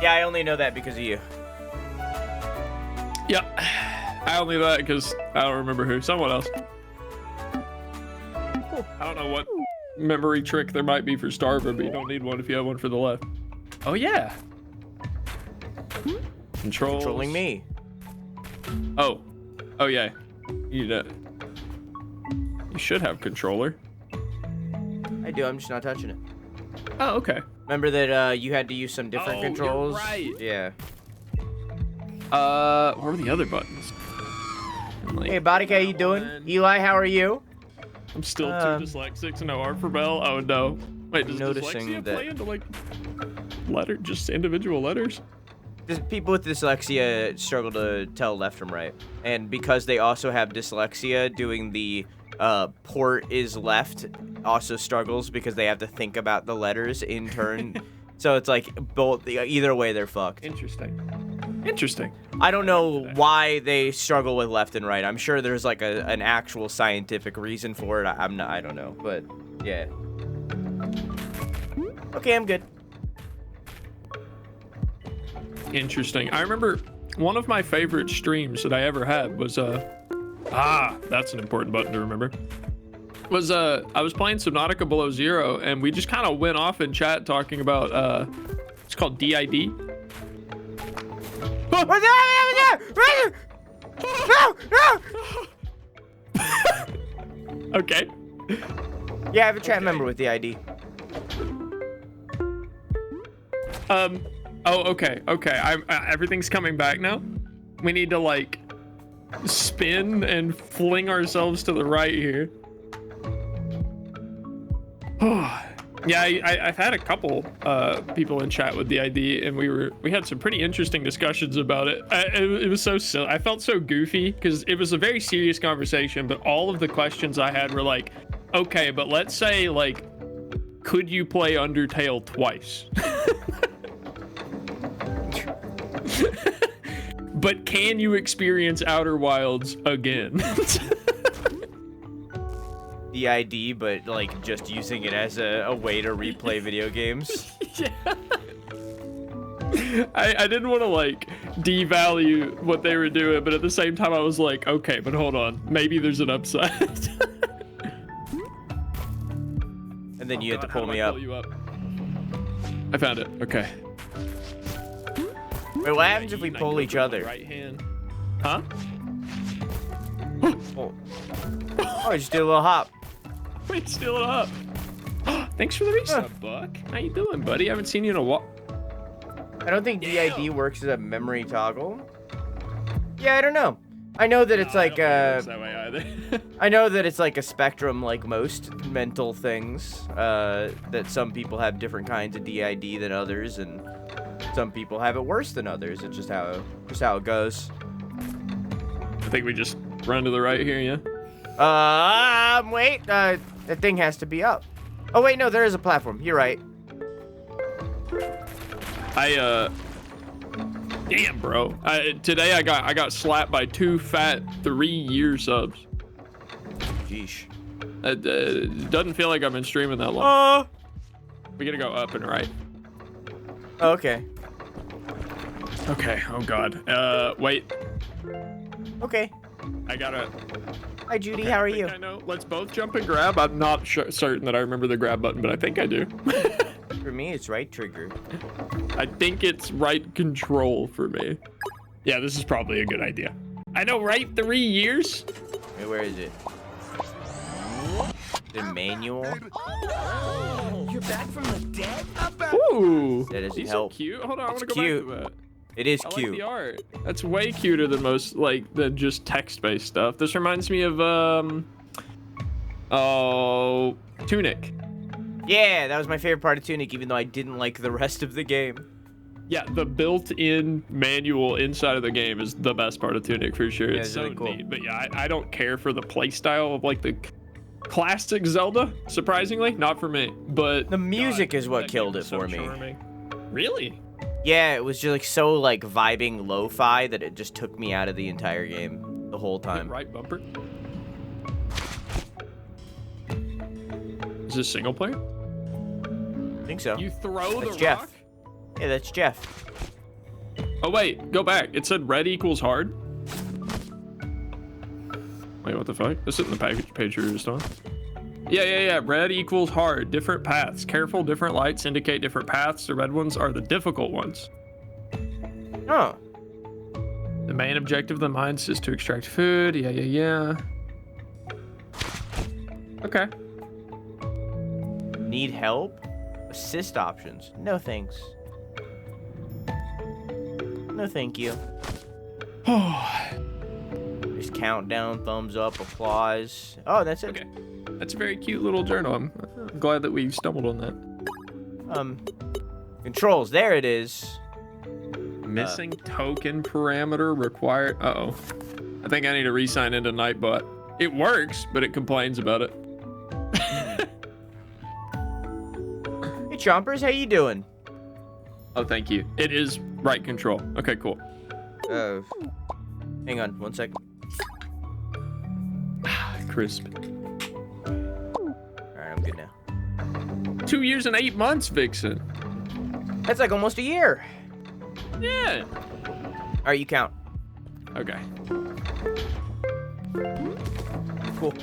Yeah, I only know that because of you. Yep. I only know that because I don't remember who. Someone else. I don't know what memory trick there might be for Starver, but you don't need one if you have one for the left. Oh, yeah. Controls. Controlling me. Oh. Oh, yeah. You should have controller. I do, I'm just not touching it. Oh, okay. Remember that you had to use some different controls? You're right. Yeah. What were the other buttons? Hey, Body, how you doing? Eli, how are you? I'm still too dyslexic to know art for Bell. Oh, no. Wait, does noticing dyslexia that play into, like, just individual letters? People with dyslexia struggle to tell left from right. And because they also have dyslexia, doing the port is left also struggles because they have to think about the letters in turn. So it's like both, either way they're fucked. Interesting. I don't know why they struggle with left and right. I'm sure there's like an actual scientific reason for it. I don't know, but yeah. Okay, I'm good. Interesting. I remember one of my favorite streams that I ever had was that's an important button to remember. Was I was playing Subnautica Below Zero, and we just kind of went off in chat talking about it's called DID. What's that? No! Okay. Yeah, I have a chat member with the ID. Oh, okay. Everything's coming back now. We need to like spin and fling ourselves to the right here. Yeah, I've had a couple people in chat with the ID, and we had some pretty interesting discussions about it. It was so silly. I felt so goofy because it was a very serious conversation, but all of the questions I had were like, okay, but let's say like, could you play Undertale twice? But can you experience Outer Wilds again? The ID, but like just using it as a way to replay video games. Yeah. I didn't want to like devalue what they were doing, but at the same time I was like, okay, but hold on, maybe there's an upside. And then you had to pull me up. I found it. Okay. Wait, what happens if we pull each other? Right hand. Huh? Oh, just do a little hop. Wait, steal it up. Thanks for the resub, Buck. How you doing, buddy? I haven't seen you in a while. I don't think DID works as a memory toggle. Yeah, I don't know. I know that it's like that way either. I know that it's like a spectrum, like most mental things. That some people have different kinds of DID than others, and some people have it worse than others. It's just how it goes. I think we just run to the right here, yeah. Wait. That thing has to be up. Oh wait, no, there is a platform. You're right. Damn, bro. Today I got slapped by 2 fat 3-year subs. Sheesh. It doesn't feel like I've been streaming that long. We gotta go up and right. Okay. Okay. Oh God. Wait. Okay. I gotta. Hi, Judy. How are you? I know. Let's both jump and grab. I'm not certain that I remember the grab button, but I think I do. For me, it's right trigger. I think it's right control for me. Yeah, this is probably a good idea. I know, right? 3 years? Wait, where is it? The manual? Oh, you're back from the dead? Ooh. That doesn't These help. are cute. Hold on, I want to go cute. back to that. It is I cute. like the art. That's way cuter than most, like, than just text-based stuff. This reminds me of, Tunic. Yeah, that was my favorite part of Tunic, even though I didn't like the rest of the game. Yeah, the built-in manual inside of the game is the best part of Tunic for sure. Yeah, it's so really cool. neat. But yeah, I don't care for the playstyle of like the classic Zelda. Surprisingly, not for me. But The music is what that killed game it is so for me. charming. Really? Yeah, it was just like so like vibing lo-fi that it just took me out of the entire game the whole time. Right bumper. Is this single player? I think so. You throw That's the Jeff. rock? Yeah, that's Jeff. Oh, wait. Go back. It said red equals hard. Wait, what the fuck? This isn't the package page you were just on. Yeah. Red equals hard. Different paths. Careful, different lights indicate different paths. The red ones are the difficult ones. Oh. The main objective of the mines is to extract food. Yeah. Okay. Need help? Assist options. No thanks. No thank you. Just countdown, thumbs up, applause. Oh, that's it. Okay. That's a very cute little journal. I'm glad that we stumbled on that. Controls. There it is. Missing token parameter required. Uh-oh. I think I need to re-sign into Nightbot. It works, but it complains about it. Hey, Chompers, how you doing? Oh, thank you. It is right control. Okay, cool. Hang on, 1 second. Crisp. Alright, I'm good now. 2 years and 8 months, Vixen. That's like almost a year. Yeah. Alright, you count. Okay. Cool.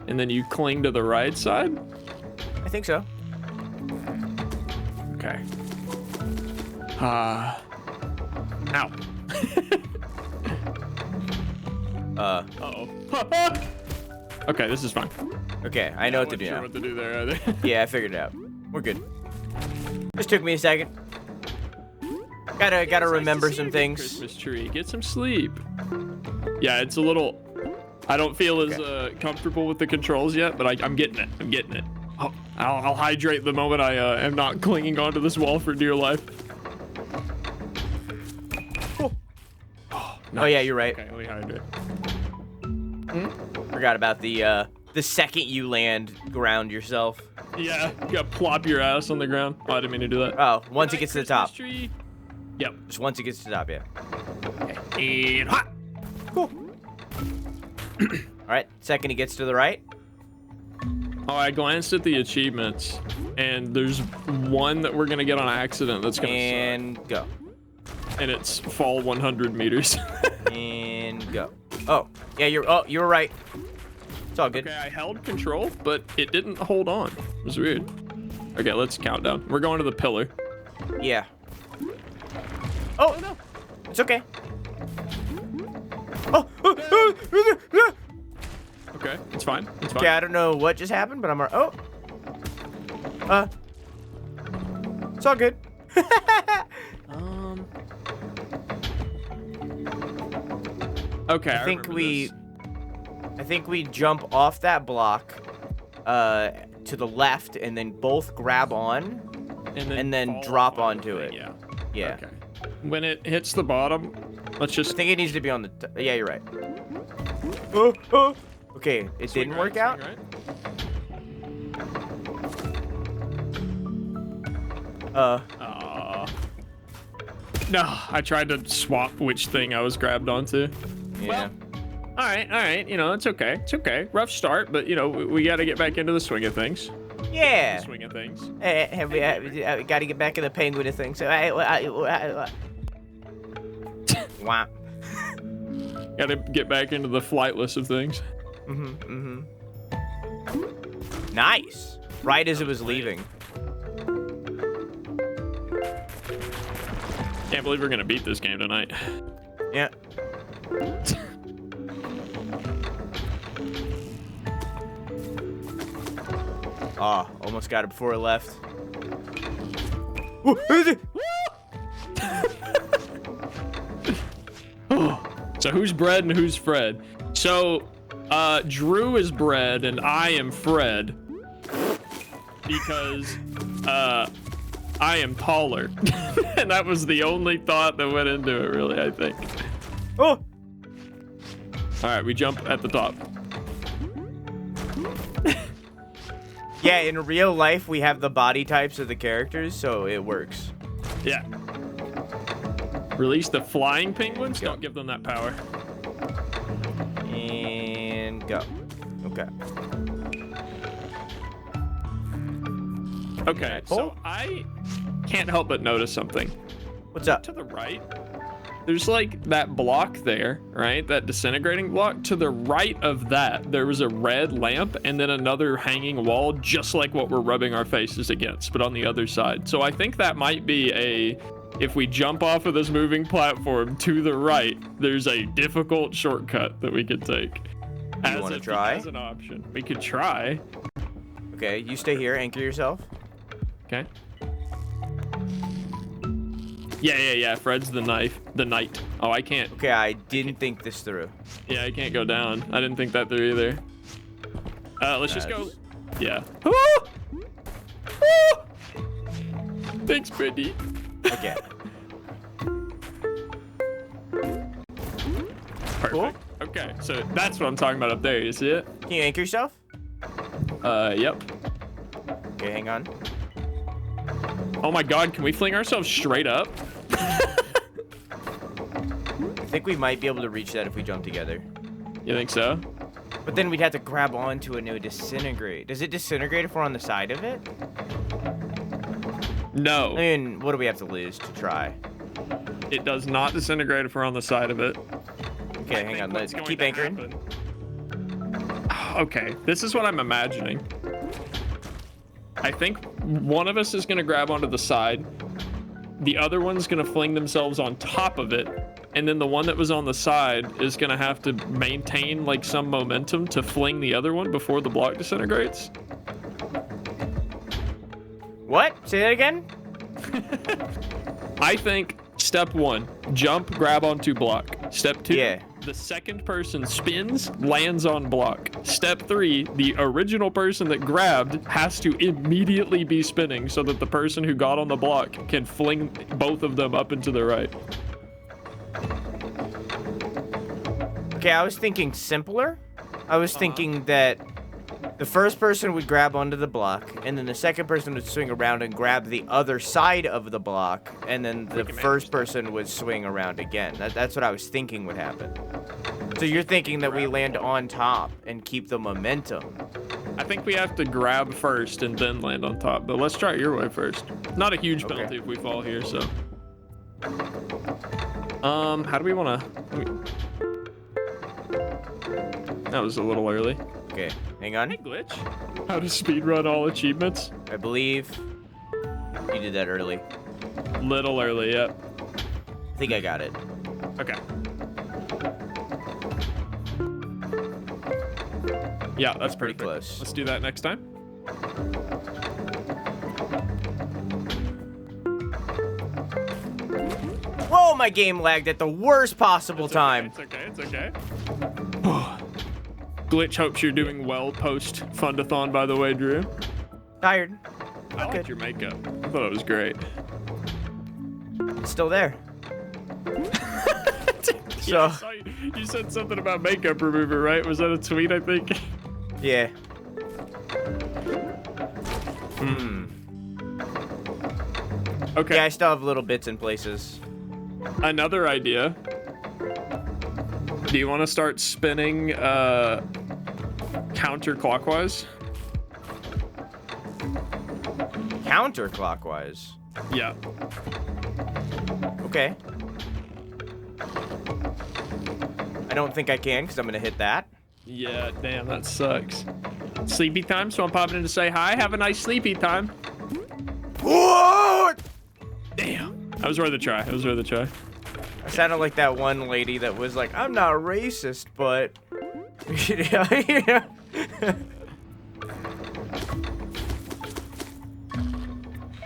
And then you cling to the right side? I think so. Okay. Ow. Uh-oh. Okay, this is fine. Okay, I know what to wasn't do sure now. what to do there either. Yeah, I figured it out. We're good. Just took me a second. Gotta remember some things. Christmas tree. Get some sleep. Yeah, it's a little... I don't feel as comfortable with the controls yet, but I'm getting it. I'm getting it. Oh, I'll hydrate the moment I am not clinging onto this wall for dear life. Cool. Oh, Oh yeah, you're right. Okay, let me hydrate. Forgot about the second you land, ground yourself. Yeah, you gotta plop your ass on the ground. Oh, I didn't mean to do that. Oh, once it gets to the top. Tree. Yep. Just once it gets to the top, yeah. And hot. Cool. All right, second it gets to the right. Oh, I glanced at the achievements, and there's one that we're gonna get on accident that's gonna And go. suck. And it's fall 100 meters. And go. Oh, yeah, you were right. It's all good. Okay, I held control, but it didn't hold on. It was weird. Okay, let's count down. We're going to the pillar. Yeah. Oh, no. It's okay. Oh. Okay, it's fine. It's fine. Okay, I don't know what just happened, but I'm alright. Oh. It's all good. Okay, I think we jump off that block to the left and then both grab on and then fall drop off onto the it. thing, Yeah. Yeah. Okay. When it hits the bottom, let's I just think it needs to be on the yeah, you're right. Oh. Okay, it swing didn't right, work out. swing right. No, I tried to swap which thing I was grabbed onto. Yeah. Well, all right. You know, it's okay. It's okay. Rough start, but you know, we got to get back into the swing of things. Yeah. Swing of things. We got to get back in the penguin thing. So wow. Got to get back into the flightless of things. Nice. Right as it was leaving. Can't believe we're gonna beat this game tonight. Yeah. Ah, almost got it before it left. So who's Bread and who's Fred? So, Drew is Bread and I am Fred. Because, I am taller. And that was the only thought that went into it, really, I think. Oh! Alright, we jump at the top. Yeah, in real life, we have the body types of the characters, so it works. Yeah. Release the flying penguins? Don't give them that power. And go. Okay. Okay, so I can't help but notice something. What's up? To the right, there's like that block there, right? That disintegrating block. To the right of that, there was a red lamp and then another hanging wall, just like what we're rubbing our faces against, but on the other side. So I think that might be if we jump off of this moving platform to the right, there's a difficult shortcut that we could take. Do you want to try? As an option. We could try. Okay, you stay here, anchor yourself. Okay. Yeah. Fred's the knight. Oh, I can't. Okay, I didn't think this through. Yeah, I can't go down. I didn't think that through either. Let's just go. Yeah. Thanks, Brittany. Okay. Perfect. Cool. Okay, so that's what I'm talking about up there. You see it? Can you anchor yourself? Yep. Okay, hang on. Oh my God, can we fling ourselves straight up? I think we might be able to reach that if we jump together. You think so? But then we'd have to grab onto it and it would disintegrate. Does it disintegrate if we're on the side of it? No. I mean, what do we have to lose to try? It does not disintegrate if we're on the side of it. Okay, hang on. Let's keep anchoring. Okay, this is what I'm imagining. I think one of us is going to grab onto the side. The other one's going to fling themselves on top of it. And then the one that was on the side is going to have to maintain like some momentum to fling the other one before the block disintegrates. What? Say that again? I think step 1, jump, grab onto block. Step 2, Yeah. the second person spins, lands on block. Step 3, the original person that grabbed has to immediately be spinning so that the person who got on the block can fling both of them up into the right. Okay, I was thinking simpler. I was thinking that the first person would grab onto the block, and then the second person would swing around and grab the other side of the block, and then the first person would swing around again. That's what I was thinking would happen. So you're thinking that we land on top and keep the momentum. I think we have to grab first and then land on top, but let's try it your way first. Not a huge penalty if we fall here, so. How do we want to... That was a little early. Okay, hang on. Hey, Glitch. How to speedrun all achievements? I believe you did that early. Little early, yep. I think I got it. Okay. Yeah, that's Pretty perfect. close. Let's do that next time. Whoa, my game lagged at the worst possible time. It's okay, it's okay. Glitch hopes you're doing well post Fundathon, by the way, Drew. Tired. I liked your makeup. I thought it was great. It's still there. Yeah, So, you said something about makeup remover, right? Was that a tweet, I think? yeah. Okay, Yeah, I still have little bits in places. another idea. Do you want to start spinning counterclockwise? Counterclockwise. Yeah. Okay. I don't think I can because I'm going to hit that. Yeah, damn, that sucks. Sleepy time, so I'm popping in to say hi. Have a nice sleepy time. What? Damn. That was worth a try. It was worth a try. I sounded like that one lady that was like, I'm not racist, but... Yeah.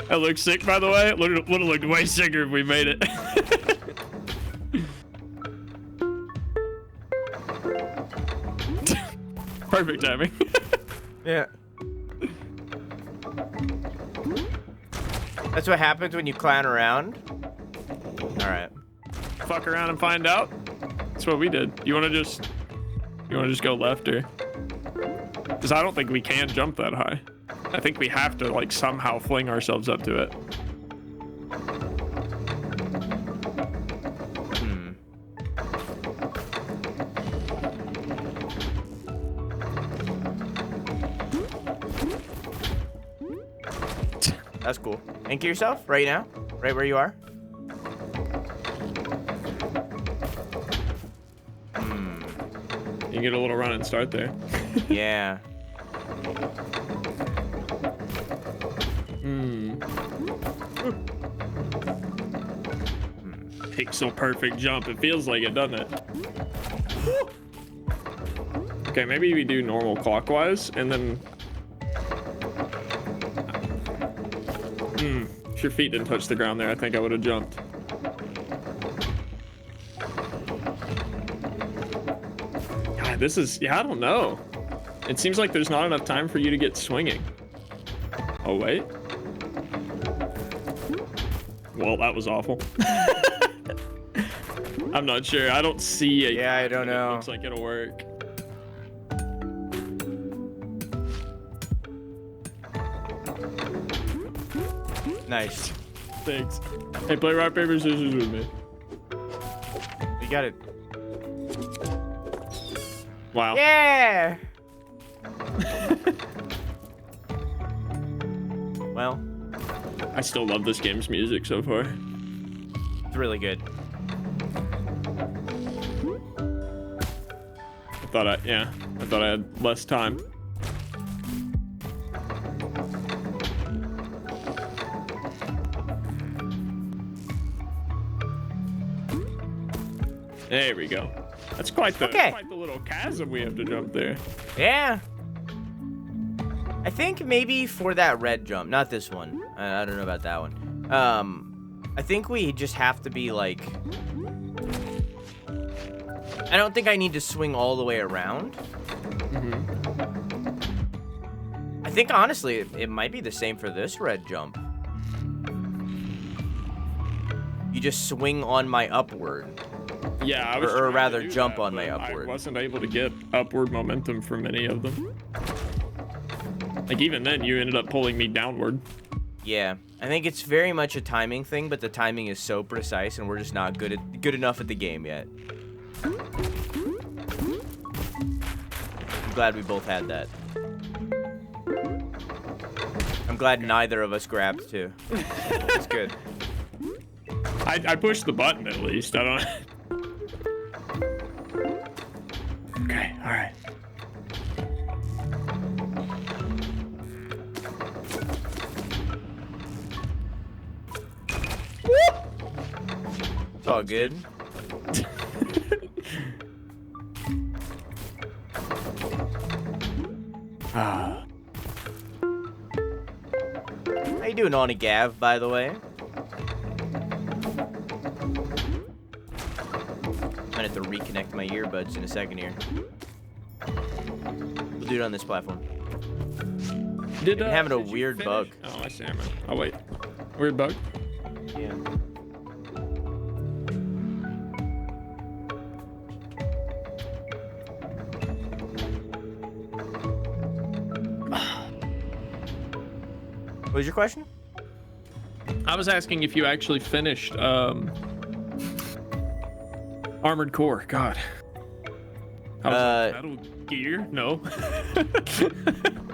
That looks sick, by the way. It would have looked way sicker if we made it. Perfect timing. Yeah. That's what happens when you clown around. All right. Fuck around and find out. That's what we did. You want to just go left or? Because I don't think we can jump that high. I think we have to like somehow fling ourselves up to it. That's cool. Anchor yourself right now, right where you are. You get a little run and start there. Yeah. Pixel perfect jump. It feels like it, doesn't it? Okay, maybe we do normal clockwise and then. If your feet didn't touch the ground there, I think I would have jumped. God, this is, yeah, I don't know. It seems like there's not enough time for you to get swinging. Oh, wait. Well, that was awful. I'm not sure. I don't see it. Yeah, I don't know. It looks like it'll work. Nice. Thanks. Hey, play rock, paper, scissors with me. You got it. Wow. Yeah. Well, I still love this game's music so far. it's really good. I thought I had less time. There we go. That's quite the little chasm we have to jump there. Yeah. I think maybe for that red jump, not this one. I don't know about that one. I think we just have to be like. I don't think I need to swing all the way around. I think honestly, it might be the same for this red jump. You just swing on my upward. Yeah, I was or trying to rather do jump that, on my but upward. I wasn't able to get upward momentum from any of them. Like even then, you ended up pulling me downward. Yeah, I think it's very much a timing thing, but the timing is so precise, and we're just not good enough at the game yet. I'm glad we both had that. I'm glad neither of us grabbed too. It's good. I pushed the button at least. I don't. Okay, all right. It's all good. How you doing, Oni Gav, by the way? I'm gonna have to reconnect my earbuds in a second here. We'll do it on this platform. Did I'm having a did you weird finish? bug. Oh, I see. Oh wait, weird bug. Yeah. What was your question? I was asking if you actually finished Armored Core. God. Metal Gear? No.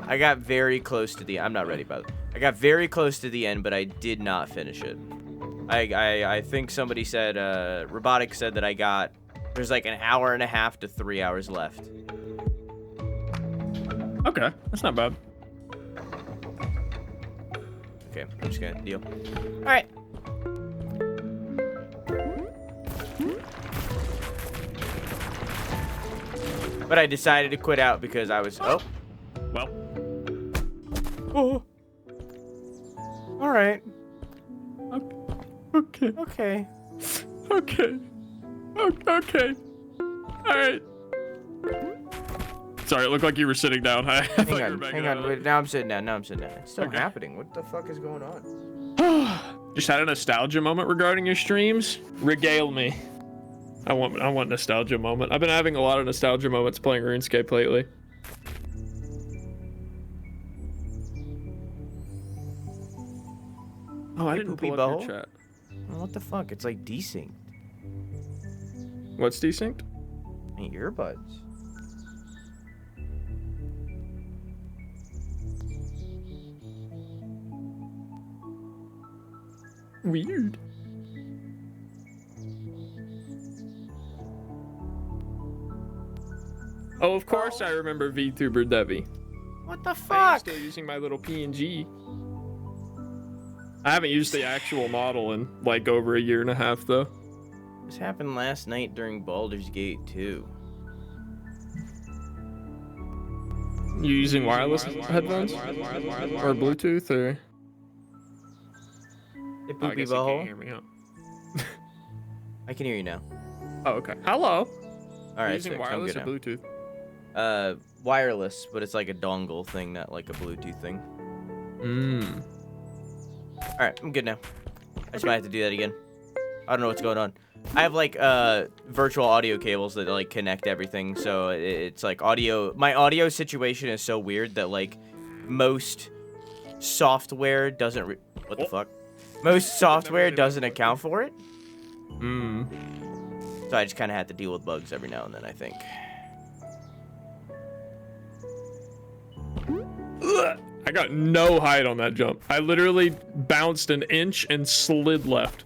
I got very close to the. I'm not ready, by the way. I got very close to the end, but I did not finish it. I think somebody said, Robotics said that I got. There's like an hour and a half to 3 hours left. Okay, that's not bad. Okay, I'm just gonna deal. All right. But I decided to quit out because I was. Oh. Well. Oh. All right. Okay. Okay. Okay. Okay. All right. Sorry, it looked like you were sitting down. I thought you were back Hang on. Wait, now I'm sitting down. It's still happening. What the fuck is going on? Just had a nostalgia moment regarding your streams. Regale me. I want nostalgia moment. I've been having a lot of nostalgia moments playing RuneScape lately. Oh, I didn't pull up your chat. What the fuck? It's like desynced. What's desynced? My earbuds. Weird. Oh, of course I remember VTuber Devvy. What the I'm fuck? still using my little PNG. I haven't used the actual model in like over a year and a half though. This happened last night during Baldur's Gate 2. You using wireless headphones? Or Bluetooth or? Hey, Oh, I poopy guess you can't butthole. hear me, huh? I can hear you now. Oh, okay. Hello. All right, Using so wireless or I'm good Bluetooth? now. Wireless, but it's like a dongle thing, not like a Bluetooth thing. Mmm. All right, I'm good now. I just might have to do that again. I don't know what's going on. I have like virtual audio cables that like connect everything, so it's like audio. My audio situation is so weird that like most software doesn't. What the fuck? Most software doesn't account for it. Mmm. So I just kind of have to deal with bugs every now and then, I think. I got no height on that jump. I literally bounced an inch and slid left.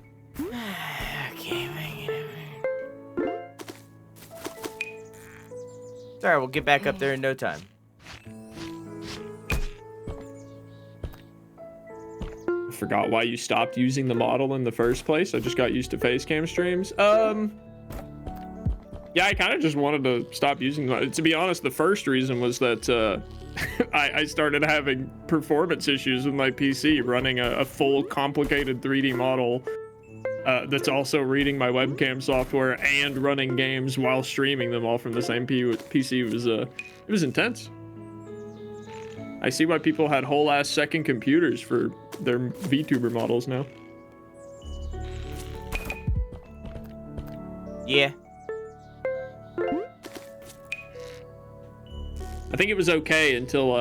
Sorry, we'll get back up there in no time. I forgot why you stopped using the model in the first place. I just got used to face cam streams. Yeah, I kind of just wanted to stop using it. To be honest, the first reason was that I started having performance issues with my PC running a full complicated 3D model that's also reading my webcam software and running games while streaming them all from the same PC. It was intense. I see why people had whole ass second computers for their VTuber models now. Yeah. I think it was okay until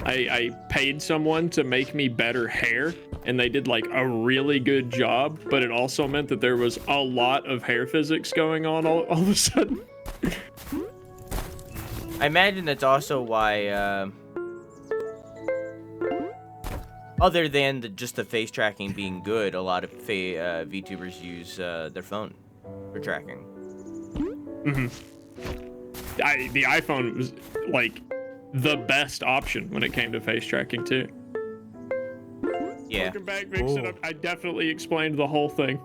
I paid someone to make me better hair, and they did like a really good job, but it also meant that there was a lot of hair physics going on all of a sudden. I imagine that's also why, other than just the face tracking being good, a lot of VTubers use their phone for tracking. Mm-hmm. The iPhone was like the best option when it came to face tracking too. Yeah. Welcome back, Vixen. I definitely explained the whole thing.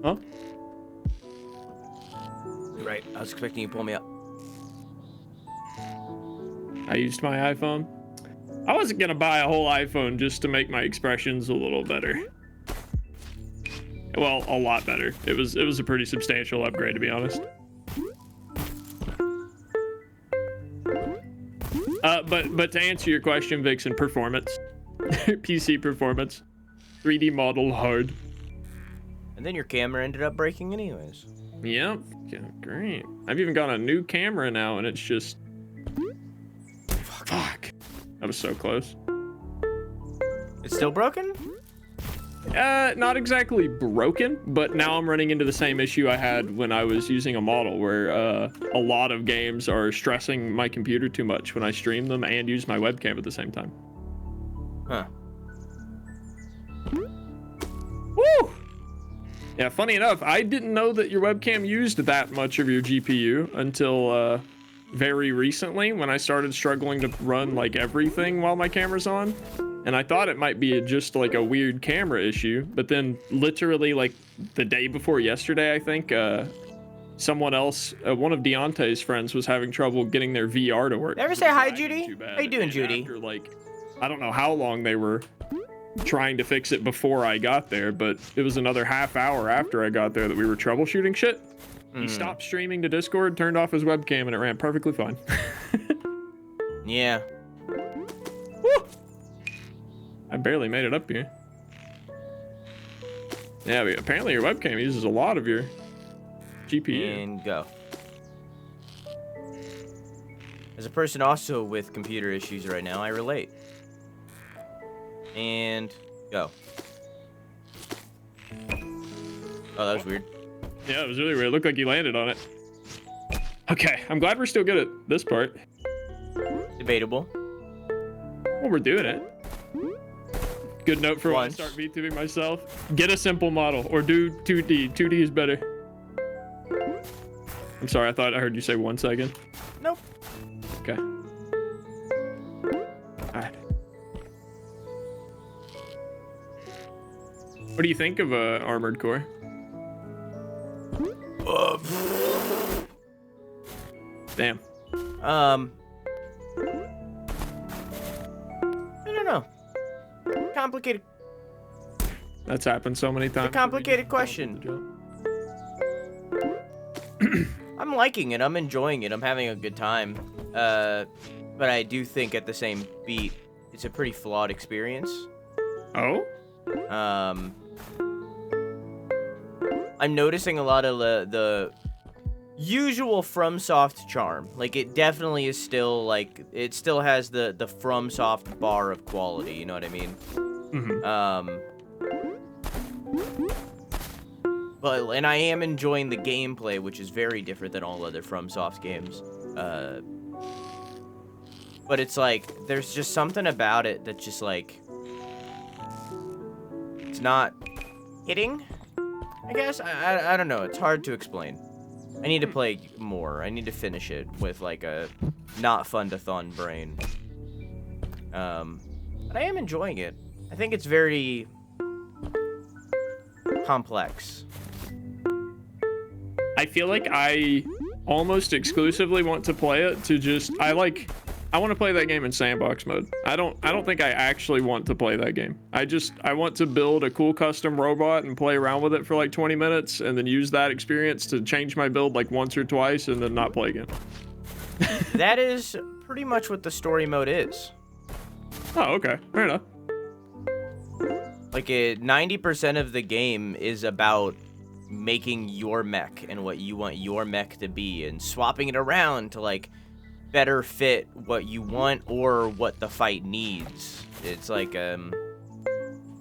Huh? Right. I was expecting you to pull me up. I used my iPhone. I wasn't gonna buy a whole iPhone just to make my expressions a little better. Well, a lot better. It was a pretty substantial upgrade, to be honest. But to answer your question, Vixen, performance, PC performance, 3D model hard. And then your camera ended up breaking anyways. Yep, yeah, great. I've even got a new camera now, and it's just fuck. That was so close. It's still broken? Not exactly broken, but now I'm running into the same issue I had when I was using a model where a lot of games are stressing my computer too much when I stream them and use my webcam at the same time. Huh. Woo! Yeah, funny enough, I didn't know that your webcam used that much of your GPU until very recently when I started struggling to run like everything while my camera's on. And I thought it might be just like a weird camera issue, but then literally like the day before yesterday, I think, someone else, one of Deontay's friends was having trouble getting their VR to work. Ever say hi, Judy? How you doing, Judy? After, like, I don't know how long they were trying to fix it before I got there, but it was another half hour after I got there that we were troubleshooting shit. He stopped streaming to Discord, turned off his webcam, and it ran perfectly fine. Yeah. Woo! I barely made it up here. Yeah, but apparently your webcam uses a lot of your GPU. And go. As a person also with computer issues right now, I relate. And go. Oh, that was weird. Yeah, it was really weird. It looked like you landed on it. Okay, I'm glad we're still good at this part. Debatable. Well, we're doing it. Good note for when I Once. start VTubing myself. Get a simple model or do 2D. 2D is better. I'm sorry, I thought I heard you say 1 second. Nope. Okay. Alright. What do you think of Armored Core? Damn. I don't know. Complicated. That's happened so many times. It's a complicated question. I'm liking it. I'm enjoying it. I'm having a good time. But I do think at the same beat, it's a pretty flawed experience. Oh? I'm noticing a lot of the usual FromSoft charm. Like, it definitely is still, like, it still has the FromSoft bar of quality, you know what I mean? Mm-hmm. And I am enjoying the gameplay, which is very different than all other FromSoft games. But it's like, there's just something about it that just, like, it's not hitting, I guess? I don't know. It's hard to explain. I need to play more. I need to finish it with, like, a not fun-to-thon brain. But I am enjoying it. I think it's very complex. I feel like I almost exclusively want to play it to just I want to play that game in sandbox mode. I don't think I actually want to play that game. I want to build a cool custom robot and play around with it for like 20 minutes and then use that experience to change my build like once or twice and then not play again. That is pretty much what the story mode is. Oh, okay. Fair enough. Like, 90% of the game is about making your mech and what you want your mech to be and swapping it around to, like, better fit what you want or what the fight needs. It's like,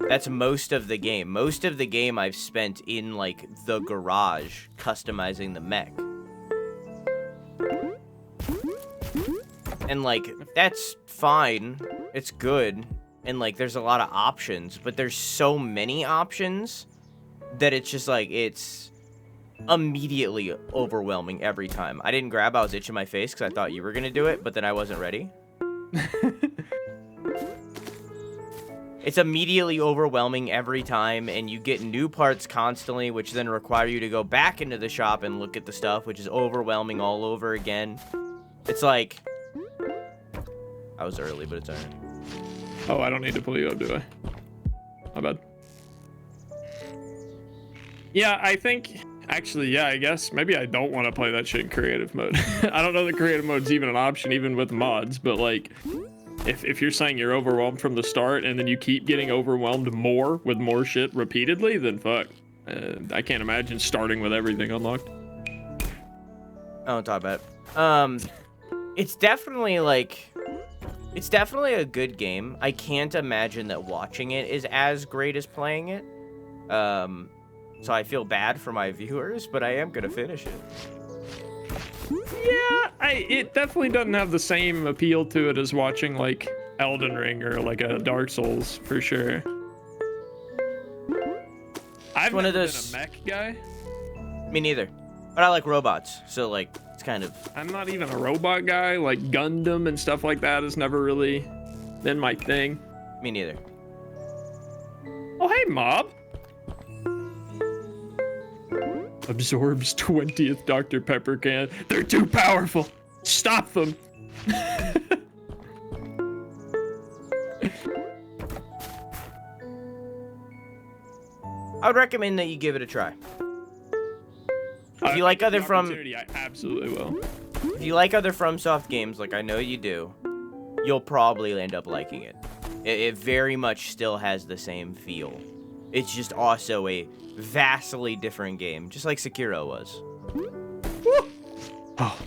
that's most of the game. Most of the game I've spent in, like, the garage customizing the mech. And, like, that's fine. It's good. And, like, there's a lot of options, but there's so many options that it's just, like, it's immediately overwhelming every time. I didn't grab, I was itching my face because I thought you were going to do it, but then I wasn't ready. It's immediately overwhelming every time, and you get new parts constantly, which then require you to go back into the shop and look at the stuff, which is overwhelming all over again. It's like... I was early, but it's alright. Oh, I don't need to pull you up, do I? My bad. Yeah, I think... Actually, yeah, I guess maybe I don't want to play that shit in creative mode. I don't know that creative mode's even an option, even with mods, but like... If you're saying you're overwhelmed from the start and then you keep getting overwhelmed more with more shit repeatedly, then fuck. I can't imagine starting with everything unlocked. Don't talk about it. It's definitely like... It's definitely a good game. I can't imagine that watching it is as great as playing it. So I feel bad for my viewers, but I am gonna finish it. Yeah, it definitely doesn't have the same appeal to it as watching like Elden Ring or like a Dark Souls for sure. I've never been a mech guy. Me neither. But I like robots, so like it's kind of... I'm not even a robot guy. Like Gundam and stuff like that has never really been my thing. Me neither. Oh, hey, Mob. Absorbs 20th Dr. Pepper can. They're too powerful. Stop them. I would recommend that you give it a try. If you like other I absolutely will. If you like other FromSoft games, like I know you do, you'll probably end up liking it. It very much still has the same feel. It's just also a vastly different game, just like Sekiro was. Oh,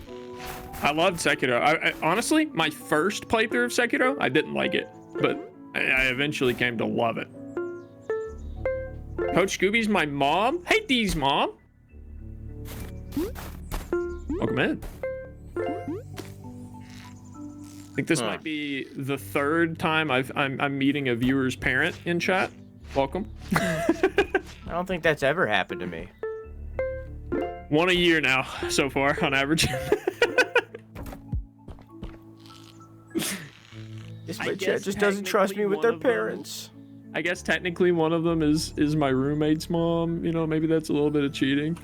I loved Sekiro. I honestly, my first playthrough of Sekiro, I didn't like it, but I eventually came to love it. Coach Scooby's my mom. Hey, Dee's mom. Welcome in. I think this might be the third time I'm meeting a viewer's parent in chat. Welcome. I don't think that's ever happened to me. One a year now, so far, on average. My chat just doesn't trust me with their parents. I guess technically one of them is my roommate's mom. You know, maybe that's a little bit of cheating.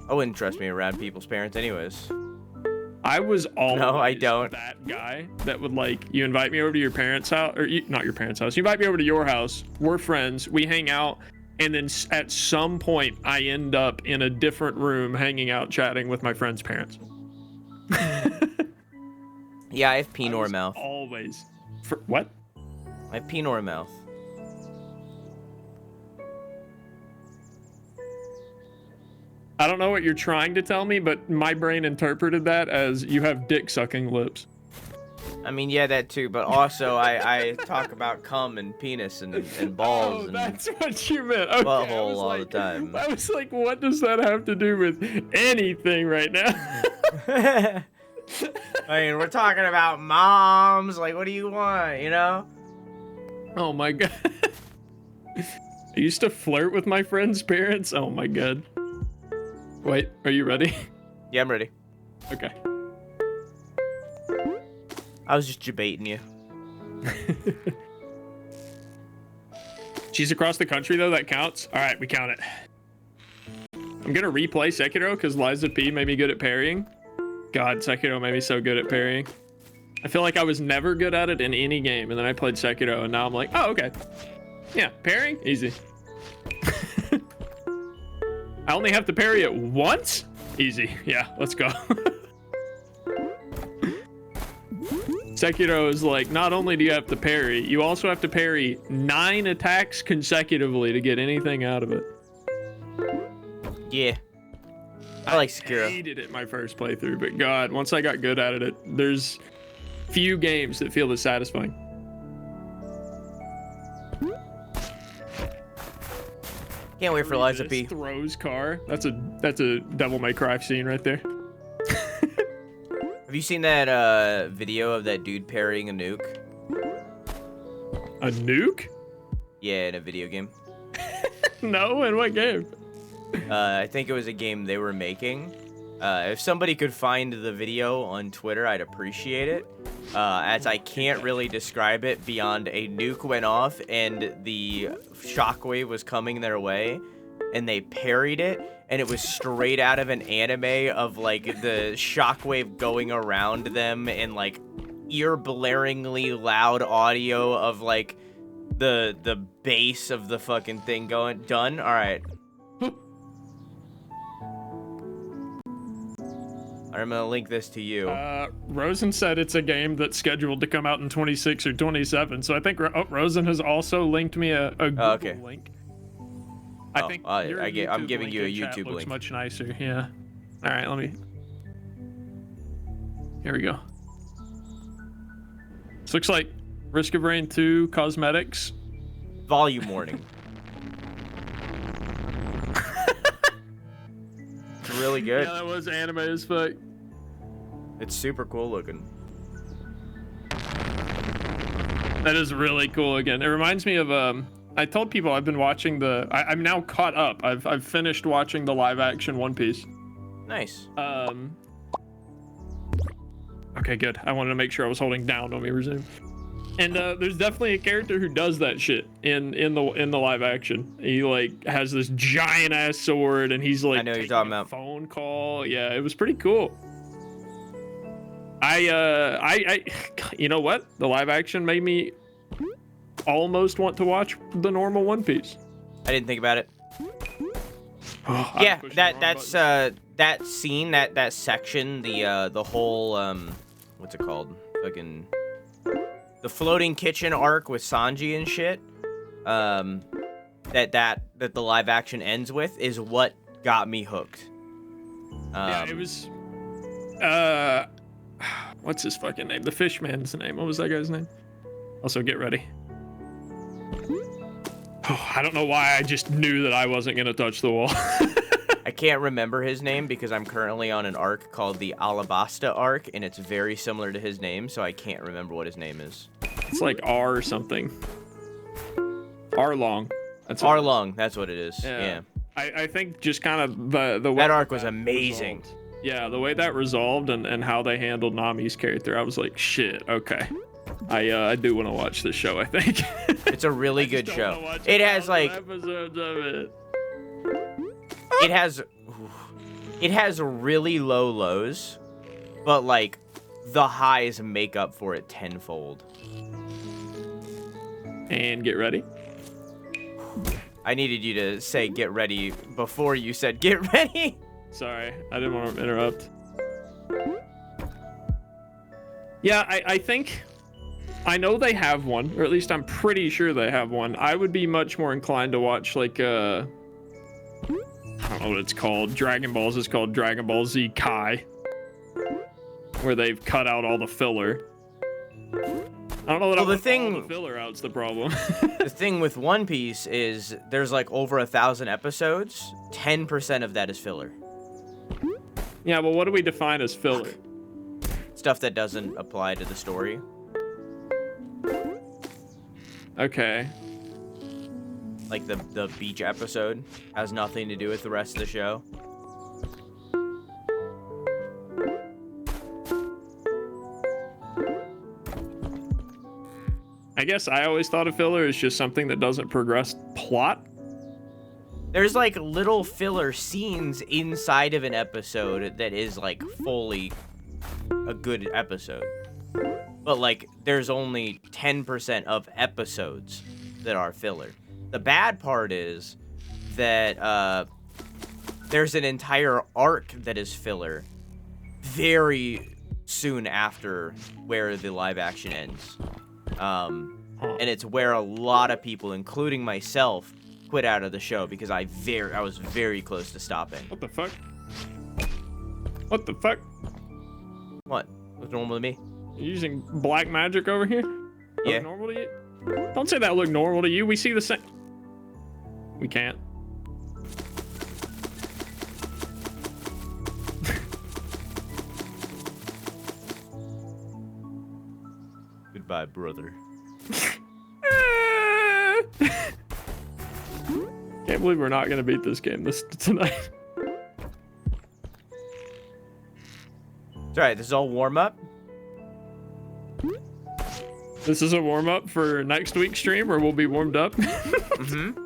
I wouldn't trust me around people's parents anyways. I was always No, I don't. that guy that would, like, you invite me over to your parents' house, or not your parents' house. You invite me over to your house. We're friends. We hang out. And then at some point, I end up in a different room hanging out, chatting with my friend's parents. Yeah, I have penor mouth. Always. What? I have penor mouth. I don't know what you're trying to tell me, but my brain interpreted that as you have dick-sucking lips. I mean, yeah, that too, but also I talk about cum and penis and balls and that's what you meant. Okay, butthole all the time. I was like, what does that have to do with anything right now? I mean, we're talking about moms. Like, what do you want, you know? Oh my god. I used to flirt with my friend's parents. Oh my god. Wait, are you ready? Yeah, I'm ready. Okay. I was just debating you. She's across the country, though. That counts. All right, we count it. I'm going to replay Sekiro because Liza P made me good at parrying. God, Sekiro made me so good at parrying. I feel like I was never good at it in any game, and then I played Sekiro, and now I'm like, oh, okay. Yeah, parrying? Easy. I only have to parry it once? Easy. Yeah, let's go. Sekiro is like, not only do you have to parry, you also have to parry 9 attacks consecutively to get anything out of it. Yeah. I like Sekiro. I hated it my first playthrough, but God, once I got good at it, there's few games that feel this satisfying. Can't wait for Liza P. Throws car. That's a Devil May Cry scene right there. Have you seen that video of that dude parrying a nuke? A nuke? Yeah, in a video game. No, in what game? I think it was a game they were making. If somebody could find the video on Twitter, I'd appreciate it. As I can't really describe it beyond a nuke went off and the shockwave was coming their way, and they parried it, and it was straight out of an anime of, like, the shockwave going around them and, like, ear-blaringly loud audio of, like, the bass of the fucking thing going. Done? Alright. I'm gonna link this to you. Rosen said it's a game that's scheduled to come out in 26 or 27, so I think Rosen has also linked me a Google link. I think I'm giving you a YouTube YouTube looks link. much nicer. Yeah. All right, let me. Here we go. This looks like Risk of Rain 2 cosmetics. Volume warning. It's really good. Yeah, that was anime as fuck. It's super cool looking. That is really cool. Again, it reminds me of I told people I've been watching I'm now caught up. I've finished watching the live action One Piece. Nice. Okay, good. I wanted to make sure I was holding down when we resume. And there's definitely a character who does that shit in the live action. He, like, has this giant ass sword, and he's like, I know you're talking about. Phone call. Yeah, it was pretty cool. I you know what? The live action made me almost want to watch the normal One Piece. I didn't think about it. Oh, yeah, that's that scene, that section, the whole what's it called? Fucking the floating kitchen arc with Sanji and shit. That the live action ends with is what got me hooked. Yeah, it was what's his fucking name? The Fishman's name. What was that guy's name? Also, get ready. Oh, I don't know why I just knew that I wasn't gonna touch the wall. I can't remember his name because I'm currently on an arc called the Alabasta arc, and it's very similar to his name, so I can't remember what his name is. It's like R or something. Arlong. That's Arlong, that's what it is. Yeah. I think just kind of the way That arc was amazing. Resolved. Yeah, the way that resolved and how they handled Nami's character, I was like, shit, okay. I do want to watch this show, I think. It's a really good show. It has like episodes of it. It has really low lows, but like the highs make up for it tenfold. And get ready. I needed you to say get ready before you said get ready. Sorry, I didn't want to interrupt. Yeah, I think, I know they have one, or at least I'm pretty sure they have one. I would be much more inclined to watch like I don't know what it's called. Dragon Balls is called Dragon Ball Z Kai, where they've cut out all the filler. I don't know that Well, all the filler out's the problem. The thing with One Piece is there's like over 1,000 episodes. 10% of that is filler. Yeah, but what do we define as filler? Stuff that doesn't apply to the story. Okay. Like the beach episode has nothing to do with the rest of the show. I guess I always thought of filler as just something that doesn't progress plot. There's like little filler scenes inside of an episode that is like fully a good episode. But like there's only 10% of episodes that are filler. The bad part is that there's an entire arc that is filler very soon after where the live action ends. And it's where a lot of people, including myself, quit out of the show because I was very close to stopping. What the fuck? What the fuck? What? What's normal to me? You using black magic over here? Yeah. Look normal to you? Don't say that look normal to you. We see the same. We can't. Goodbye, brother. Can't believe we're not gonna beat this game tonight. It's alright, this is all warm up. This is a warm up for next week's stream, where we'll be warmed up. Mm-hmm.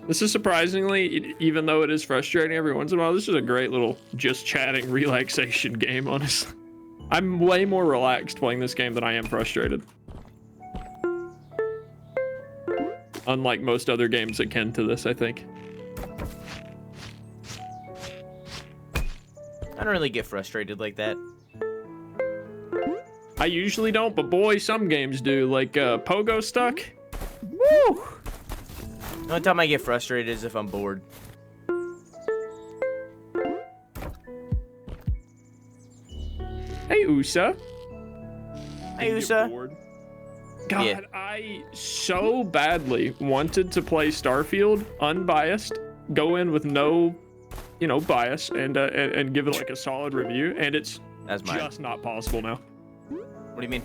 This is surprisingly, even though it is frustrating every once in a while, this is a great little just chatting relaxation game, honestly. I'm way more relaxed playing this game than I am frustrated. Unlike most other games akin to this, I think. I don't really get frustrated like that. I usually don't, but boy, some games do. Like Pogo Stuck. Woo! The only time I get frustrated is if I'm bored. Hey, USA. Hey, USA. God, Yeah. I so badly wanted to play Starfield unbiased, go in with no, bias, and give it like a solid review, and it's That's mine. just not possible now. What do you mean?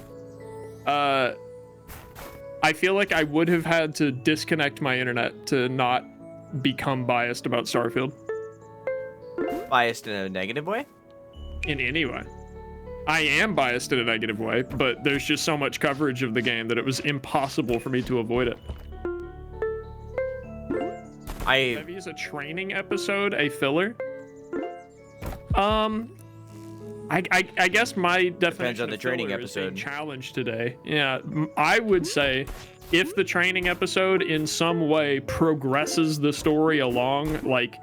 I feel like I would have had to disconnect my internet to not become biased about Starfield Biased in a negative way? in any way. I am biased in a negative way, but there's just so much coverage of the game that it was impossible for me to avoid it. Devvy is a training episode, a filler. I guess my definition Depends on the of training filler is being episode. challenged today. Yeah, I would say if the training episode in some way progresses the story along, like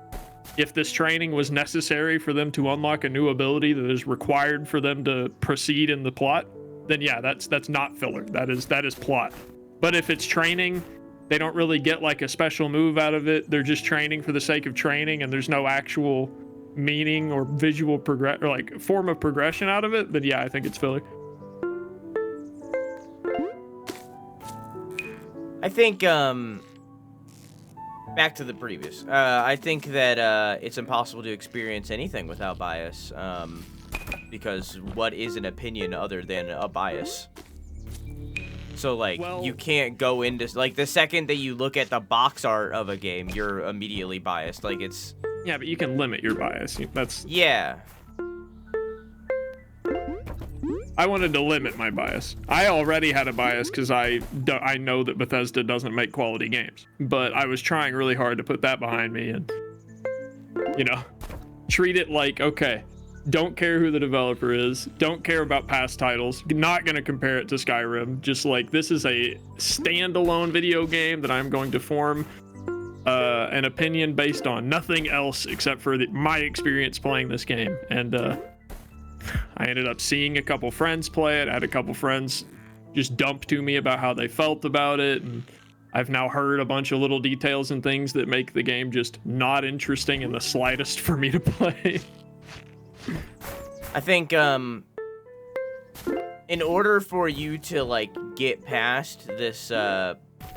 if this training was necessary for them to unlock a new ability that is required for them to proceed in the plot, then yeah, that's not filler. That is plot. But if it's training, they don't really get like a special move out of it. They're just training for the sake of training, and there's no actual meaning or visual progress or like form of progression out of it, then yeah, I think it's filler. I think, back to the previous. I think that it's impossible to experience anything without bias. Because what is an opinion other than a bias? So, like, you can't go into... Like, the second that you look at the box art of a game, you're immediately biased. Like, it's... Yeah, but you can limit your bias. That's... Yeah. I wanted to limit my bias. I already had a bias because I know that Bethesda doesn't make quality games. But I was trying really hard to put that behind me and, you know, treat it like, okay, don't care who the developer is, don't care about past titles, not going to compare it to Skyrim. Just like, this is a standalone video game that I'm going to form an opinion based on nothing else except for my experience playing this game. And I ended up seeing a couple friends play it. I had a couple friends just dump to me about how they felt about it, and I've now heard a bunch of little details and things that make the game just not interesting in the slightest for me to play. I think, in order for you to, like, get past this,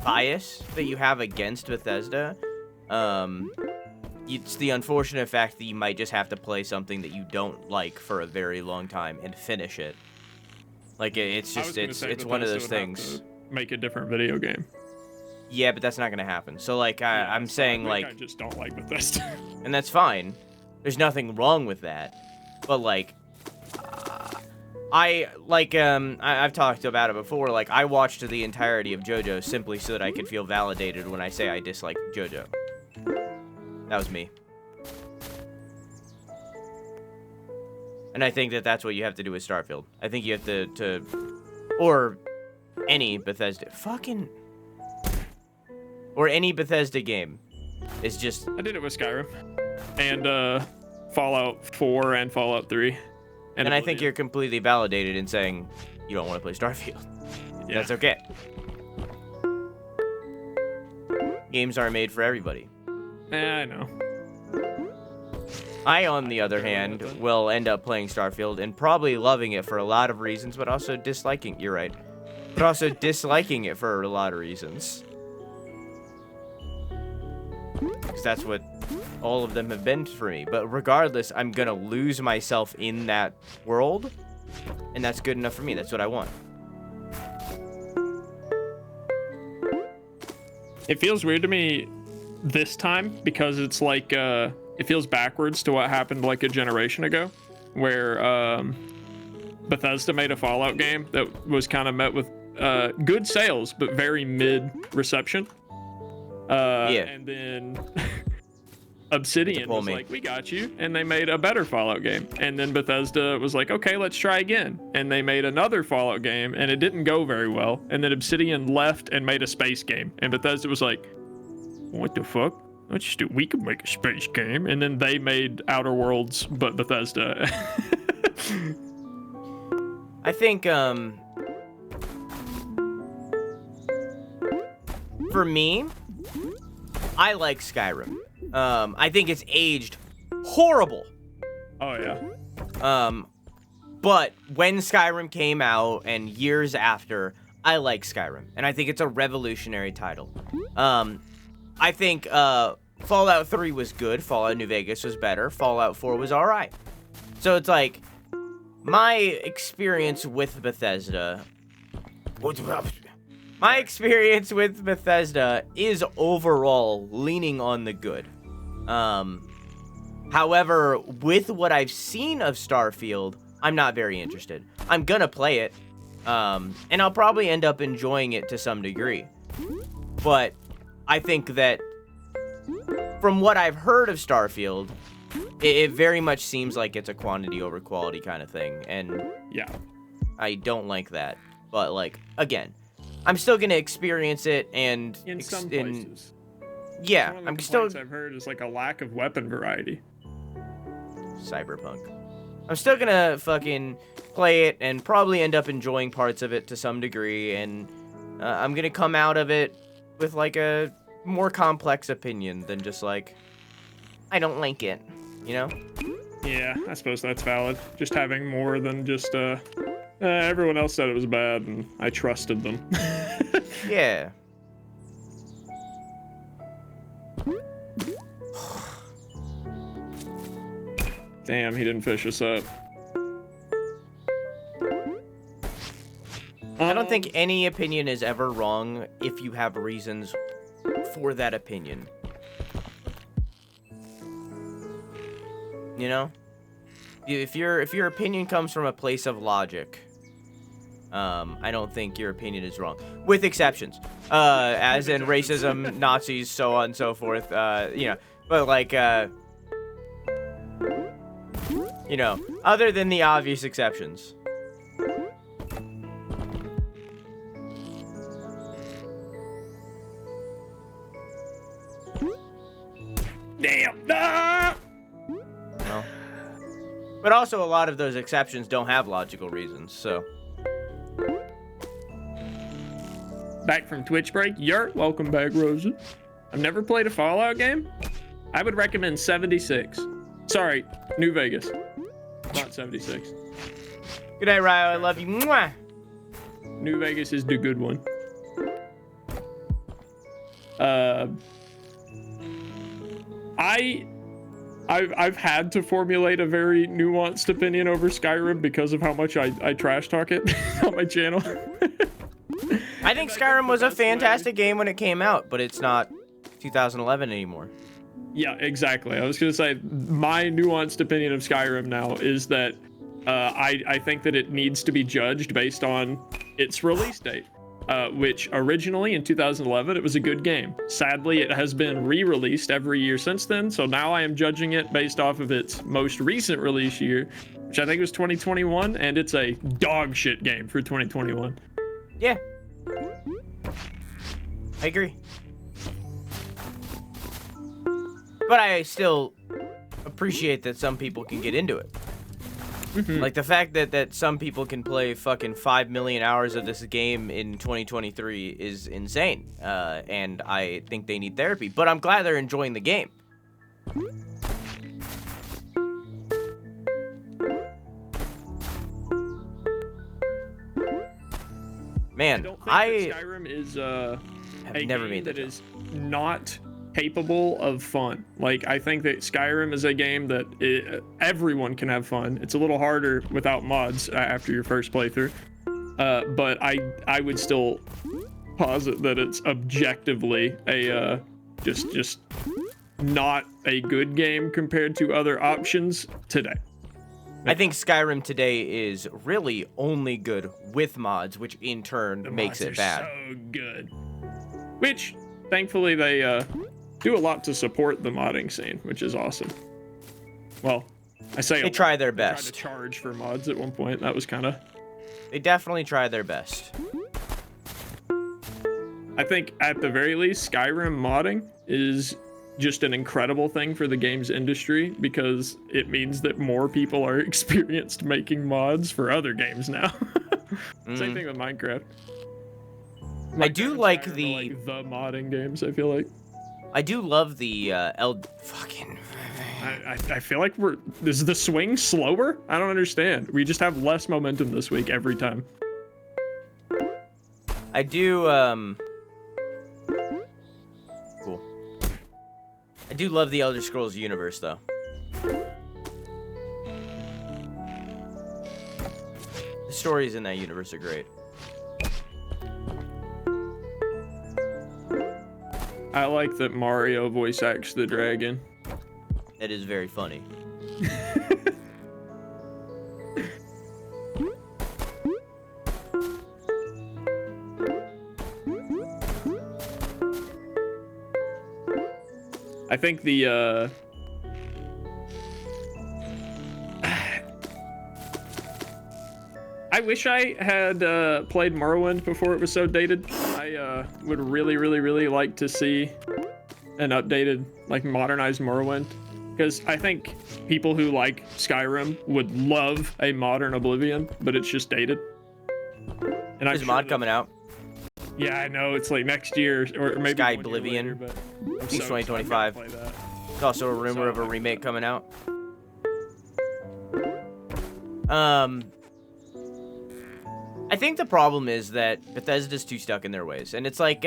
bias that you have against Bethesda, it's the unfortunate fact that you might just have to play something that you don't like for a very long time and finish it. Like, it's just, it's one of those things. Make a different video game. Yeah, but that's not gonna happen. So, like, I'm saying, like... I just don't like Bethesda. And that's fine. There's nothing wrong with that. But, like... I've talked about it before, like, I watched the entirety of JoJo simply so that I could feel validated when I say I dislike JoJo. That was me. And I think that that's what you have to do with Starfield. I think you have to or any Bethesda, or any Bethesda game is just... I did it with Skyrim. And, Fallout 4 and Fallout 3. And I think you're completely validated in saying you don't want to play Starfield. Yeah. That's okay. Games aren't made for everybody. I know. I, on the other hand, will end up playing Starfield and probably loving it for a lot of reasons, but also disliking... You're right. But also disliking it for a lot of reasons. Because that's what all of them have been for me. But regardless, I'm gonna lose myself in that world, and that's good enough for me. That's what I want. It feels weird to me this time because it's like it feels backwards to what happened like a generation ago, where Bethesda made a Fallout game that was kind of met with good sales but very mid reception. And then Obsidian was like, we got you, and they made a better Fallout game. And then Bethesda was like, okay, let's try again, and they made another Fallout game, and it didn't go very well. And then Obsidian left and made a space game, and Bethesda was like, what the fuck? Let's just do, we could make a space game. And then they made Outer Worlds, but Bethesda. I think for me, I like Skyrim. I think it's aged horrible. Oh, yeah. But when Skyrim came out and years after, I like Skyrim. And I think it's a revolutionary title. I think Fallout 3 was good. Fallout New Vegas was better. Fallout 4 was alright. So it's like, my experience with Bethesda... My experience with Bethesda is overall leaning on the good. However, with what I've seen of Starfield, I'm not very interested. I'm gonna play it, and I'll probably end up enjoying it to some degree. But I think that from what I've heard of Starfield, it very much seems like it's a quantity over quality kind of thing, and yeah, I don't like that. But, like, again, I'm still gonna experience it, and in some places. Yeah, one of the I'm still. I've heard is like a lack of weapon variety. Cyberpunk. I'm still gonna fucking play it and probably end up enjoying parts of it to some degree, and I'm gonna come out of it with like a more complex opinion than just like, I don't like it, you know? Yeah, I suppose that's valid. Just having more than just everyone else said it was bad and I trusted them. Yeah. Damn, he didn't fish us up. I don't think any opinion is ever wrong if you have reasons for that opinion. You know? If your opinion comes from a place of logic, I don't think your opinion is wrong. With exceptions. As in racism, Nazis, so on and so forth. You know, but like, you know, other than the obvious exceptions. Damn. Ah! No. But also, a lot of those exceptions don't have logical reasons, so. Back from Twitch break. Welcome back, Rosie. I've never played a Fallout game. I would recommend 76. Sorry, New Vegas. Not 76. Good night, Ryo. I love you. Mwah! New Vegas is the good one. I've had to formulate a very nuanced opinion over Skyrim because of how much I trash talk it on my channel. I think Skyrim was a fantastic game when it came out, but it's not 2011 anymore. Yeah, exactly. I was gonna say my nuanced opinion of Skyrim now is that I think that it needs to be judged based on its release date. Which originally in 2011, it was a good game. Sadly, it has been re-released every year since then, so now I am judging it based off of its most recent release year, which I think was 2021, and it's a dog shit game for 2021. Yeah. I agree. But I still appreciate that some people can get into it. Like the fact that some people can play fucking 5 million hours of this game in 2023 is insane. And I think they need therapy, but I'm glad they're enjoying the game. Man, I don't think that Skyrim is a never game made the that jump. is not capable of fun. Like, I think that Skyrim is a game that everyone can have fun. It's a little harder without mods after your first playthrough, but I would still posit that it's objectively a just not a good game compared to other options today. I think Skyrim today is really only good with mods, which in turn makes it bad. So good. Which, thankfully, they do a lot to support the modding scene, which is awesome. Well, I say they try their best. They tried to charge for mods at one point. That was kind of. They definitely try their best. I think at the very least, Skyrim modding is just an incredible thing for the games industry because it means that more people are experienced making mods for other games now. Same thing with Minecraft. I do like Skyrim the are, the modding games. I feel like. I do love the fucking. I feel like is the swing slower? I don't understand. We just have less momentum this week every time. I do cool. I do love the Elder Scrolls universe though. The stories in that universe are great. I like that Mario voice acts the dragon. That is very funny. I think the I wish I had played Morrowind before it was so dated. I would really like to see an updated, like, modernized Morrowind, because I think people who like Skyrim would love a modern Oblivion, but it's just dated. And There's a mod coming out. Yeah, I know, it's like next year or maybe Sky 1 year Oblivion. later, but It's 2025. There's also a rumor of a remake coming out. I think the problem is that Bethesda's too stuck in their ways, and it's like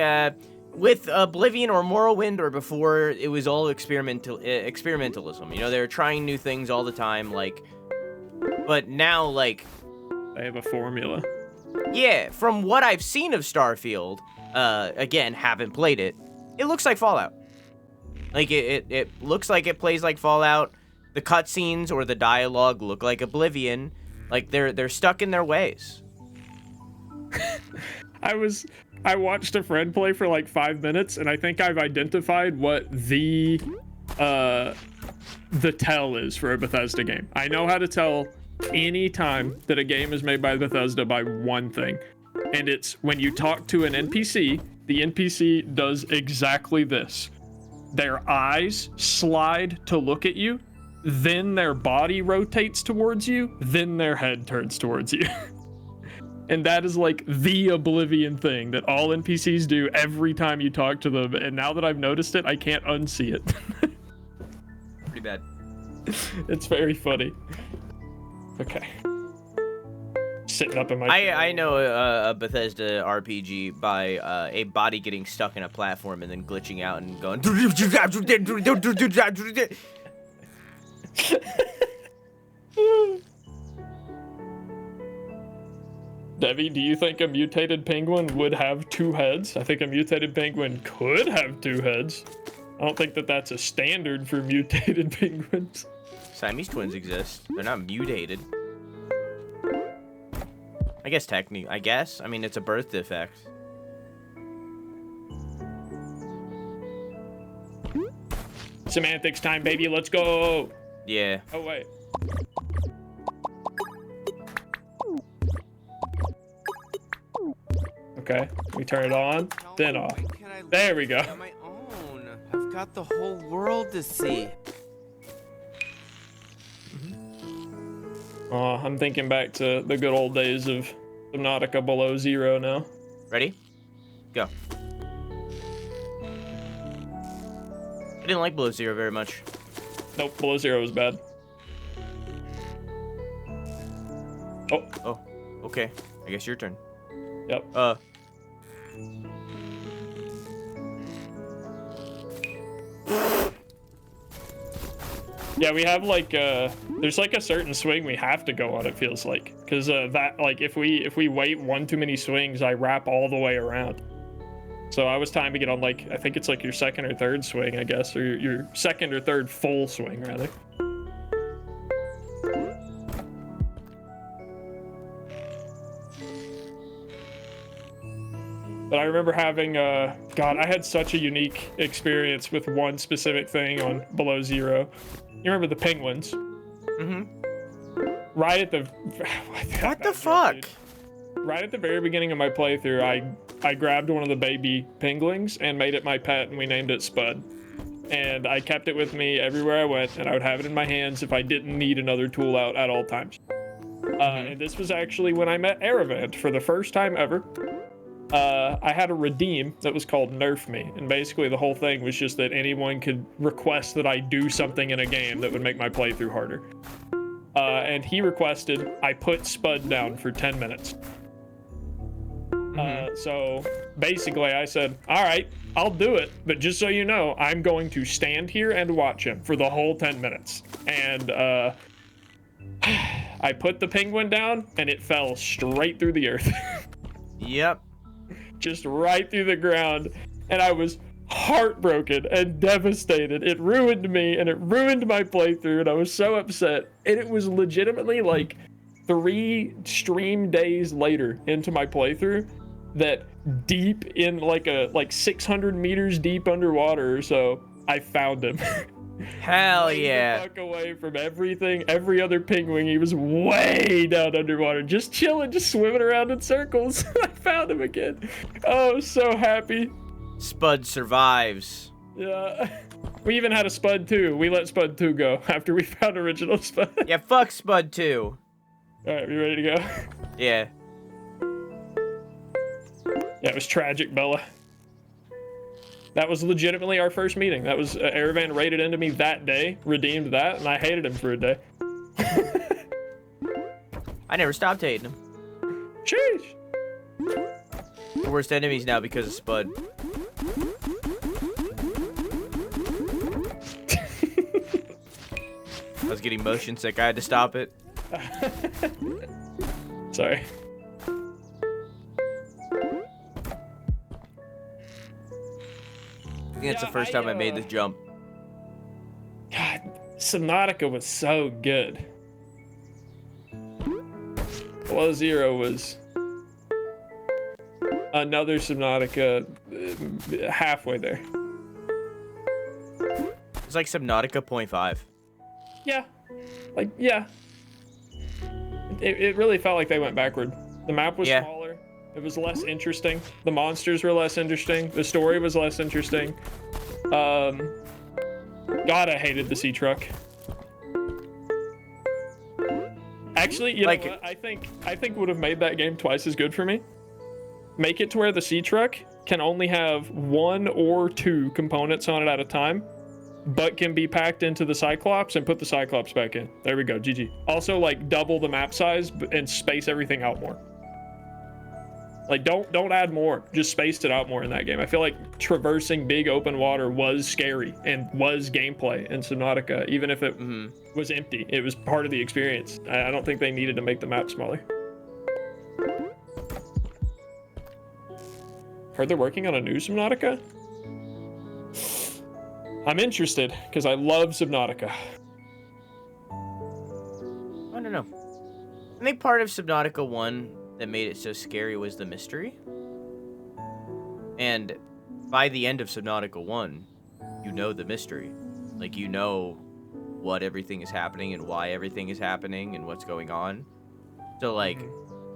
with Oblivion or Morrowind or before, it was all experimentalism. You know, they were trying new things all the time, like, but now, like, They have a formula. yeah, from what I've seen of Starfield, again, haven't played it, it looks like Fallout. Like, it looks like it plays like Fallout. The cutscenes or the dialogue look like Oblivion. Like, they're stuck in their ways. I watched a friend play for like 5 minutes, and I think I've identified what the tell is for a Bethesda game. I know how to tell any time that a game is made by Bethesda by one thing, and it's when you talk to an NPC, the NPC does exactly this. Their eyes slide to look at you, then their body rotates towards you, then their head turns towards you. And that is like the Oblivion thing that all NPCs do every time you talk to them. And now that I've noticed it, I can't unsee it. Pretty bad. It's very funny. Okay. Sitting up in my... I know a Bethesda RPG by a body getting stuck in a platform and then glitching out and going... Devvy, do you think a mutated penguin would have 2 heads? I think a mutated penguin could have 2 heads. I don't think that that's a standard for mutated penguins. Siamese twins exist. They're not mutated. I guess technically, I mean, it's a birth defect. Semantics time, baby. Let's go. Yeah. Oh, wait. Okay, we turn it on, then off. There we go. On my own. I've got the whole world to see. Oh, I'm thinking back to the good old days of Subnautica Below Zero now. Ready? Go. I didn't like Below Zero very much. Nope, Below Zero was bad. Oh. Oh, okay. I guess your turn. Yep. Yeah, we have like there's like a certain swing we have to go on, it feels like, because that, like, if we wait one too many swings, I wrap all the way around. So I was time to get on, like, I think it's like your second or third swing, I guess, or your second or third full swing rather. But I remember having, God, I had such a unique experience with one specific thing on Below Zero. You remember the penguins? Mm-hmm. Right at the... What the fuck? Right at the very beginning of my playthrough, I grabbed one of the baby penguins and made it my pet, and we named it Spud. And I kept it with me everywhere I went, and I would have it in my hands if I didn't need another tool out at all times. And this was actually when I met Aravant for the first time ever. I had a redeem that was called Nerf Me, and basically the whole thing was just that anyone could request that I do something in a game that would make my playthrough harder. And he requested I put Spud down for 10 minutes. So basically I said, all right, I'll do it, but just so you know, I'm going to stand here and watch him for the whole 10 minutes. And I put the penguin down, and it fell straight through the earth. Yep. Just right through the ground, and I was heartbroken and devastated. It ruined me, and it ruined my playthrough, and I was so upset. And it was legitimately like 3 stream days later into my playthrough that deep in like 600 meters deep underwater or so, I found him. Hell yeah. Fuck away from everything, every other penguin. He was way down underwater, just chilling, just swimming around in circles. I found him again. Oh, so happy. Spud survives. Yeah. We even had a Spud 2. We let Spud 2 go after we found original Spud. Yeah, fuck Spud 2. Alright, we ready to go? Yeah. Yeah, it was tragic, Bella. That was legitimately our first meeting. That was, Aravan raided into me that day, redeemed that, and I hated him for a day. I never stopped hating him. Sheesh. We're worst enemies now because of Spud. was getting motion sick. I had to stop it. Sorry. I think that's the first time I made this jump. God, Subnautica was so good. Below Zero was another Subnautica halfway there. It's like Subnautica 0.5. Yeah. Like, yeah. It really felt like they went backward. The map was smaller. It was less interesting. The monsters were less interesting. The story was less interesting. God, I hated the sea truck. Actually, you know what? I think would have made that game twice as good for me. Make it to where the sea truck can only have 1 or 2 components on it at a time, but can be packed into the Cyclops and put the Cyclops back in. There we go, GG. Also, like, double the map size and space everything out more. Like, don't add more. Just spaced it out more in that game. I feel like traversing big open water was scary and was gameplay in Subnautica, even if it was empty. It was part of the experience. I don't think they needed to make the map smaller. Heard they're working on a new Subnautica? I'm interested, because I love Subnautica. I don't know. I think part of Subnautica 1 that made it so scary was the mystery. And by the end of Subnautica 1, you know the mystery. Like, you know what everything is happening and why everything is happening and what's going on. So, like,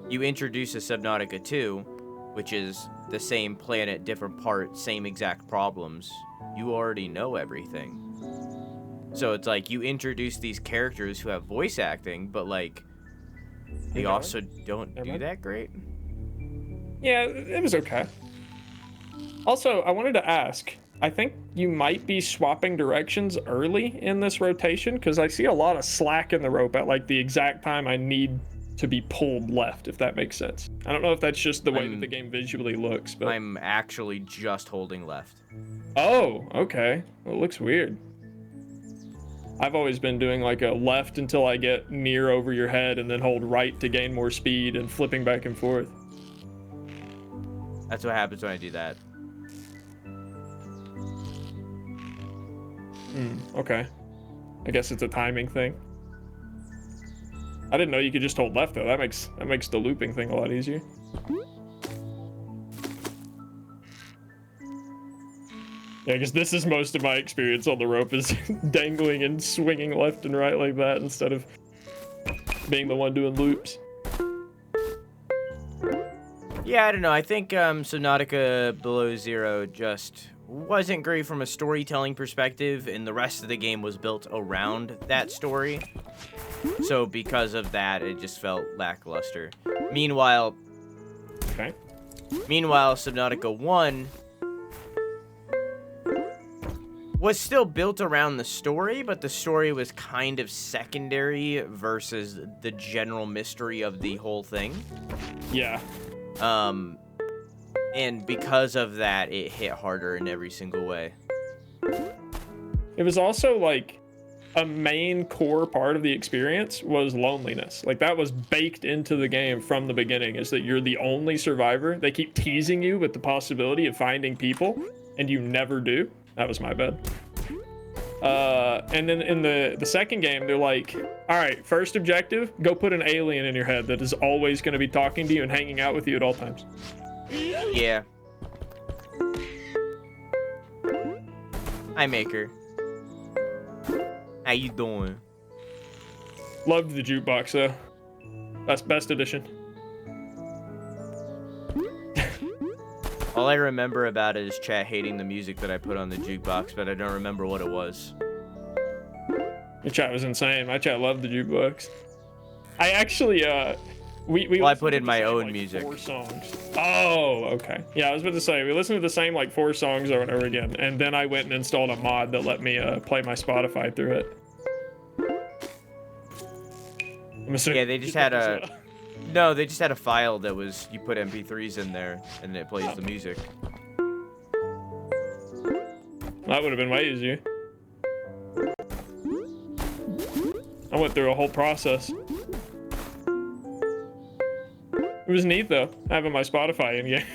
you introduce a Subnautica 2, which is the same planet, different parts, same exact problems. You already know everything. So it's like you introduce these characters who have voice acting, but like they also don't do that great. Yeah, it was okay. Also, I wanted to ask, I think you might be swapping directions early in this rotation, because I see a lot of slack in the rope at like the exact time I need to be pulled left, if that makes sense. I don't know if that's just the way that the game visually looks, but I'm actually just holding left. Oh, okay. Well, it looks weird. I've always been doing like a left until I get near over your head and then hold right to gain more speed and flipping back and forth. That's what happens when I do that. Okay. I guess it's a timing thing. I didn't know you could just hold left though. That makes the looping thing a lot easier. Yeah, because this is most of my experience on the rope is dangling and swinging left and right like that instead of being the one doing loops. Yeah, I don't know. I think Subnautica Below Zero just wasn't great from a storytelling perspective, and the rest of the game was built around that story. So because of that, it just felt lackluster. Meanwhile, Subnautica 1 was still built around the story, but the story was kind of secondary versus the general mystery of the whole thing. Yeah. And because of that, it hit harder in every single way. It was also like a main core part of the experience was loneliness. Like that was baked into the game from the beginning, is that you're the only survivor. They keep teasing you with the possibility of finding people, and you never do. That was my bad. And then in the second game, they're like, all right, first objective, go put an alien in your head that is always going to be talking to you and hanging out with you at all times. Yeah. Hi, Maker. How you doing? Loved the jukebox though. That's best edition. All I remember about it is chat hating the music that I put on the jukebox, but I don't remember what it was. Your chat was insane. My chat loved the jukebox. I actually, I put in my own like music. 4 songs. Oh, okay. Yeah, I was about to say, we listened to the same like 4 songs over and over again, and then I went and installed a mod that let me play my Spotify through it. Yeah, they just had a... No, they just had a file that was, you put MP3s in there, and it plays the music. That would have been way easier. I went through a whole process. It was neat though, having my Spotify in game.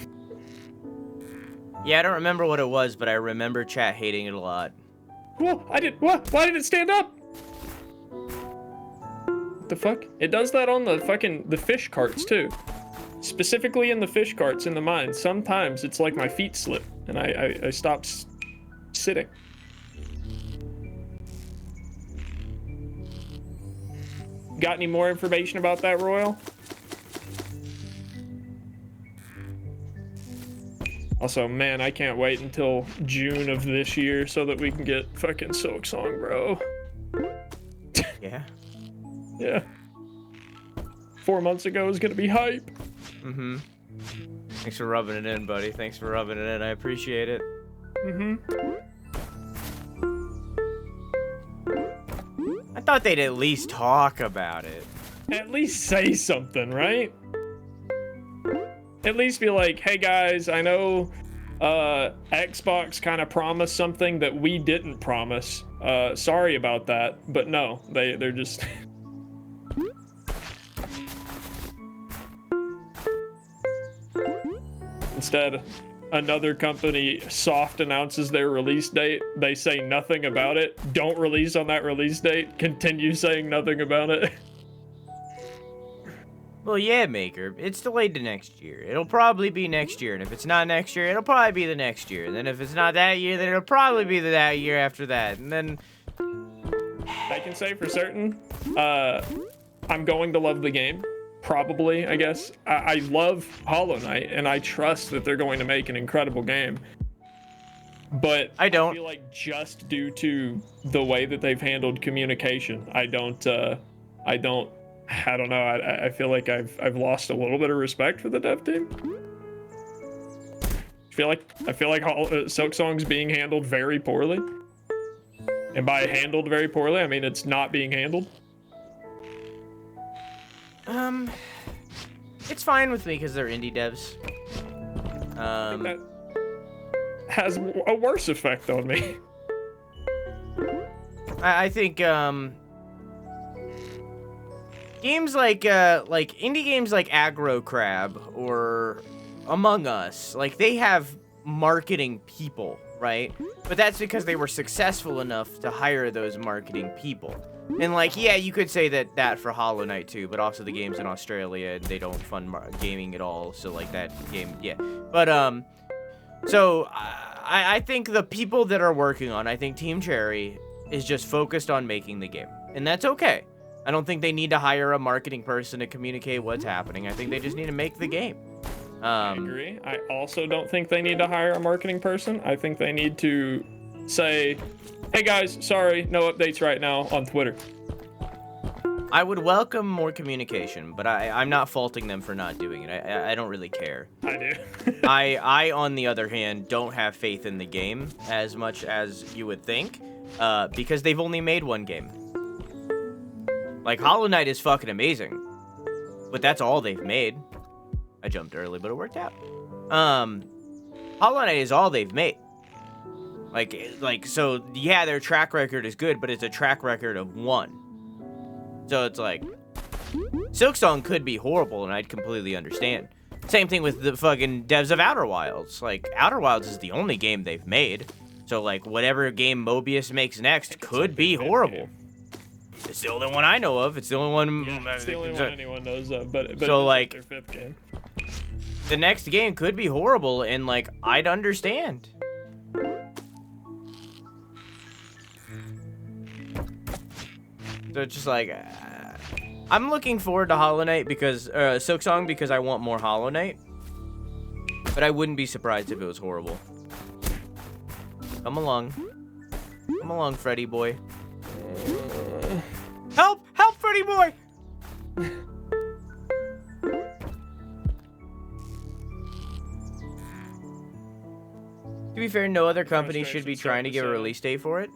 Yeah, I don't remember what it was, but I remember chat hating it a lot. Whoa, what? Why did it stand up? What the fuck? It does that on the fish carts too. Specifically in the fish carts in the mines. Sometimes it's like my feet slip and I stop sitting. Got any more information about that, Royal? Also, man, I can't wait until June of this year so that we can get fucking Silk Song, bro. Yeah. Yeah. 4 months ago was gonna be hype. Mm-hmm. Thanks for rubbing it in, buddy. Thanks for rubbing it in. I appreciate it. Mm-hmm. I thought they'd at least talk about it. At least say something, right? At least be like, hey guys, I know Xbox kind of promised something that we didn't promise. Sorry about that, but no, they're just instead another company soft announces their release date, they say nothing about it, don't release on that release date, continue saying nothing about it. Well, yeah, Maker. It's delayed to next year. It'll probably be next year, and if it's not next year, it'll probably be the next year. And then if it's not that year, then it'll probably be that year after that. And then I can say for certain, I'm going to love the game. Probably, I guess. I love Hollow Knight, and I trust that they're going to make an incredible game. But I don't. I feel like just due to the way that they've handled communication, I don't know. I feel like I've lost a little bit of respect for the dev team. I feel like Silk Song's being handled very poorly. And by handled very poorly, I mean it's not being handled. It's fine with me because they're indie devs. That has a worse effect on me. I think games like indie games like Aggro Crab or Among Us, like they have marketing people, right? But that's because they were successful enough to hire those marketing people. And like, yeah, you could say that for Hollow Knight too, but also the game's in Australia and they don't fund gaming at all, so like that game, yeah. But so I think the people that are working on, I think Team Cherry is just focused on making the game, and that's okay. I don't think they need to hire a marketing person to communicate what's happening. I think they just need to make the game. I agree. I also don't think they need to hire a marketing person. I think they need to say, hey guys, sorry, no updates right now on Twitter. I would welcome more communication, but I'm not faulting them for not doing it. I don't really care. I do. I, on the other hand, don't have faith in the game as much as you would think, because they've only made one game. Like, Hollow Knight is fucking amazing, but that's all they've made. I jumped early, but it worked out. Hollow Knight is all they've made. Like, so, yeah, their track record is good, but it's a track record of one. So it's like, Silksong could be horrible, and I'd completely understand. Same thing with the fucking devs of Outer Wilds. Like, Outer Wilds is the only game they've made. So, like, whatever game Mobius makes next could be horrible. It's the only one I know of. It's the only one. Yeah, it's the only one anyone knows of. But so, like, their fifth game. The next game could be horrible, and like, I'd understand. So it's just like, I'm looking forward to Hollow Knight because Silksong because I want more Hollow Knight. But I wouldn't be surprised if it was horrible. Come along, Freddy boy. Help! Help, Freddy boy! To be fair, no other company should be trying to give a release date for it.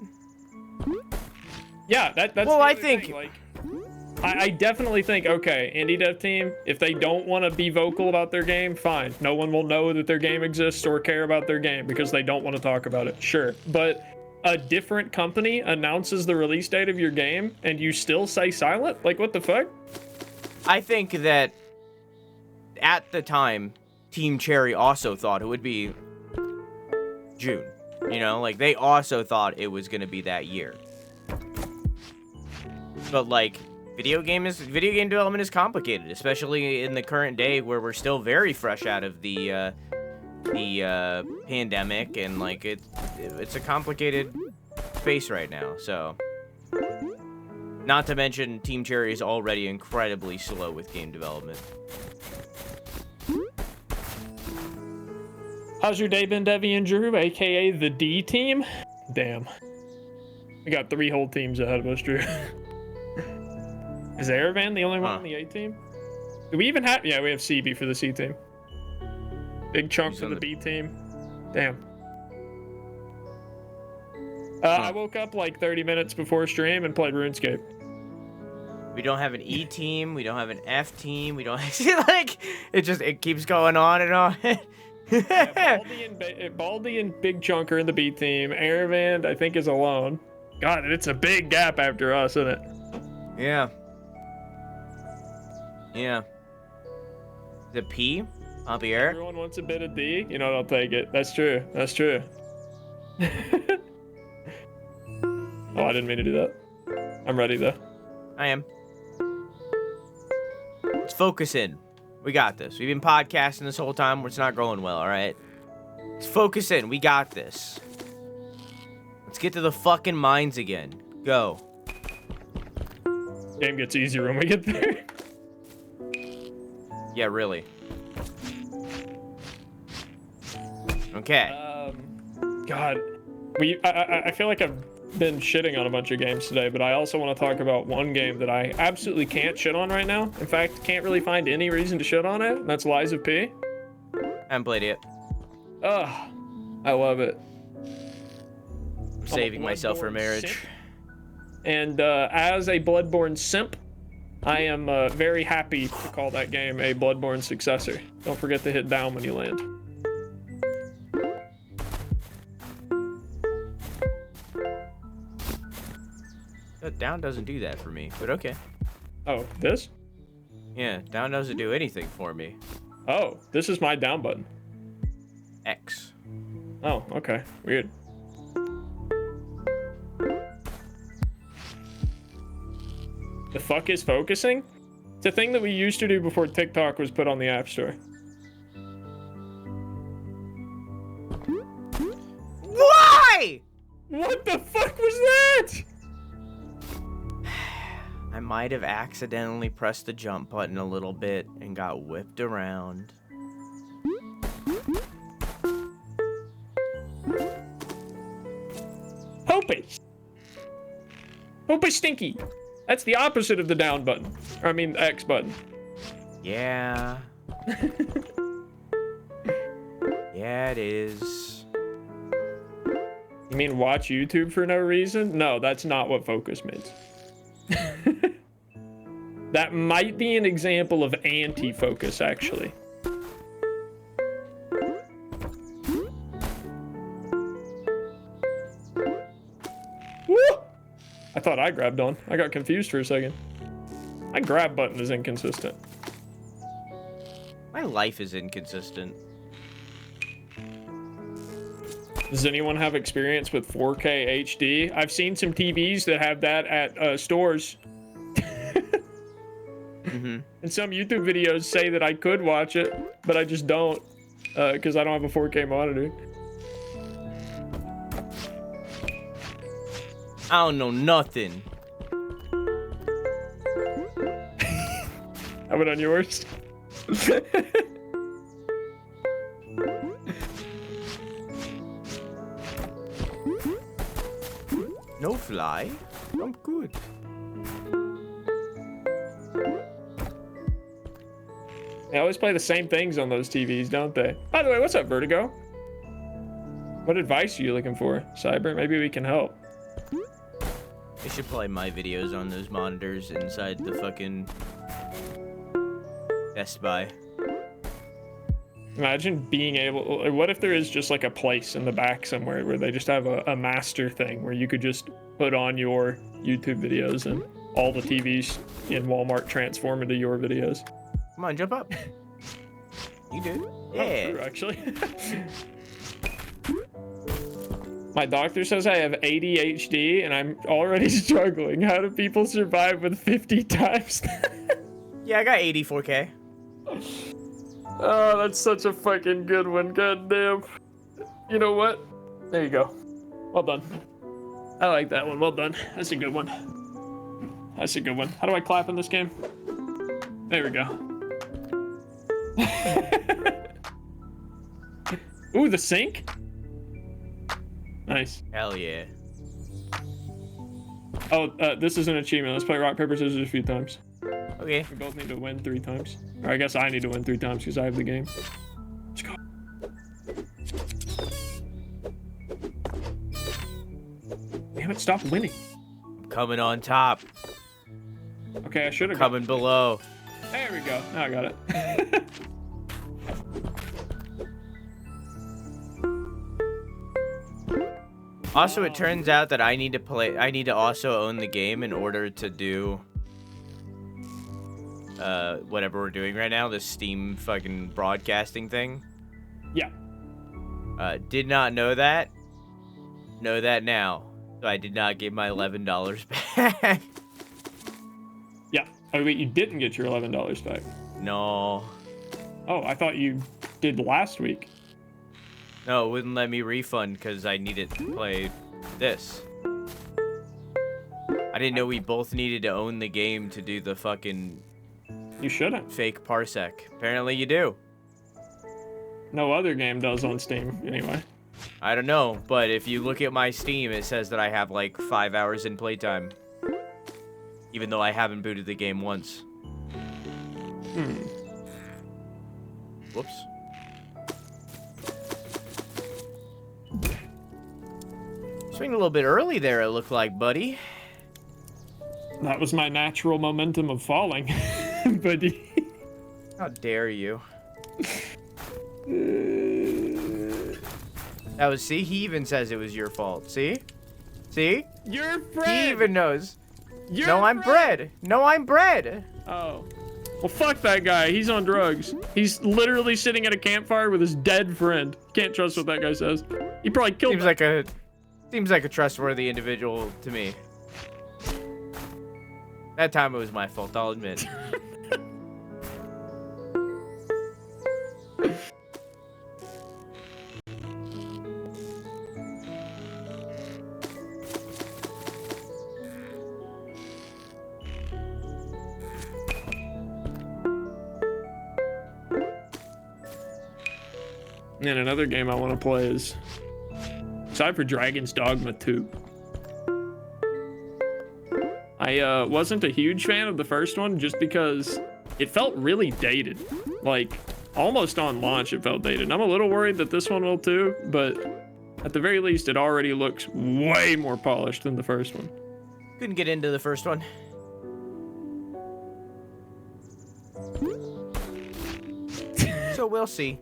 Yeah, that's. Well, I think. Thing. Like, I definitely think, okay, indie dev team, if they don't want to be vocal about their game, fine. No one will know that their game exists or care about their game because they don't want to talk about it. Sure, but a different company announces the release date of your game and you still stay silent? Like, what the fuck? I think that at the time, Team Cherry also thought it would be June. You know, like, they also thought it was going to be that year. But, like, video game development is complicated, especially in the current day where we're still very fresh out of the pandemic, and, like, it's a complicated space right now, so. Not to mention, Team Cherry is already incredibly slow with game development. How's your day been, Devvy and Drew, aka the D team? Damn. We got 3 whole teams ahead of us, Drew. Is Aravan the only one on the A team? Do we even have... Yeah, we have CB for the C team. Big chunk for the B team. Damn. I woke up like 30 minutes before stream and played RuneScape. We don't have an E team. We don't have an F team. We don't like it keeps going on and on. Yeah, Baldy and Big Chunk are in the B team. Aravand, I think, is alone. God, it's a big gap after us, isn't it? Yeah. Yeah. The P? I'll be here. Everyone wants a bit of D. You know what? I'll take it. That's true. That's true. Oh, I didn't mean to do that. I'm ready, though. I am. Let's focus in. We got this. We've been podcasting this whole time. It's not going well, all right? Let's focus in. We got this. Let's get to the fucking mines again. Go. Game gets easier when we get there. Yeah, really. Okay. God. I feel like I've been shitting on a bunch of games today, but I also want to talk about one game that I absolutely can't shit on right now. In fact, can't really find any reason to shit on it, and that's Lies of P. I haven't played it. Ugh. I love it. I'm saving myself for marriage. Simp. And as a Bloodborne simp, I am very happy to call that game a Bloodborne successor. Don't forget to hit down when you land. Down doesn't do that for me, but okay. Oh, this? Yeah, down doesn't do anything for me. Oh, this is my down button. X. Oh, okay. Weird. The fuck is focusing? It's a thing that we used to do before TikTok was put on the App Store. Why? What the fuck was that? I might have accidentally pressed the jump button a little bit and got whipped around. Hopeless. Hopeless stinky. That's the opposite of the down button. Or, I mean, the X button. Yeah. Yeah, it is. You mean watch YouTube for no reason? No, that's not what focus means. That might be an example of anti-focus, actually. Woo! I thought I grabbed on. I got confused for a second. My grab button is inconsistent. My life is inconsistent. Does anyone have experience with 4K HD? I've seen some TVs that have that at stores. Mm-hmm. And some YouTube videos say that I could watch it, but I just don't, because I don't have a 4K monitor. I don't know nothing. How about on yours? No fly? I'm good. They always play the same things on those TVs, don't they? By the way, what's up, Vertigo? What advice are you looking for, Cyber? Maybe we can help. They should play my videos on those monitors inside the fucking Best Buy. Imagine being able. What if there is just like a place in the back somewhere where they just have a master thing where you could just put on your YouTube videos and all the TVs in Walmart transform into your videos? Come on, jump up. You do. Oh, Yeah. true, actually. My doctor says I have ADHD and I'm already struggling. How do people survive with 50 times that? Yeah, I got 84K. Oh, that's such a fucking good one. God damn. You know what? There you go. Well done. I like that one. Well done. That's a good one. That's a good one. How do I clap in this game? There we go. Ooh, the sink? Nice. Hell yeah. Oh, this is an achievement. Let's play rock, paper, scissors a few times. Okay. We both need to win 3 times. Or I guess I need to win 3 times because I have the game. Let's go. Damn it, stop winning. Coming on top. Okay, I should have. Coming below. There we go. Now I got it. Also, it turns out that I need to also own the game in order to do whatever we're doing right now, this Steam fucking broadcasting thing. Yeah. Did not know that. Know that now. So I did not get my $11 back. Yeah. Oh wait, you didn't get your $11 back. No. Oh, I thought you did last week. No, it wouldn't let me refund because I needed to play this. I didn't know we both needed to own the game to do the fucking You shouldn't. fake parsec. Apparently you do. No other game does on Steam, anyway. I don't know, but if you look at my Steam, it says that I have like 5 hours in playtime. Even though I haven't booted the game once. Whoops. Swing a little bit early there, it looked like, buddy. That was my natural momentum of falling, buddy. How dare you? That was, see, he even says it was your fault. See? See? You're He bread. even knows. You're No, I'm bread. No, I'm bread. Oh. Well, fuck that guy. He's on drugs. He's literally sitting at a campfire with his dead friend. Can't trust what that guy says. He probably killed him. Seems like a trustworthy individual to me. That time it was my fault, I'll admit. And another game I want to play is aside for Dragon's Dogma 2. I wasn't a huge fan of the first one just because it felt really dated. Like, almost on launch it felt dated. And I'm a little worried that this one will too, but at the very least it already looks way more polished than the first one. Couldn't get into the first one. So we'll see.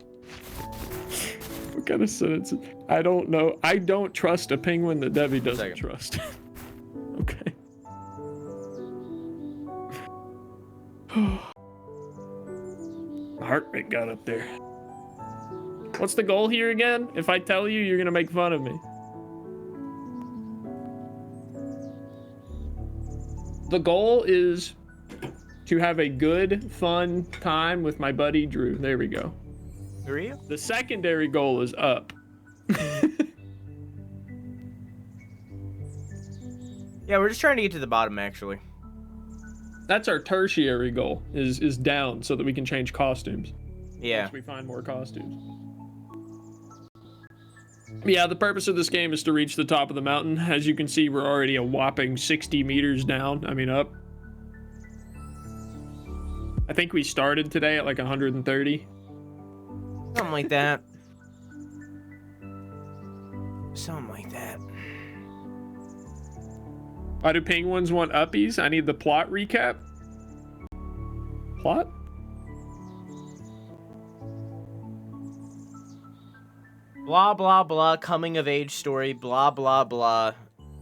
What kind of sentence? I don't know. I don't trust a penguin that Devvy doesn't trust. Okay. My heart rate got up there. What's the goal here again? If I tell you, you're gonna make fun of me. The goal is to have a good, fun time with my buddy Drew. There we go. Who are you? The secondary goal is up. Yeah, we're just trying to get to the bottom, actually. That's our tertiary goal, is down so that we can change costumes. Yeah. Once we find more costumes. Yeah, the purpose of this game is to reach the top of the mountain. As you can see, we're already a whopping 60 meters down. I mean, up. I think we started today at like 130. Something like that. Something like that. Why do penguins want uppies? I need the plot recap. Plot? Blah, blah, blah, coming of age story, blah, blah, blah,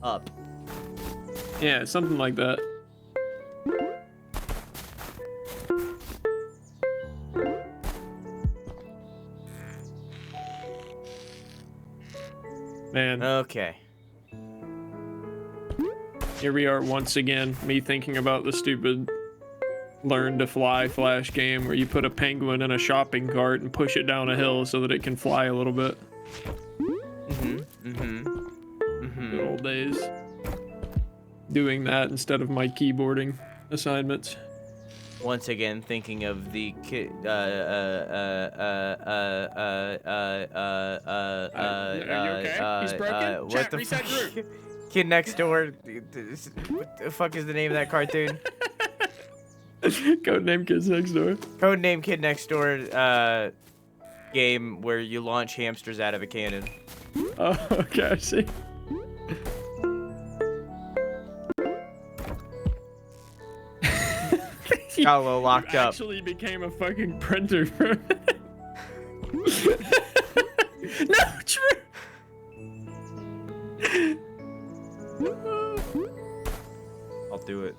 up. Yeah, something like that. Man, Okay. here we are once again, me thinking about the stupid Learn to Fly Flash game where you put a penguin in a shopping cart and push it down a hill so that it can fly a little bit. Good old days. Doing that instead of my keyboarding assignments. Once again, thinking of the kid, He's broken? what Chat, the reset fuck? group. Kid Next Door. What the fuck is the name of that cartoon? Codename Kids Next Door. Codename Kid Next Door game where you launch hamsters out of a cannon. Oh, okay, I see. Got a little locked up. Actually became a fucking printer for a minute. No, true. I'll do it.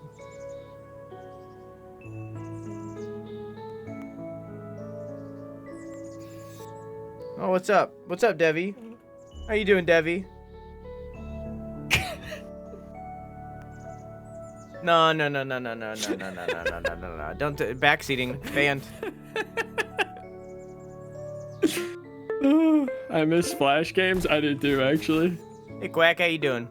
Oh, what's up? What's up, Devvy? How you doing, Devvy? No. Don't backseating banned. I miss Flash games. I did too, actually. Hey, Quack, how you doing?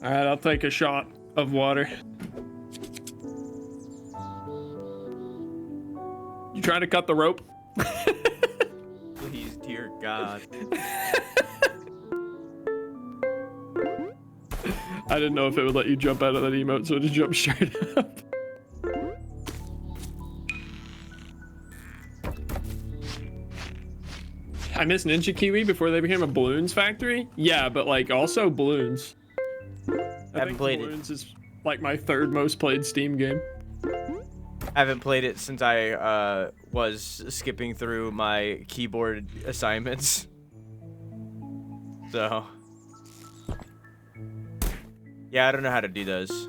All right, I'll take a shot of water. You trying to cut the rope? Please, dear God. I didn't know if it would let you jump out of that emote, so it just jumped straight up. I miss Ninja Kiwi before they became a balloons factory. Yeah, but like also balloons. I Haven't think played it. balloons is like my third most played Steam game. I haven't played it since I was skipping through my keyboard assignments. So, yeah, I don't know how to do those.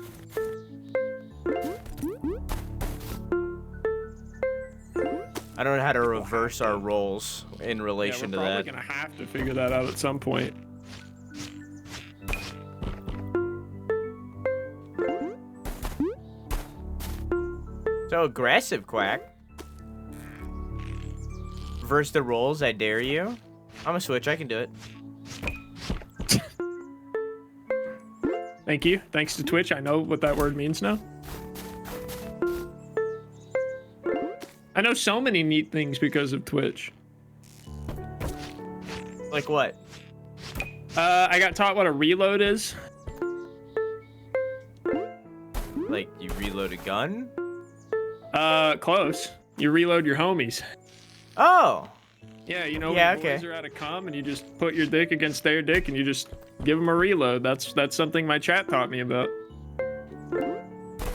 I don't know how to reverse our roles in relation to we're that. probably gonna have to figure that out at some point. So aggressive, Quack. Reverse the roles, I dare you. I'm a Switch, I can do it. Thank you. Thanks to Twitch, I know what that word means now. I know so many neat things because of Twitch. Like what? I got taught what a reload is. Like you reload a gun? Close. You reload your homies. Oh! Yeah, you know, Yeah, when boys are out of cum and you just put your dick against their dick and you just give them a reload. That's something my chat taught me about.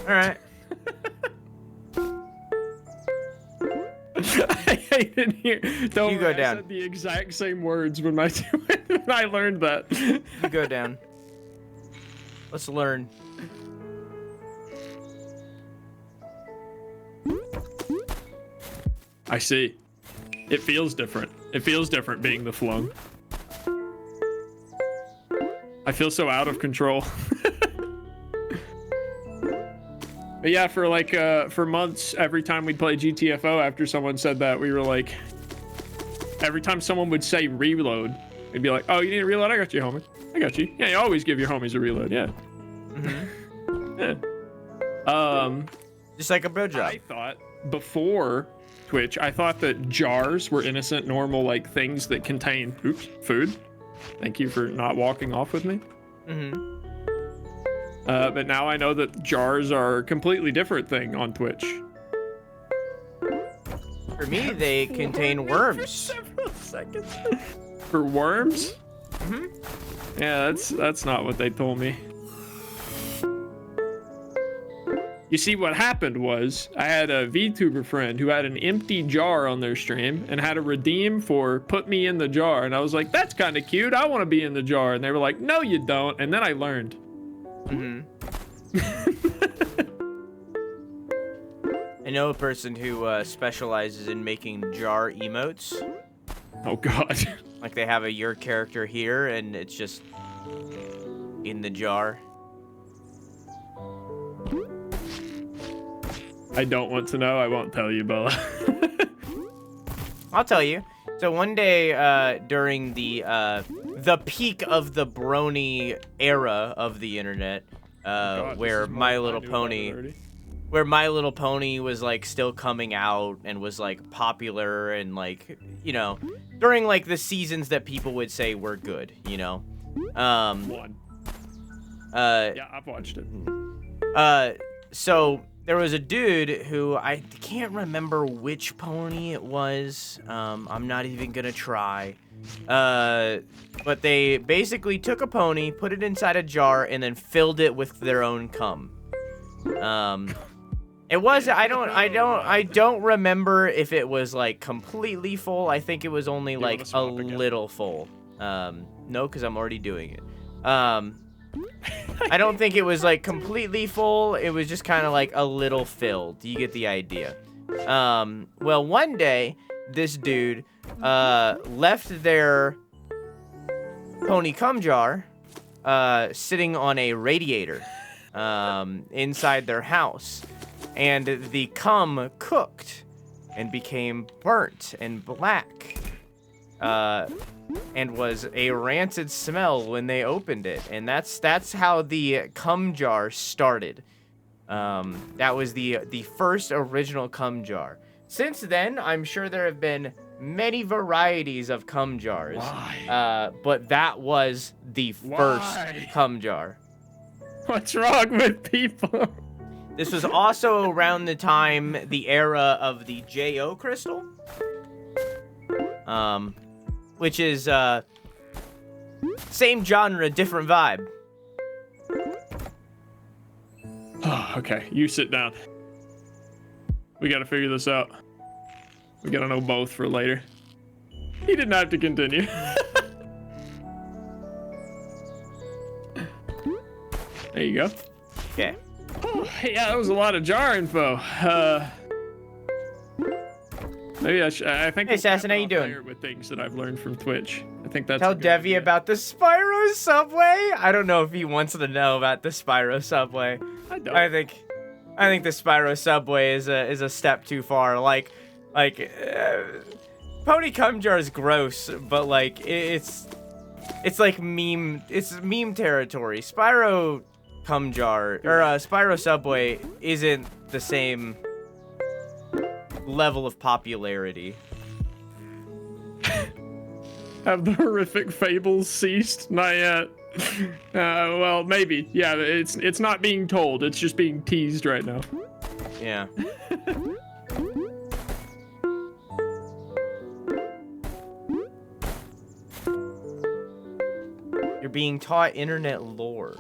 Alright. I hate it here. Don't You go worry, down. I said the exact same words when when I learned that. You go down. Let's learn. I see. It feels different. It feels different being the flung. I feel so out of control. But yeah, for like for months, every time we'd play GTFO, after someone said that, we were like, every time someone would say reload, we'd be like, oh, you need a reload? I got you, homie. I got you. Yeah, you always give your homies a reload. Yeah. Yeah. Just like a bro job. I thought before Twitch, I thought that jars were innocent, normal, like things that contain food. Thank you for not walking off with me. But now I know that jars are a completely different thing on Twitch. For me, they contain worms. Several seconds. For worms? Yeah, that's not what they told me. You see, what happened was I had a VTuber friend who had an empty jar on their stream and had to redeem for put me in the jar. And I was like, that's kind of cute. I want to be in the jar. And they were like, no, you don't. And then I learned. I know a person who specializes in making jar emotes. Oh, God. Like they have a your character here and it's just in the jar. I don't want to know. I won't tell you, Bella. I'll tell you. So one day during the peak of the brony era of the internet, where My Little Pony was like still coming out and was like popular and like, you know, during like the seasons that people would say were good, you know. One. Yeah, I've watched it. So there was a dude who I can't remember which pony it was. I'm not even gonna try. But they basically took a pony, put it inside a jar, and then filled it with their own cum. It was I don't remember if it was like completely full. I think it was only like a little full. No, because I'm already doing it. I don't think it was like completely full. It was just kind of like a little filled. You get the idea. Well, one day this dude left their pony cum jar sitting on a radiator inside their house, and the cum cooked and became burnt and black. And was a rancid smell when they opened it, and that's how the cum jar started. That was the first original cum jar. Since then, I'm sure there have been many varieties of cum jars. Why? But that was the first cum jar. What's wrong with people? This was also around the time, the era of the J.O. crystal. Which is, same genre, different vibe. Oh, okay, you sit down. We gotta figure this out. We gotta know both for later. He didn't have to continue. There you go. Okay. Oh, yeah, that was a lot of jar info. Maybe I think. Hey, Assassin, how you doing? With things that I've learned from Twitch. I think that's. Tell Devvy about the Spyro subway. I don't know if he wants to know about the Spyro subway. I don't. I think the Spyro subway is a step too far. Like, pony cum jar is gross, but like it's like meme territory. Spyro cum jar or Spyro subway isn't the same level of popularity. Have the horrific fables ceased? Not yet. Well, maybe. Yeah, it's not being told. It's just being teased right now. Yeah. You're being taught internet lore.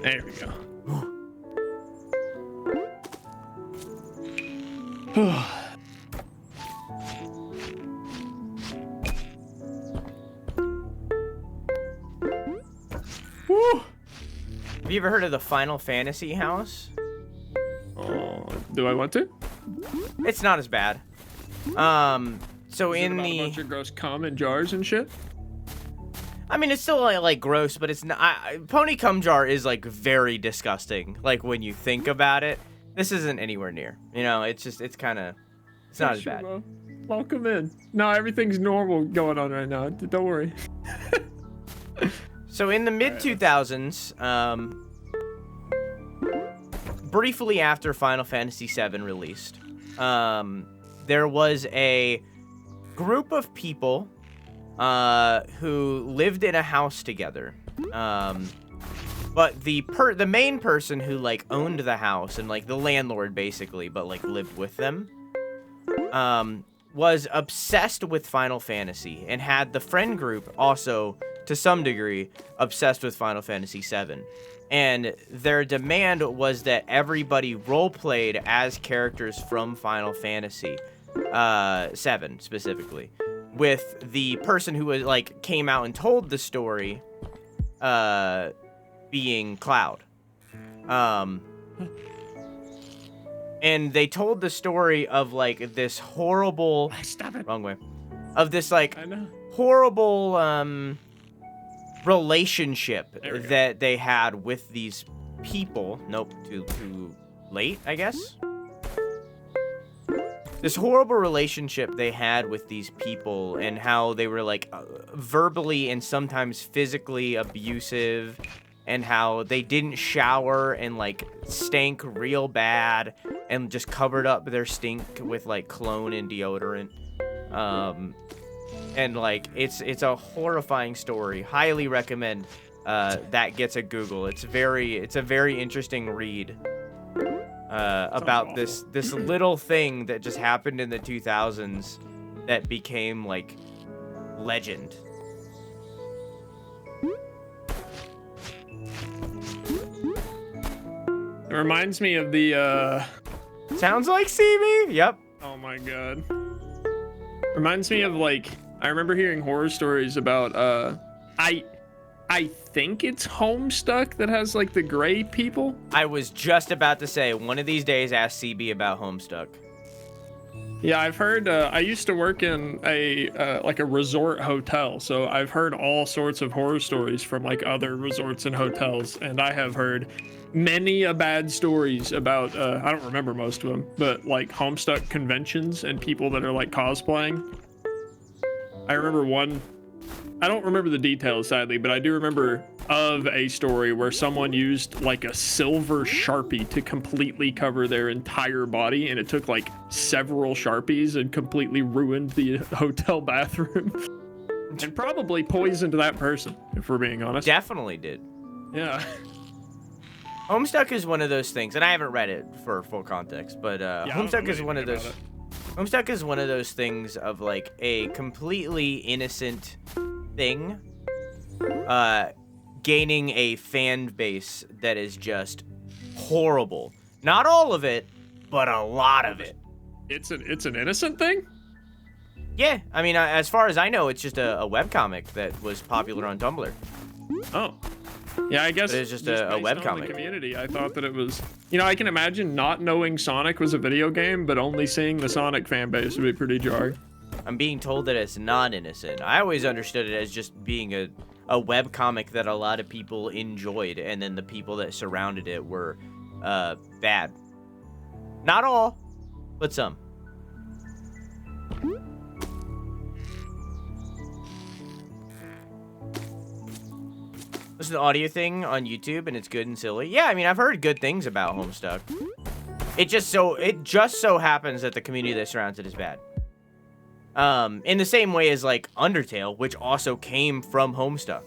There we go. Woo. Have you ever heard of the Final Fantasy house? Do I want to? It's not as bad. So Is it in about the a bunch of gross cum in jars and shit? I mean, it's still like gross, but it's not. Pony cum jar is like very disgusting. Like when you think about it, this isn't anywhere near. You know, it's not as bad. Welcome in. No, everything's normal going on right now. Don't worry. So in the mid 2000s, briefly after Final Fantasy VII released, there was a group of people who lived in a house together. But the main person who, like, owned the house and, like, the landlord, basically, but, like, lived with them, was obsessed with Final Fantasy and had the friend group also, to some degree, obsessed with Final Fantasy VII. And their demand was that everybody role-played as characters from Final Fantasy VII, specifically. With the person who was, like, came out and told the story, being Cloud. And they told the story of, like, this horrible... Stop it. Wrong way. Of this, like, I know. horrible, relationship that they had with these people. Nope, too late, I guess. This horrible relationship they had with these people and how they were, like, verbally and sometimes physically abusive, and how they didn't shower and, like, stank real bad and just covered up their stink with, like, cologne and deodorant. And, like, it's a horrifying story. Highly recommend that gets a Google. It's a very interesting read about this little thing that just happened in the 2000s that became, like, legend. It reminds me of the, Sounds like CB? Yep. Oh my god. Reminds me of, like, I remember hearing horror stories about, I think it's Homestuck that has, like, the gray people. I was just about to say, one of these days ask CB about Homestuck. Yeah, I've heard, I used to work in like a resort hotel, so I've heard all sorts of horror stories from, like, other resorts and hotels, and I have heard many bad stories about, I don't remember most of them, but, like, Homestuck conventions and people that are, like, cosplaying. I remember one, I don't remember the details, sadly, but I do remember of a story where someone used, like, a silver Sharpie to completely cover their entire body, and it took, like, several Sharpies and completely ruined the hotel bathroom. And probably poisoned that person, if we're being honest. Definitely did. Yeah. Homestuck is one of those things, and I haven't read it for full context, but Homestuck is one of those. Homestuck is one of those things of, like, a completely innocent thing, gaining a fan base that is just horrible. Not all of it, but a lot of it. It's an innocent thing? Yeah, I mean, as far as I know, it's just a webcomic that was popular on Tumblr. Oh. Yeah, I guess it's just a based on webcomic. the community. I thought that it was, you know, I can imagine not knowing Sonic was a video game, but only seeing the Sonic fan base would be pretty jarring. I'm being told that it's not innocent. I always understood it as just being a webcomic that a lot of people enjoyed, and then the people that surrounded it were bad. Not all, but some. This is an audio thing on YouTube, and it's good and silly. Yeah, I mean, I've heard good things about Homestuck. It just so happens that the community that surrounds it is bad. In the same way as, like, Undertale, which also came from Homestuck.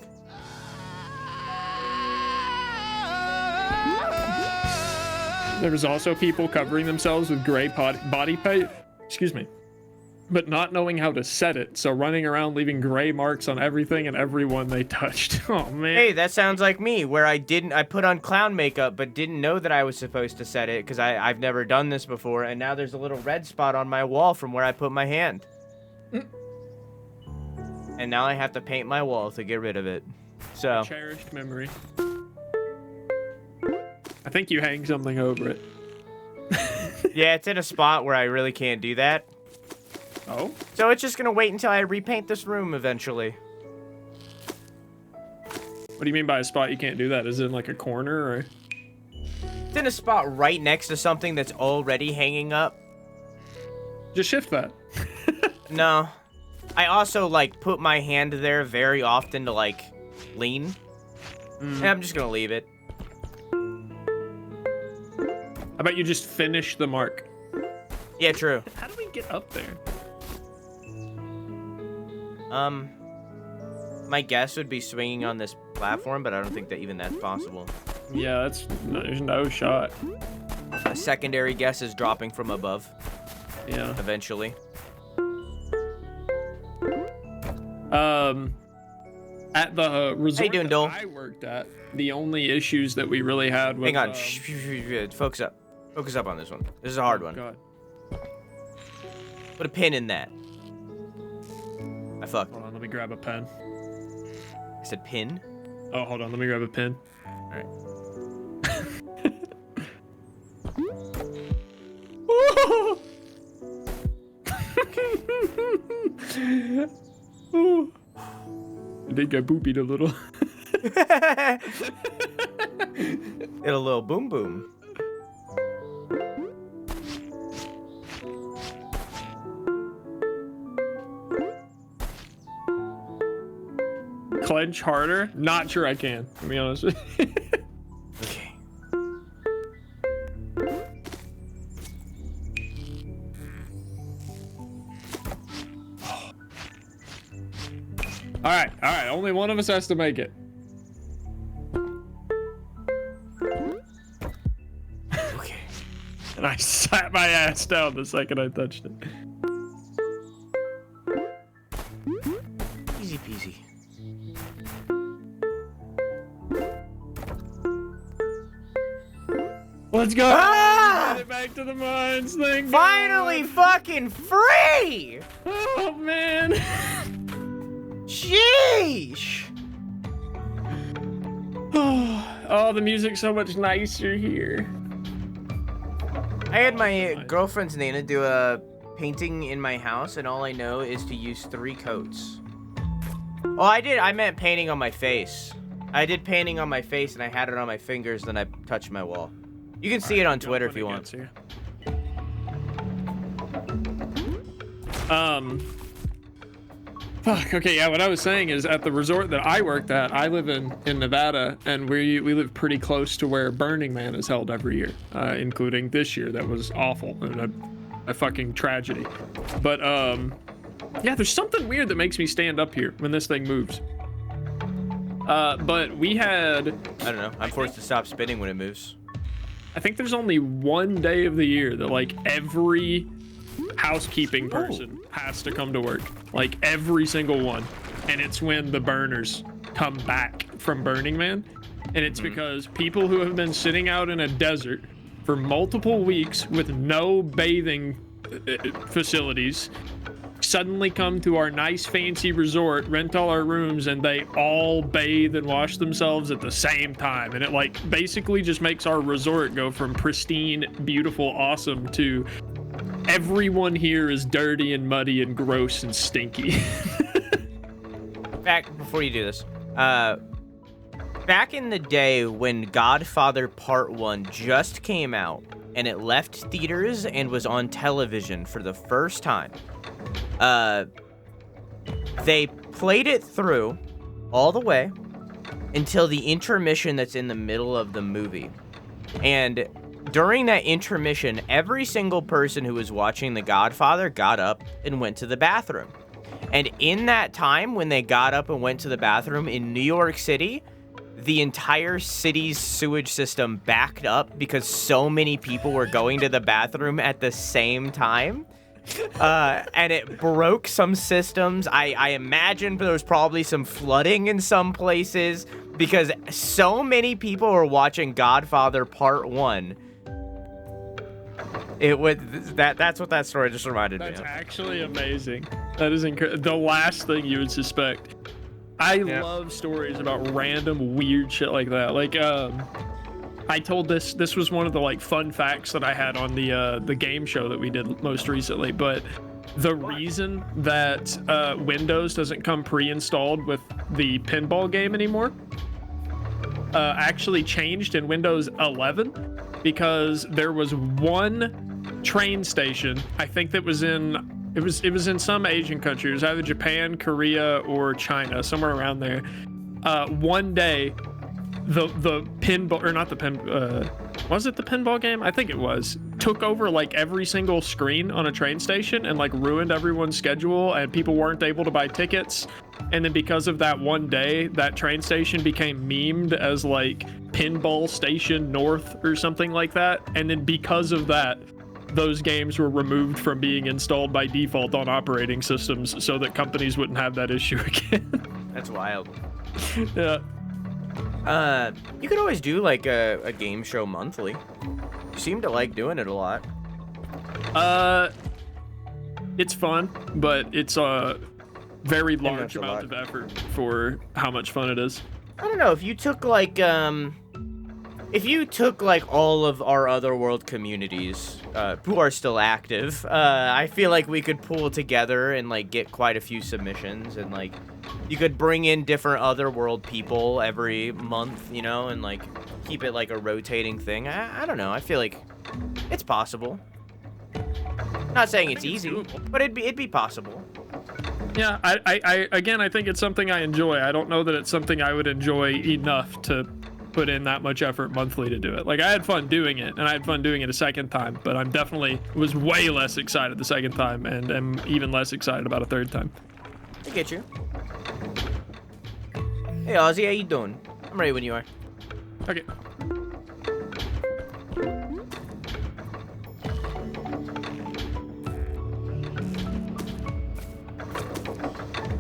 There was also people covering themselves with gray body paint. Excuse me. But not knowing how to set it, so running around leaving gray marks on everything and everyone they touched. Oh, man. Hey, that sounds like me, where I put on clown makeup, but didn't know that I was supposed to set it, because I've never done this before, and now there's a little red spot on my wall from where I put my hand. And now I have to paint my wall to get rid of it. So. A cherished memory. I think you hang something over it. Yeah, it's in a spot where I really can't do that. Oh? So it's just gonna wait until I repaint this room eventually. What do you mean by a spot you can't do that? Is it in, like, a corner, or? It's in a spot right next to something that's already hanging up. Just shift that. No. I also, like, put my hand there very often to, like, lean. And I'm just gonna leave it. How about you just finish the mark? Yeah, true. How do we get up there? My guess would be swinging on this platform, but I don't think that even that's possible. Yeah, there's no shot. A secondary guess is dropping from above. Yeah. Eventually. At the resort doing, Dole? that I worked at, the only issues that we really had was... Hang on. Focus up. Focus up on this one. This is a hard one. God. Put a pin in that. I fucked. Hold on, let me grab a pen. I said pin? Oh, hold on, let me grab a pen. Alright. I think I boobied a little. Hit a little boom boom. Clench harder? Not sure I can, to be honest. Okay. All right. Only one of us has to make it. Okay. And I sat my ass down the second I touched it. Easy peasy. Let's go! Ah! Get it back to the mines. Thank Finally God. fucking free! Oh, man. Sheesh! Oh, the music's so much nicer here. I had my girlfriend's Nana do a painting in my house, and all I know is to use 3 coats. Oh, I meant painting on my face. I did painting on my face, and I had it on my fingers, then I touched my wall. You can see it on Twitter if you want. Here. Fuck, okay, yeah, what I was saying is at the resort that I worked at, I live in Nevada, and we live pretty close to where Burning Man is held every year, including this year. That was awful and a fucking tragedy. But, yeah, there's something weird that makes me stand up here when this thing moves. But we had... I don't know. I'm forced to stop spinning when it moves. I think there's only one day of the year that, like, every housekeeping person has to come to work. Like, every single one. And it's when the burners come back from Burning Man. And it's because people who have been sitting out in a desert for multiple weeks with no bathing facilities suddenly come to our nice fancy resort, rent all our rooms, and they all bathe and wash themselves at the same time. And it, like, basically just makes our resort go from pristine, beautiful, awesome to everyone here is dirty and muddy and gross and stinky. Back before you do this, back in the day when Godfather Part 1 just came out and it left theaters and was on television for the first time, they played it through all the way until the intermission that's in the middle of the movie. And during that intermission, every single person who was watching The Godfather got up and went to the bathroom. And in that time, when they got up and went to the bathroom in New York City, the entire city's sewage system backed up because so many people were going to the bathroom at the same time. And it broke some systems. I imagine there was probably some flooding in some places because so many people were watching Godfather Part 1. It would that's what that story just reminded me of. That's actually amazing. That is incredible. The last thing you would suspect. I love stories about random weird shit like that. Like, I told this was one of the, like, fun facts that I had on the game show that we did most recently, but the reason that Windows doesn't come pre-installed with the pinball game anymore actually changed in Windows 11 because there was one train station, I think that was in it was in some Asian country. It was either Japan, Korea, or China, somewhere around there. One day, the pinball, or not the pin, was it the pinball game? I think it was. took over like every single screen on a train station and like ruined everyone's schedule, and people weren't able to buy tickets. And then because of that one day, that train station became memed as like Pinball Station North or something like that. And then because of that, those games were removed from being installed by default on operating systems so that companies wouldn't have that issue again. That's wild. Yeah. You could always do like a game show monthly. You seem to like doing it a lot. It's fun, but it's a very large amount of effort for how much fun it is. I don't know, if you took like all of our other world communities who are still active, I feel like we could pull together and like get quite a few submissions, and like you could bring in different other world people every month, you know, and like keep it like a rotating thing. I don't know, I feel like it's possible. Not saying it's easy, but it'd be possible. Yeah, I think it's something I enjoy. I don't know that it's something I would enjoy enough to put in that much effort monthly to do it. Like, I had fun doing it, and I had fun doing it a second time, but I'm definitely was way less excited the second time, and am even less excited about a third time. I get you. Hey, Ozzy, how you doing? I'm ready when you are. Okay.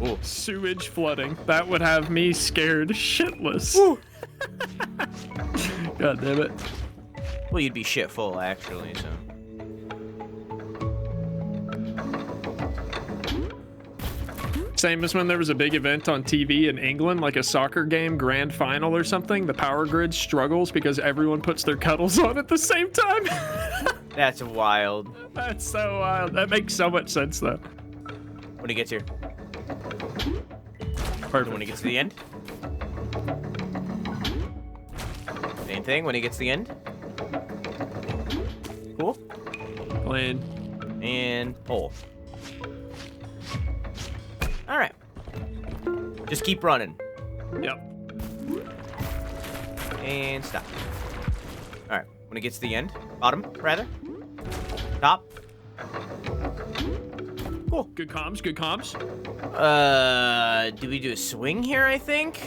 Ooh. Sewage flooding. That would have me scared shitless. God damn it. Well, you'd be shit full, actually, so. Same as when there was a big event on TV in England, like a soccer game grand final or something. The power grid struggles because everyone puts their kettles on at the same time. That's wild. That's so wild. That makes so much sense, though. When he gets here. Perfect. When he gets to the end. Same thing when he gets to the end. Cool. Clean. And pull. Alright. Just keep running. Yep. And stop. Alright. When it gets to the end. Bottom, rather. Top. Cool. Good comms, good comms. Do we do a swing here, I think?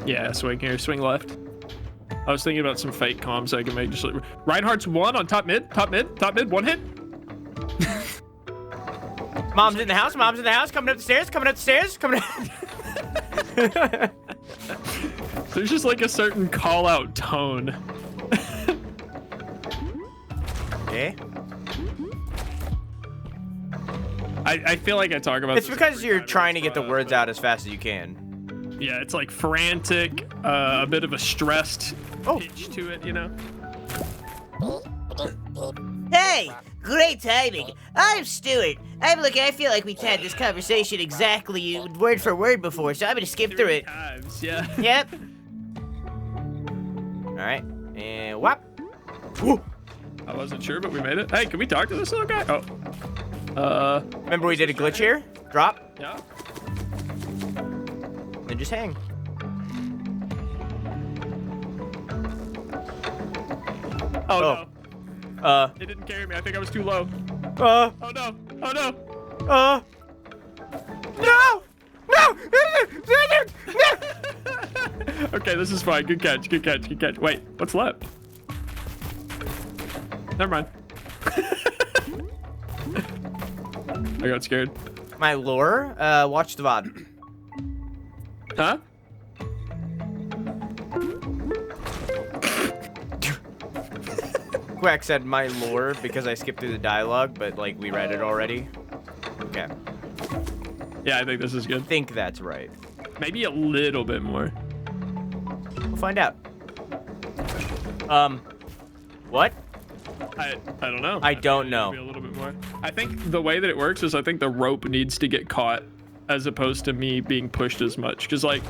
Yeah, swing here, swing left. I was thinking about some fake comms I can make just like Reinhardt's one on top mid, one hit. Mom's in the house, coming up the stairs, coming up. There's just like a certain call out tone. Okay. I feel like I talk about it's this because you're time, trying to get the words out as fast as you can. Yeah, it's like frantic, a bit of a stressed pitch to it, you know? Hey, great timing. I'm Stuart. I feel like we've had this conversation exactly word for word before, so I'm gonna skip through it. Times, yeah. Yep. Alright. And whop. I wasn't sure, but we made it. Hey, can we talk to this little guy? Oh. Remember we did a glitch here? Drop. Yeah. Then just hang. Oh, no. It didn't carry me. I think I was too low. Oh, no. Oh, no. No! No! Okay, this is fine. Good catch, good catch, good catch. Wait, what's left? Never mind. I got scared. My lore, watch the VOD. Huh? Quack said my lore because I skipped through the dialogue, but like we read it already. Okay. Yeah, I think this is good. I think that's right. Maybe a little bit more. We'll find out. What? I don't know. I don't know. Maybe a little bit more. I think the way that it works is I think the rope needs to get caught as opposed to me being pushed as much. Because, like,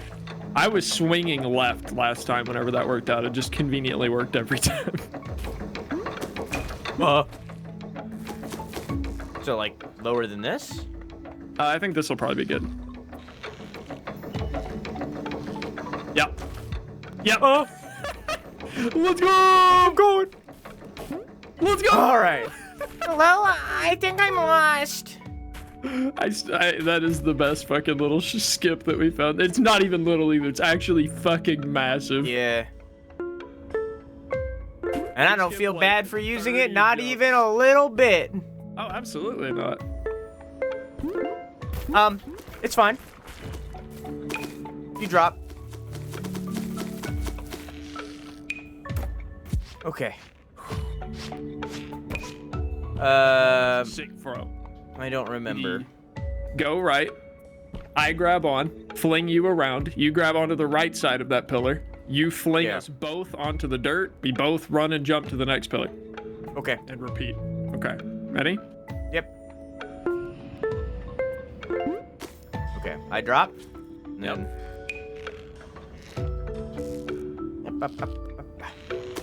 I was swinging left last time whenever that worked out. It just conveniently worked every time. So, like, lower than this? I think this will probably be good. Yep. Yep. Let's go! I'm going! Let's go. All right. Hello, I think I'm lost. That is the best fucking little skip that we found. It's not even little either. It's actually fucking massive. Yeah. And I don't feel bad for using it, not even a little bit. Oh, absolutely not. It's fine. You drop. Okay. Sick throw. I don't remember. Go right. I grab on, fling you around. You grab onto the right side of that pillar. You fling us both onto the dirt. We both run and jump to the next pillar. Okay. And repeat. Okay. Ready? Yep. Okay. I drop. And then.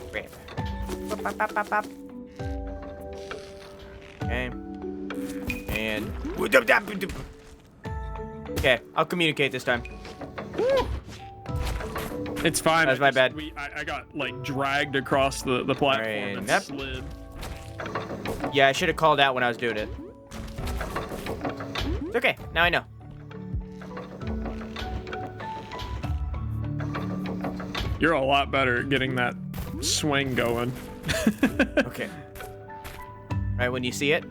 Okay. And. Okay. I'll communicate this time. It's fine. That's my bad. I got like dragged across the platform and Yep. slid. Yeah, I should have called out when I was doing it. It's okay. Now I know. You're a lot better at getting that swing going. Okay. All right, when you see it.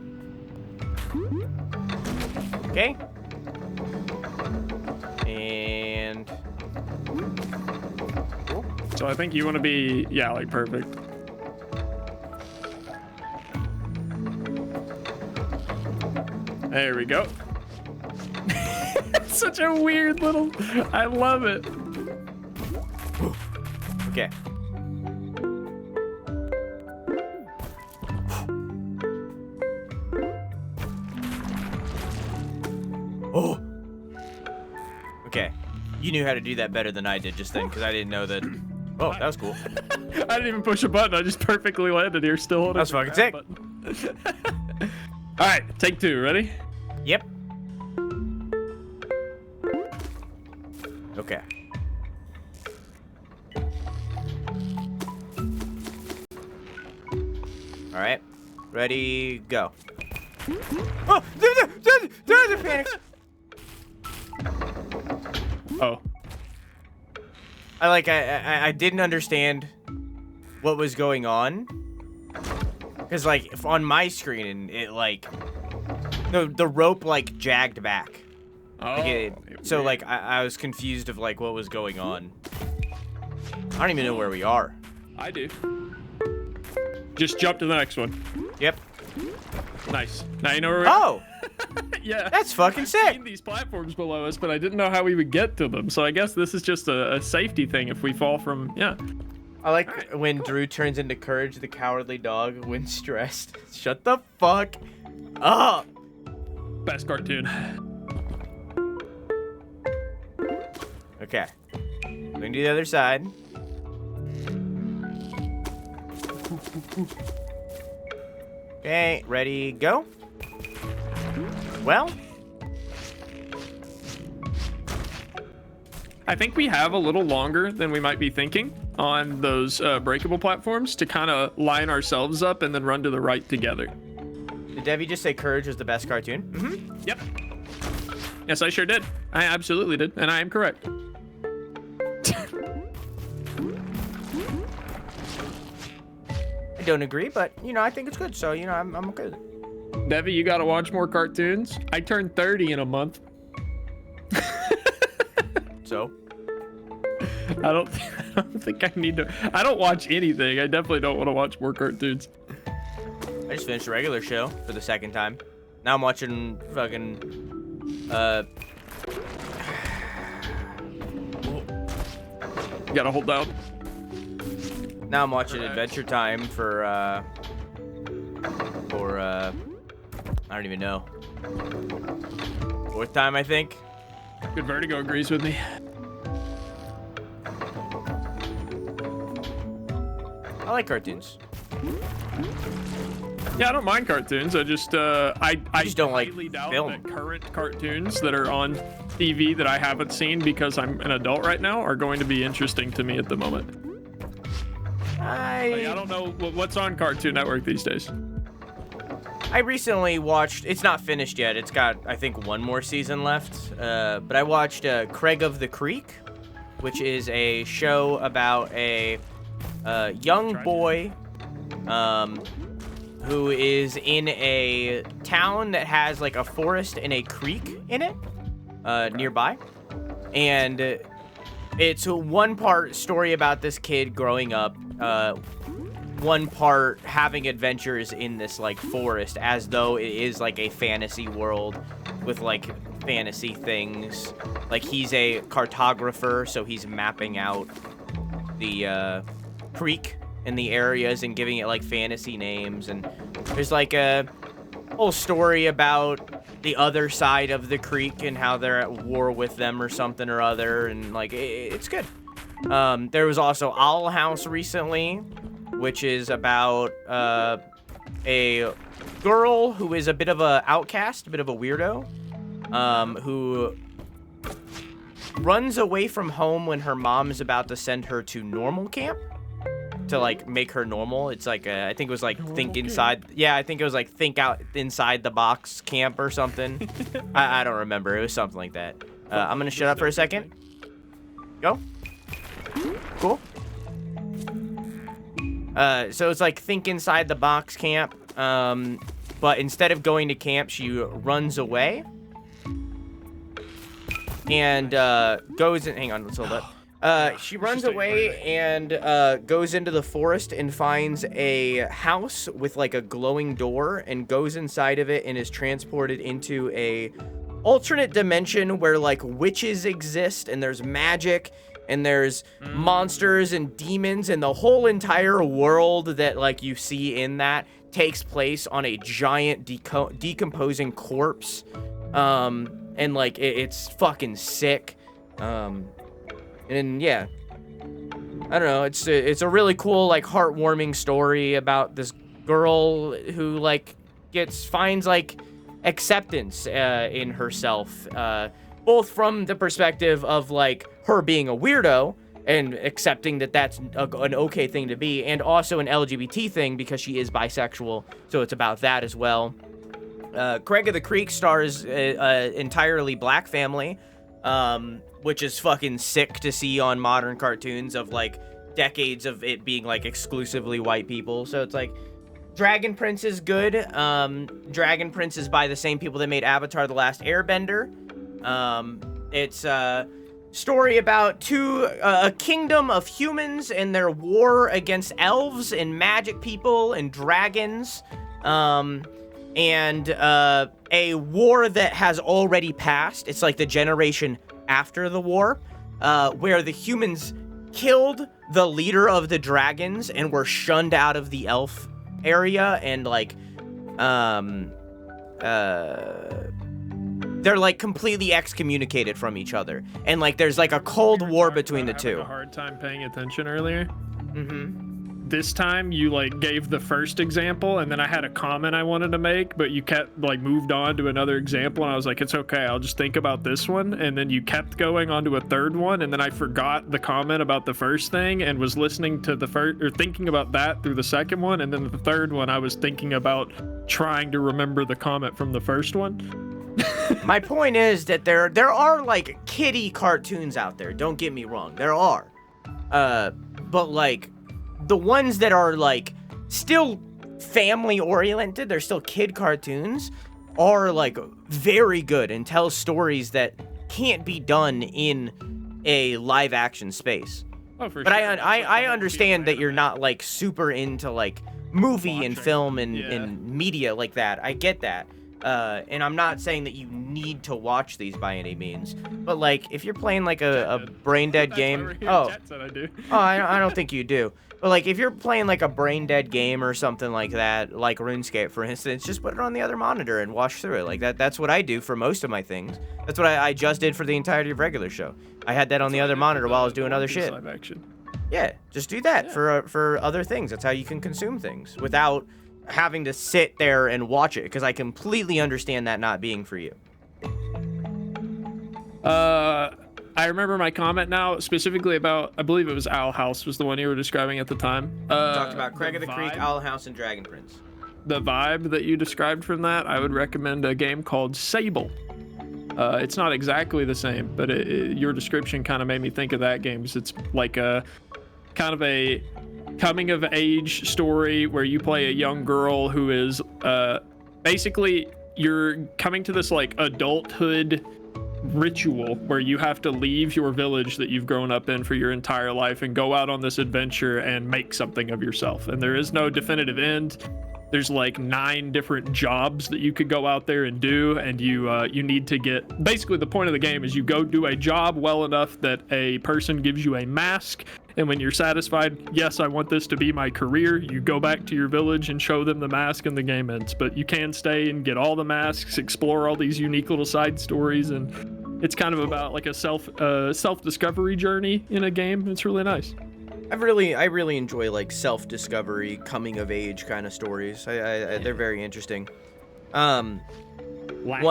Okay. And. So I think you want to be, yeah, like perfect. There we go. It's such a weird little, I love it. Okay. Oh. Okay. You knew how to do that better than I did just then, because I didn't know that. Oh, that was cool. I didn't even push a button. I just perfectly landed here, still holding. That's fucking sick. All right, take two. Ready? Yep. Okay. All right. Ready, go. Oh! The panic. Oh. I didn't understand what was going on. Cause like if on my screen and it like the rope like jagged back. Oh. Like, so like I was confused of like what was going on. I don't even know where we are. I do. Just jump to the next one. Yep. Nice. Now you know where we are. Oh! Yeah. That's fucking I've sick. seen these platforms below us, but I didn't know how we would get to them. So I guess this is just a safety thing if we fall from, yeah. I like when Drew turns into Courage the Cowardly Dog when stressed. Shut the fuck up. Best cartoon. Okay. We can do the other side. Okay, ready, go. Well, I think we have a little longer than we might be thinking on those breakable platforms to kind of line ourselves up and then run to the right together. did Devvy just say Courage was the best cartoon? Mm-hmm. Yep. Yes, I sure did. I absolutely did, and I am correct. I don't agree, but, you know, I think it's good, so, you know, I'm okay with it. Devvy, you gotta watch more cartoons. I turned 30 in a month. So? I don't think I need to. I don't watch anything. I definitely don't want to watch more cartoons. I just finished a regular show for the second time. Now I'm watching fucking, You gotta hold down. now I'm watching Adventure Time for, I don't even know. Fourth time, I think. Good Vertigo agrees with me. I like cartoons. Yeah, I don't mind cartoons. I just I just don't like highly doubt film. that current cartoons that are on TV that I haven't seen because I'm an adult right now are going to be interesting to me at the moment. Like, I don't know what's on Cartoon Network these days. I recently watched, it's not finished yet, it's got, I think, one more season left, but I watched Craig of the Creek, which is a show about a young boy who is in a town that has like a forest and a creek in it nearby. And it's one part story about this kid growing up, one part having adventures in this like forest as though it is like a fantasy world with like fantasy things. Like he's a cartographer, so he's mapping out the creek and the areas and giving it like fantasy names. And there's like a whole story about the other side of the creek and how they're at war with them or something or other, and like it's good. There was also Owl House recently, which is about a girl who is a bit of a outcast, a bit of a weirdo, who runs away from home when her mom is about to send her to normal camp to like make her normal. It's like I think it was like think inside. Yeah, I think it was like think out inside the box camp or something. I don't remember. It was something like that. I'm gonna shut up for a second. Go. Cool. So it's like think inside the box camp. But instead of going to camp, she runs away and goes in. Hang on, let's hold up. She runs away and goes into the forest and finds a house with like a glowing door and goes inside of it and is transported into a alternate dimension where like witches exist and there's magic and there's monsters and demons, and the whole entire world that like you see in that takes place on a giant decomposing corpse. And like it's fucking sick. And yeah, I don't know. It's a really cool, like, heartwarming story about this girl who like finds like acceptance in herself, both from the perspective of like her being a weirdo and accepting that that's an okay thing to be, and also an LGBT thing because she is bisexual. So it's about that as well. Craig of the Creek stars an entirely black family. Which is fucking sick to see on modern cartoons of like decades of it being like exclusively white people. So it's like Dragon Prince is good. Dragon Prince is by the same people that made Avatar: The Last Airbender. It's a story about a kingdom of humans and their war against elves and magic people and dragons. And a war that has already passed. It's like the generation after the war, where the humans killed the leader of the dragons and were shunned out of the elf area, and like they're like completely excommunicated from each other, and like there's like a cold war between the two. A hard time paying attention earlier. Mm-hmm. This time you like gave the first example, and then I had a comment I wanted to make, but you kept like moved on to another example, and I was like, it's okay, I'll just think about this one. And then you kept going on to a third one, and then I forgot the comment about the first thing and was listening to the first, or thinking about that through the second one, and then the third one I was thinking about trying to remember the comment from the first one. My point is that there are like kiddie cartoons out there, don't get me wrong, there are, but like the ones that are like still family oriented, they're still kid cartoons, are like very good and tell stories that can't be done in a live action space. Oh, for but sure. I understand that you're not like super into like movie and film and media like that. I get that. And I'm not saying that you need to watch these by any means, but like if you're playing like a brain dead game, I don't think you do. But like if you're playing like a brain dead game or something like that, like RuneScape for instance, just put it on the other monitor and watch through it. Like that's what I do for most of my things. That's what I just did for the entirety of regular show. I had that on the other monitor while I was doing other shit. Live action. Yeah, just do that for other things. That's how you can consume things without having to sit there and watch it, because I completely understand that not being for you. I remember my comment now, specifically about, I believe it was Owl House was the one you were describing at the time. Talked about Craig of the Creek, vibe- Owl House, and Dragon Prince. The vibe that you described from that, I would recommend a game called Sable. It's not exactly the same, but your description kind of made me think of that game, because it's like a kind of a coming of age story where you play a young girl who is basically you're coming to this like adulthood ritual where you have to leave your village that you've grown up in for your entire life and go out on this adventure and make something of yourself. And there is no definitive end. There's like 9 different jobs that you could go out there and do, and you need to get, basically the point of the game is you go do a job well enough that a person gives you a mask, and when you're satisfied, yes, I want this to be my career, you go back to your village and show them the mask and the game ends. But you can stay and get all the masks, explore all these unique little side stories, and it's kind of about like a self-discovery journey in a game. It's really nice. I really enjoy like self-discovery, coming of age kind of stories. They're very interesting. One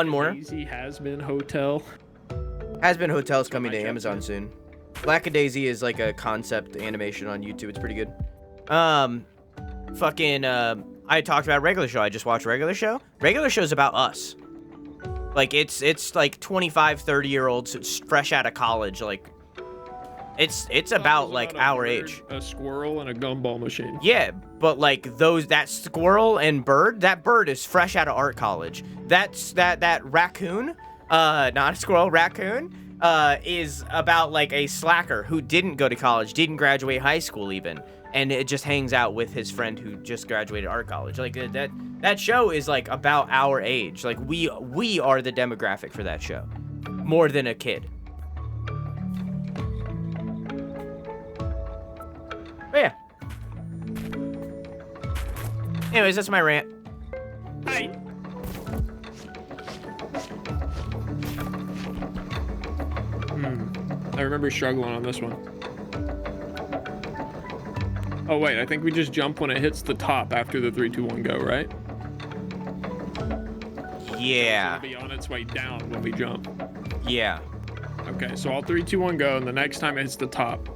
more. Lackadaisy Has Been Hotel. Has Been Hotel's coming to Amazon soon. Lackadaisy is like a concept animation on YouTube. It's pretty good. I talked about Regular Show. I just watched Regular Show. Regular Show's about us. Like it's like 25, 30-year-olds fresh out of college. Like it's about like our age. A squirrel and a gumball machine. Yeah, but like that squirrel and bird, that bird is fresh out of art college. That raccoon, not a squirrel, raccoon, is about like a slacker who didn't go to college, didn't graduate high school even, and it just hangs out with his friend who just graduated art college. Like that show is like about our age. Like we are the demographic for that show, more than a kid. But yeah. Anyways, that's my rant. Hi. I remember struggling on this one. Oh wait, I think we just jump when it hits the top after the 3, 2, 1 go, right? Yeah. It'll be on its way down when we jump. Yeah. Okay, so all 3, 2, 1 go, and the next time it hits the top.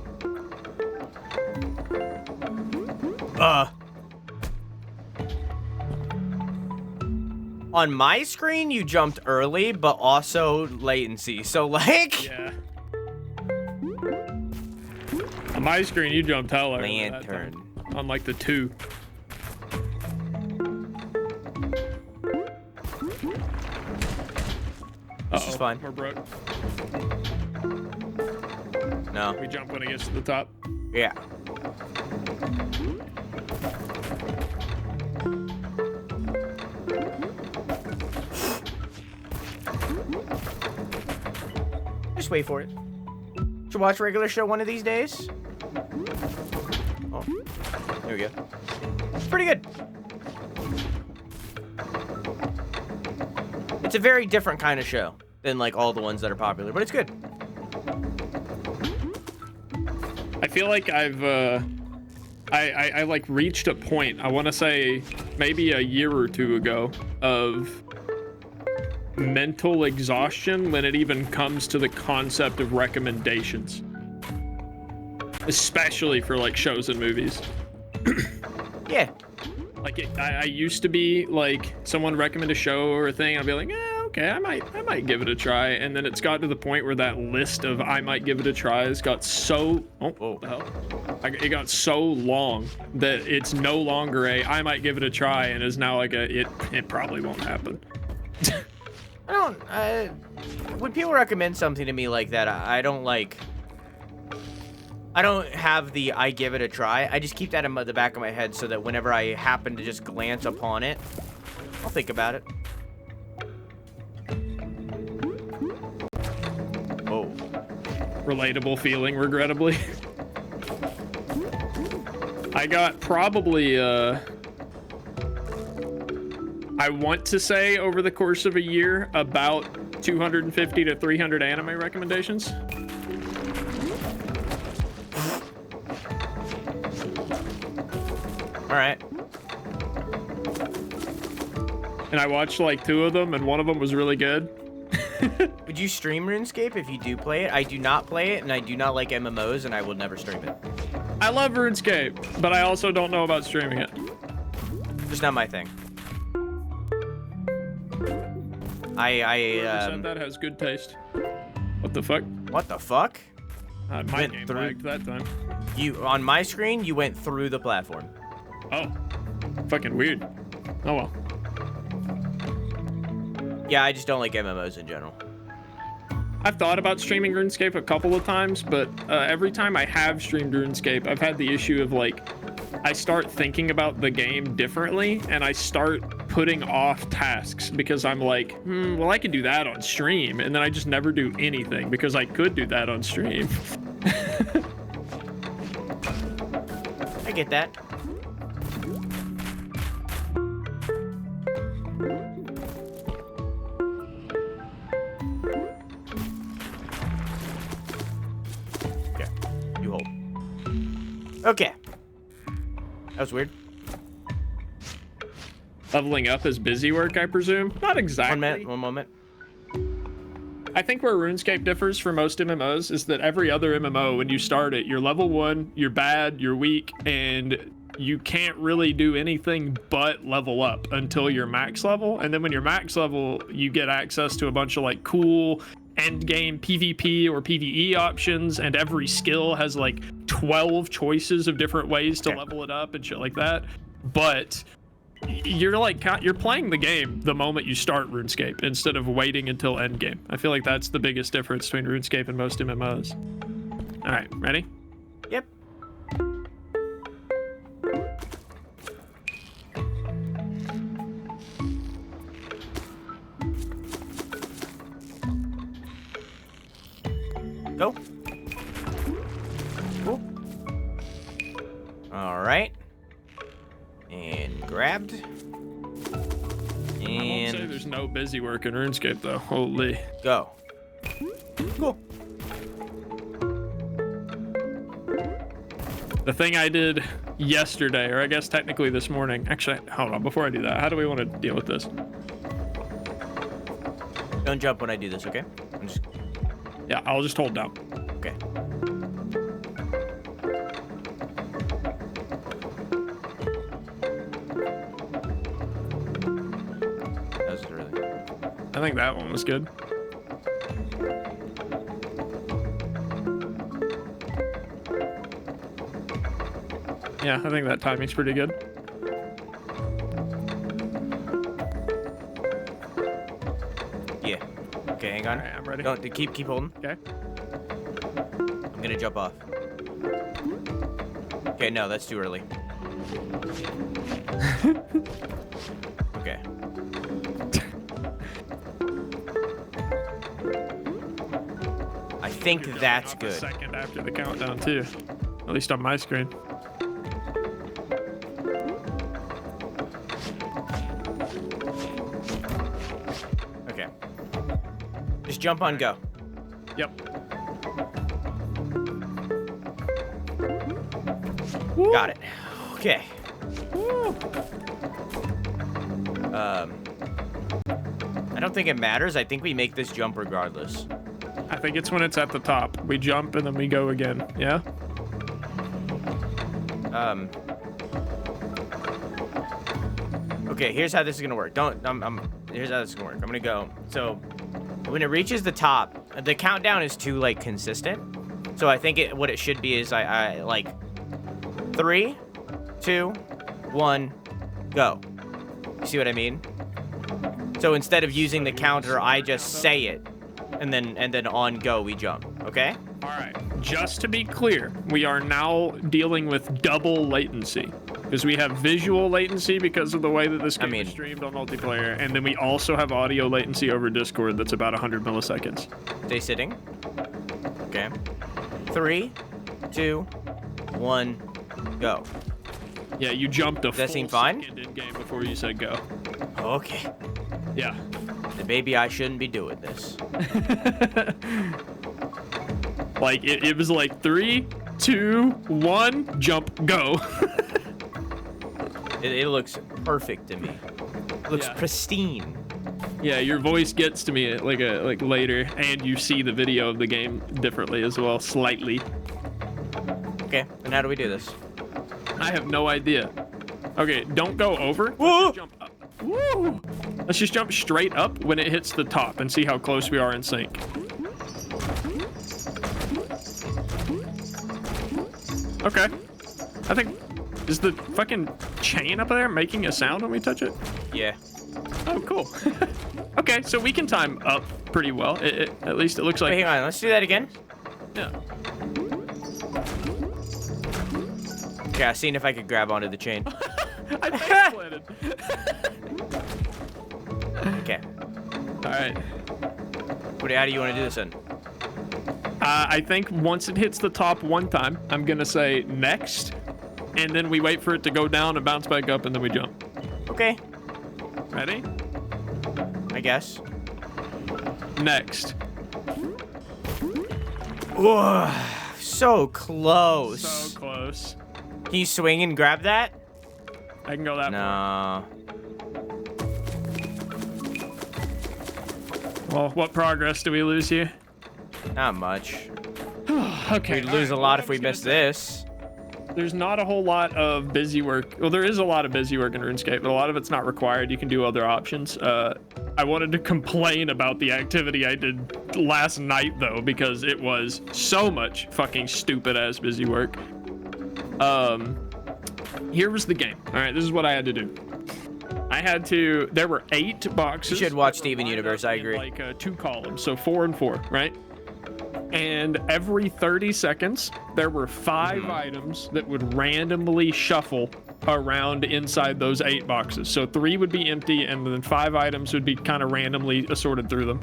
On my screen, you jumped early, but also latency. So, like... Yeah. On my screen, you jumped hella early that Lantern. time. On like the 2. This is fine. We're broke. No. We jump when it gets to the top. Yeah. Just wait for it. Should watch Regular Show one of these days. Oh, there we go. It's pretty good. It's a very different kind of show than like all the ones that are popular, but it's good. I feel like I've I like reached a point, I want to say maybe a year or 2 ago, of mental exhaustion when it even comes to the concept of recommendations, especially for like shows and movies. Yeah. Like I used to be like, someone recommend a show or a thing, I'd be like, okay, I might give it a try, and then it's got to the point where that list of I might give it a try has got so what the hell? It got so long that it's no longer a I might give it a try, and is now like a it probably won't happen. When people recommend something to me like that, I don't have the I give it a try. I just keep that in the back of my head so that whenever I happen to just glance upon it, I'll think about it. Oh. Relatable feeling, regrettably. I got probably, I want to say over the course of a year, about 250 to 300 anime recommendations. All right. And I watched like 2 of them, and one of them was really good. Would you stream RuneScape if you do play it? I do not play it, and I do not like MMOs, and I will never stream it. I love RuneScape, but I also don't know about streaming it. Just not my thing. Whoever said that has good taste. What the fuck? What the fuck? My Went game through- lagged that time. On my screen, you went through the platform. Oh. Fucking weird. Oh well. Yeah, I just don't like MMOs in general. I've thought about streaming RuneScape a couple of times, but every time I have streamed RuneScape, I've had the issue of like, I start thinking about the game differently, and I start putting off tasks because I'm like, well, I could do that on stream, and then I just never do anything because I could do that on stream. I get that. Okay, you hold. Okay. That was weird. Leveling up is busy work, I presume? Not exactly. 1 minute, 1 moment. I think where RuneScape differs from most MMOs is that every other MMO, when you start it, you're level 1, you're bad, you're weak, and you can't really do anything but level up until you're max level. And then when you're max level, you get access to a bunch of like cool end game PvP or PvE options, and every skill has like 12 choices of different ways to level it up and shit like that. But you're playing the game the moment you start RuneScape instead of waiting until end game. I feel like that's the biggest difference between RuneScape and most MMOs. All right, ready? Yep. Go. Cool. All right. And grabbed. I won't say And there's no busy work in RuneScape though. Holy. go. Cool. The thing I did yesterday, or I guess technically this morning. Actually, hold on. Before I do that, how do we want to deal with this? Don't jump when I do this, okay? I'm just Yeah, I'll just hold down. okay. That was really. I think that one was good. Yeah, I think that timing's pretty good. Yeah. Okay, hang on. All right, I'm ready. Don't keep holding. Okay. I'm gonna jump off. Okay, no, that's too early. Okay. I think You're that's going off good. A second after the countdown too, at least on my screen. Okay. Just jump on go. Yep. Got it. Okay. I don't think it matters. I think we make this jump regardless. I think it's when it's at the top. We jump and then we go again. Yeah. Okay, here's how this is gonna work. Here's how this is gonna work. I'm gonna go. So, when it reaches the top, the countdown is too like consistent. So I think what it should be is I like 3, 2, 1, go. You see what I mean? So instead of using the counter, I just say it, and then on go we jump. Okay? All right. Just to be clear, we are now dealing with double latency because we have visual latency because of the way that this game is streamed on multiplayer, and then we also have audio latency over Discord that's about 100 milliseconds. Stay sitting. Okay. 3, 2, 1, go. Yeah, you jumped a Does that full seem fine? second in game before you said go. Okay. Yeah. Then maybe I shouldn't be doing this. Like it was like 3, 2, 1, jump, go. It looks perfect to me. It looks Yeah. pristine. Yeah, your voice gets to me like later, and you see the video of the game differently as well, slightly. Okay, and how do we do this? I have no idea. Okay, don't go over. Whoa! Let's just jump up. Woo! Let's just jump straight up when it hits the top and see how close we are in sync. Okay. I think, is the fucking chain up there making a sound when we touch it? Yeah. Oh, cool. Okay, so we can time up pretty well. At least it looks like. Wait, hang on. Let's do that again. Yeah. Okay, I seen if I could grab onto the chain. I face-planted. Okay. All right. How do you want to do this then? I think once it hits the top one time, I'm gonna say next, and then we wait for it to go down and bounce back up, and then we jump. Okay. Ready? I guess. Next. Whoa, so close. So close. Can you swing and grab that? I can go that No. Well, what progress do we lose here? Not much. Okay. We'd lose a lot if we missed this. There's not a whole lot of busy work. Well, there is a lot of busy work in RuneScape, but a lot of it's not required. You can do other options. I wanted to complain about the activity I did last night, though, because it was so much fucking stupid-ass busy work. Here was the game. All right, this is what I had to do. There were 8 boxes. You should watch that were Steven lined Universe, up I in, agree. Like 2 columns, so 4 and 4, right? And every 30 seconds, there were 5 items that would randomly shuffle around inside those 8 boxes. So 3 would be empty, and then 5 items would be kind of randomly assorted through them.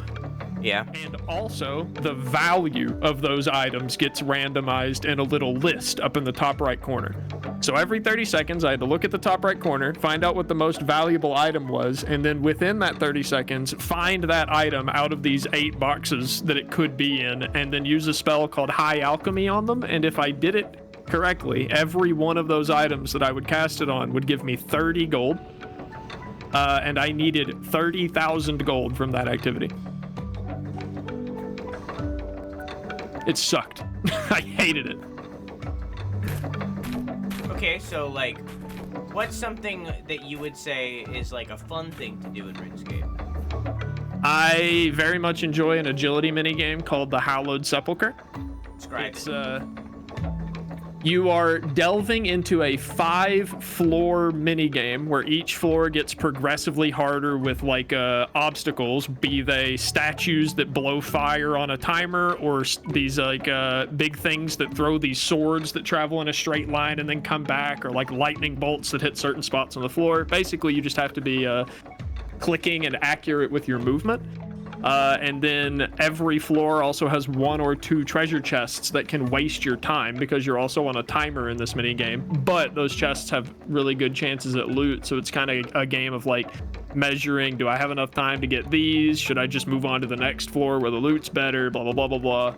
Yeah. And also, the value of those items gets randomized in a little list up in the top right corner. So every 30 seconds, I had to look at the top right corner, find out what the most valuable item was, and then within that 30 seconds, find that item out of these 8 boxes that it could be in, and then use a spell called High Alchemy on them. And if I did it correctly, every one of those items that I would cast it on would give me 30 gold. And I needed 30,000 gold from that activity. It sucked. I hated it. Okay, so like, what's something that you would say is like a fun thing to do in RuneScape? I very much enjoy an agility minigame called the Hallowed Sepulchre. Describe It's it. you are delving into a 5-floor minigame where each floor gets progressively harder with like obstacles, be they statues that blow fire on a timer, or these like big things that throw these swords that travel in a straight line and then come back, or like lightning bolts that hit certain spots on the floor. Basically, you just have to be clicking and accurate with your movement. And then every floor also has 1 or 2 treasure chests that can waste your time because you're also on a timer in this mini game. But those chests have really good chances at loot, so it's kind of a game of like measuring, do I have enough time to get these? Should I just move on to the next floor where the loot's better? Blah, blah, blah, blah, blah.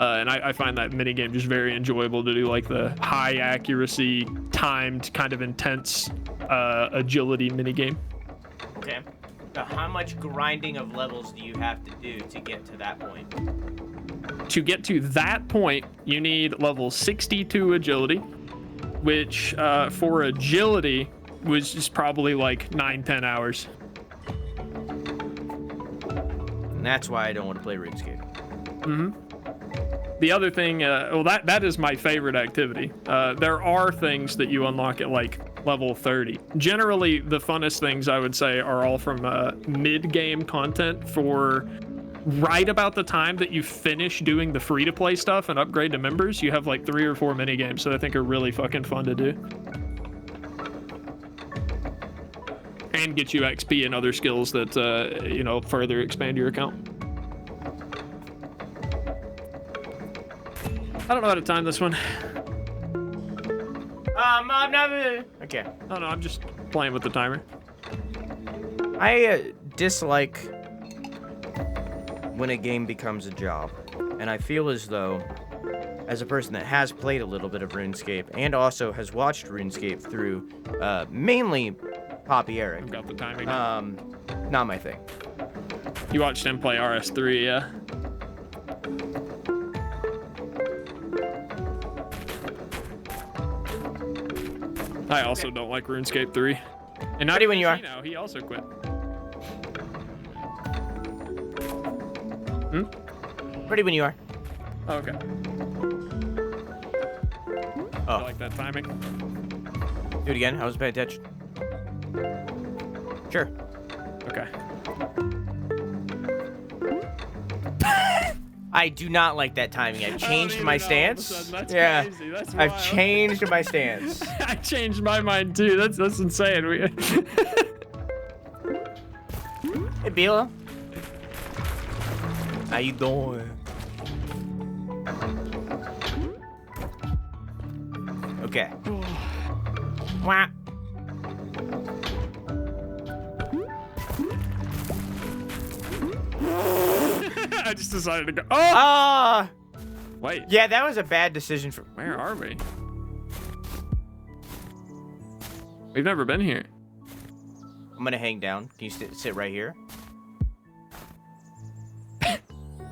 And I find that mini game just very enjoyable to do, like the high accuracy, timed, kind of intense agility mini game. Okay. So how much grinding of levels do you have to do to get to that point? To get to that point, you need level 62 agility, which for agility was just probably like 9-10 hours. And that's why I don't want to play RuneScape. The other thing, well, that is my favorite activity. There are things that you unlock at like level 30. Generally, the funnest things I would say are all from mid-game content for right about the time that you finish doing the free-to-play stuff and upgrade to members. You have like 3 or 4 mini games that I think are really fucking fun to do. And get you XP and other skills that, you know, further expand your account. I don't know how to time this one. I'm not. Okay. Oh no, I'm just playing with the timer. I dislike when a game becomes a job, and I feel as though, as a person that has played a little bit of RuneScape and also has watched RuneScape through mainly Poppy Eric, I've got the timing. not my thing. You watched him play RS3, yeah? I also don't like RuneScape 3. And not Ready when you are. Now, he also quit. Ready when you are. Oh, okay. Oh. You like that timing? Do it again. I was paying attention. Sure. Okay. I do not like that timing. I've changed my stance. That's Yeah. crazy. That's I've wild. changed my stance. I changed my mind too. That's insane. Hey, Bila. How you doing? Okay. Wah. I just decided to go. Oh! Ah! Wait. Yeah, that was a bad decision for. Where are we? We've never been here. I'm gonna hang down. Can you sit right here?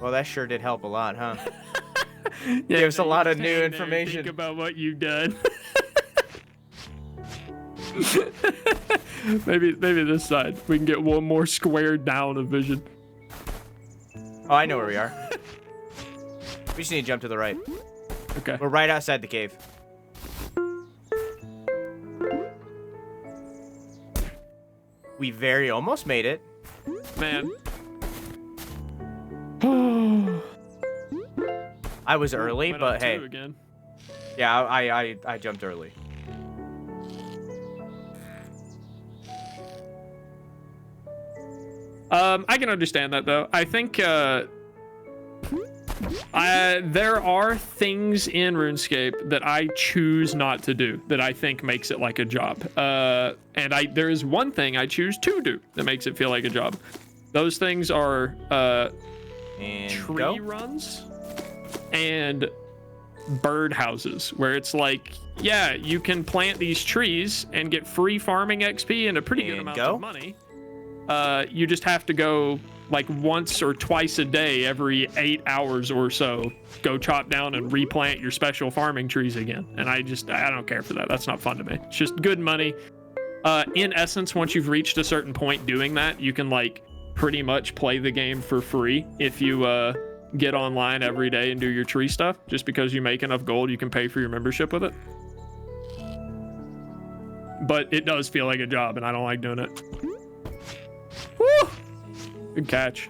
Well, that sure did help a lot, huh? Yeah, Gave us a you lot just of new hang there and information. Think about what you've done. maybe this side. We can get one more squared down of vision. Oh, I know where we are. We just need to jump to the right. Okay. We're right outside the cave. We very almost made it. Man. I was early, Went up but hey. 2 again. Yeah, I jumped early. I can understand that though. I think there are things in RuneScape that I choose not to do that I think makes it like a job. And there is one thing I choose to do that makes it feel like a job. Those things are And tree go. runs and bird houses, where it's like, yeah, you can plant these trees and get free farming XP and a pretty good And amount go. of money. You just have to go like once or twice a day, every 8 hours or so, go chop down and replant your special farming trees again. And I don't care for that. That's not fun to me. It's just good money. In essence, once you've reached a certain point doing that, you can like pretty much play the game for free if you get online every day and do your tree stuff. Just because you make enough gold, you can pay for your membership with it. But it does feel like a job, and I don't like doing it. Woo! Good catch.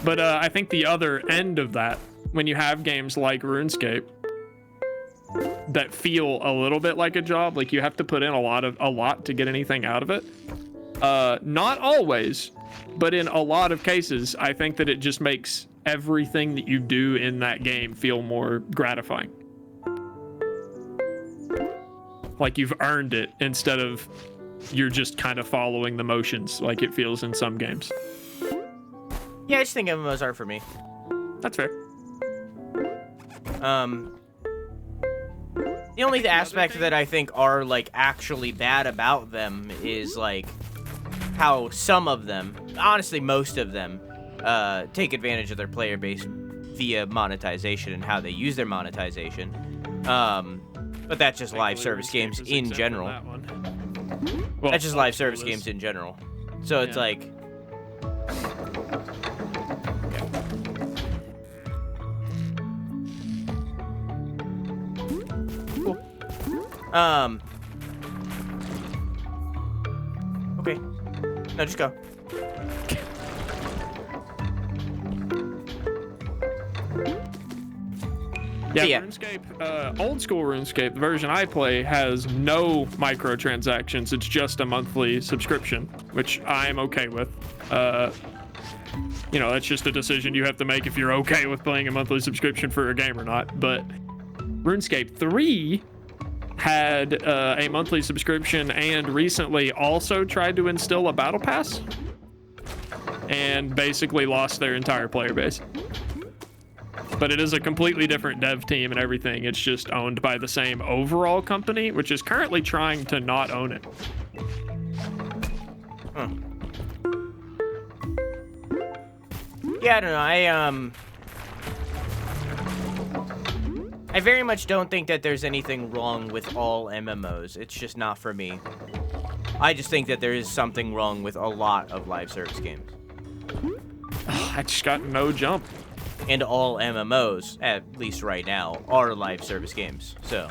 But I think the other end of that, when you have games like RuneScape that feel a little bit like a job, like you have to put in a lot to get anything out of it. Not always, but in a lot of cases, I think that it just makes everything that you do in that game feel more gratifying. Like you've earned it instead of you're just kind of following the motions like it feels in some games. Yeah, I just think MMOs aren't for me. That's fair. The only aspect that I think are like actually bad about them is like how some of them, honestly most of them, take advantage of their player base via monetization and how they use their monetization. But that's just live service games in general. Well, That's just live service games in general. So it's Yeah. like, cool. Okay. No, just go. Yeah, Yeah. RuneScape, old school RuneScape, the version I play, has no microtransactions. It's just a monthly subscription, which I'm okay with. You know, that's just a decision you have to make if you're okay with playing a monthly subscription for a game or not. But RuneScape 3 had a monthly subscription and recently also tried to instill a battle pass and basically lost their entire player base. but it is a completely different dev team and everything. It's just owned by the same overall company, which is currently trying to not own it. Yeah, I don't know. I very much don't think that there's anything wrong with all MMOs. It's just not for me. I just think that there is something wrong with a lot of live service games. I just got no jump. And all MMOs, at least right now, are live service games. So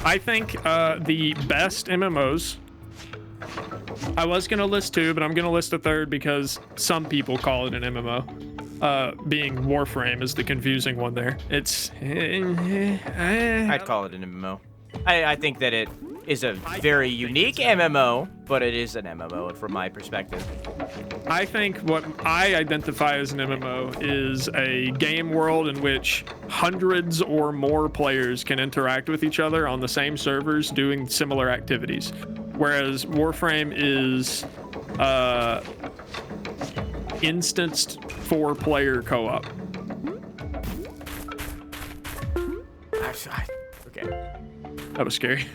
I think the best MMOs, I was going to list 2, but I'm going to list a third because some people call it an MMO. Being Warframe is the confusing one there. It's... I'd call it an MMO. I think that it is a very unique MMO, but it is an MMO from my perspective. I think what I identify as an MMO is a game world in which hundreds or more players can interact with each other on the same servers doing similar activities. Whereas Warframe is instanced 4-player co-op. Okay. That was scary.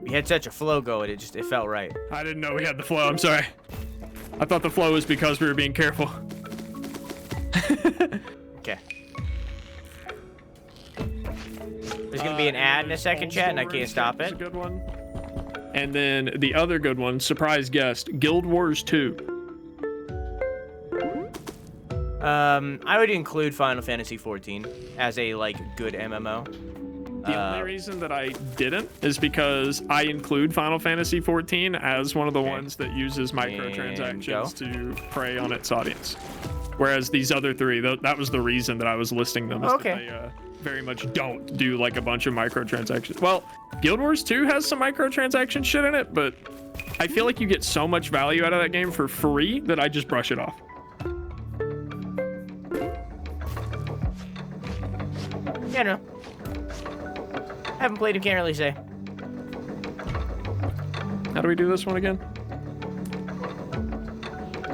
We had such a flow going, it felt right. I didn't know we had the flow, I'm sorry. I thought the flow was because we were being careful. Okay. There's gonna be an ad in a second, chat, and I can't stop it. That's a good one. And then the other good one, surprise guest, Guild Wars 2. I would include Final Fantasy XIV as a, good MMO. The only reason that I didn't is because I include Final Fantasy XIV as one of the ones that uses microtransactions to prey on its audience. Whereas these other 3, that was the reason that I was listing them. Is that they very much don't do, a bunch of microtransactions. Well, Guild Wars 2 has some microtransaction shit in it, but I feel like you get so much value out of that game for free that I just brush it off. Yeah, no. Haven't played it, can't really say. How do we do this one again?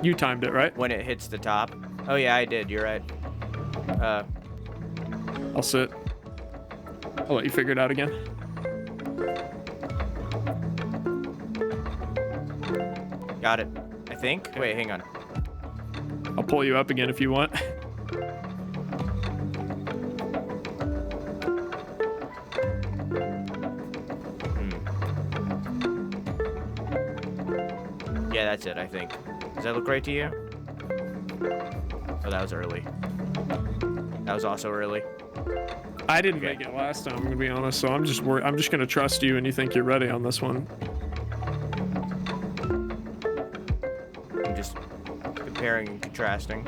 You timed it, right? When it hits the top. Oh yeah, I did, you're right. I'll sit. I'll let you figure it out again. Got it. I think. Okay. Wait, hang on. I'll pull you up again if you want. Yeah, that's it, I think. Does that look right to you? Oh, that was early. That was also early. I didn't make it last time, I'm gonna be honest, so I'm just gonna trust you and you think you're ready on this one. I'm just comparing and contrasting.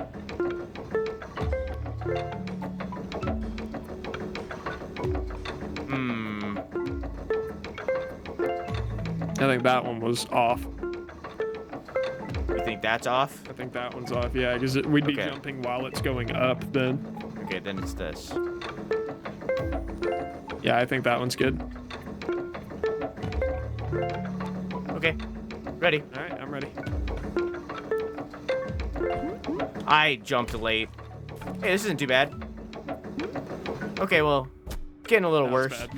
I think that one was off. You think that's off? I think that one's off, yeah, because we'd be jumping while it's going up then. Okay, then it's this. Yeah, I think that one's good. Okay, ready. All right, I'm ready. I jumped late. Hey, this isn't too bad. Okay, well, getting a little That was worse. bad.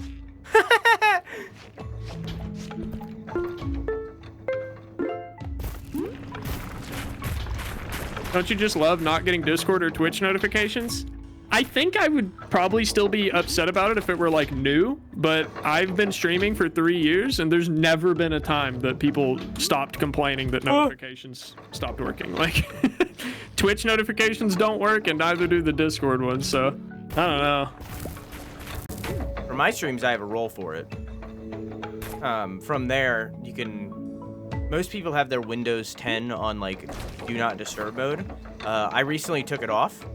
Don't you just love not getting Discord or Twitch notifications? I think I would probably still be upset about it if it were new, but I've been streaming for 3 years and there's never been a time that people stopped complaining that notifications stopped working. Twitch notifications don't work and neither do the Discord ones, so I don't know. For my streams, I have a role for it. From there, you can... Most people have their Windows 10 on, Do Not Disturb mode. I recently took it off,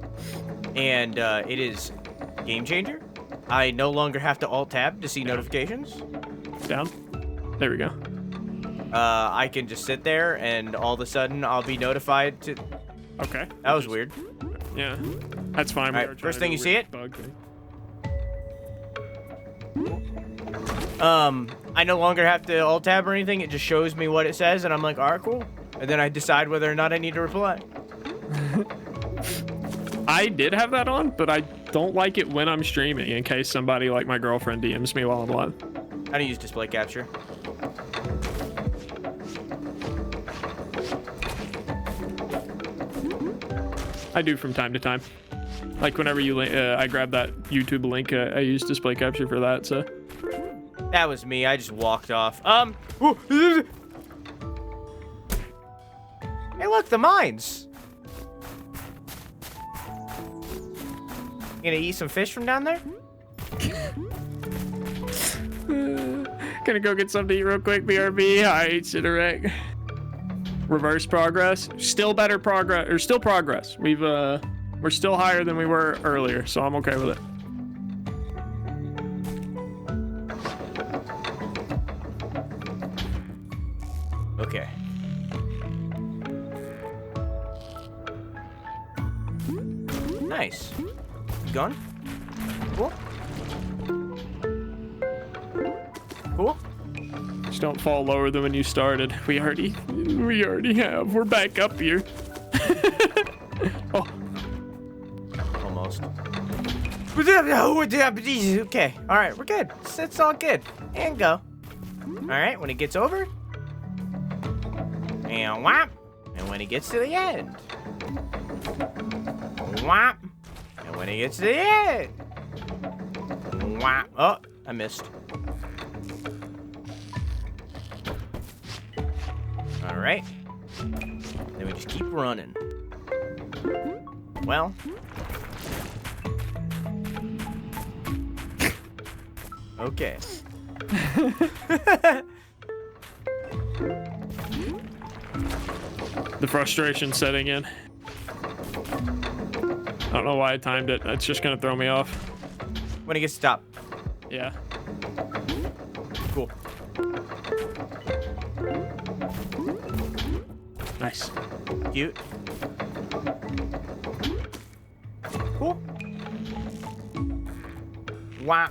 and it is game changer. I no longer have to Alt-Tab to see notifications. Down? There we go. I can just sit there, and all of a sudden, I'll be notified to... Okay. That was weird. Yeah, that's fine. All right, first thing you see it? Bug thing. I no longer have to Alt-Tab or anything. It just shows me what it says, and I'm like, all right, cool. And then I decide whether or not I need to reply. I did have that on, but I don't like it when I'm streaming in case somebody like my girlfriend DMs me while I'm live. I don't use display capture. I do from time to time. Like whenever you, I grab that YouTube link, I use display capture for that. So That was me. I just walked off. Hey, look, the mines. You gonna eat some fish from down there? gonna go get something to eat real quick. BRB. Hi, Ciderec. Reverse progress. Still better progress, or still progress. We're still higher than we were earlier, so I'm okay with it. Okay. Nice. You going? Cool. Cool. Just don't fall lower than when you started. We already have. We're back up here. Oh. Almost. Okay. All right, we're good. It's all good. And go. All right, when it gets over. And whop. And when it gets to the end. Whop. And when it gets to the end. Whop. Oh, I missed. All right. Then we just keep running. Well. Okay. The frustration setting in. I don't know why I timed it. That's just gonna throw me off. When it gets to top. Yeah. Cool. Nice. Cute. Cool. Wow.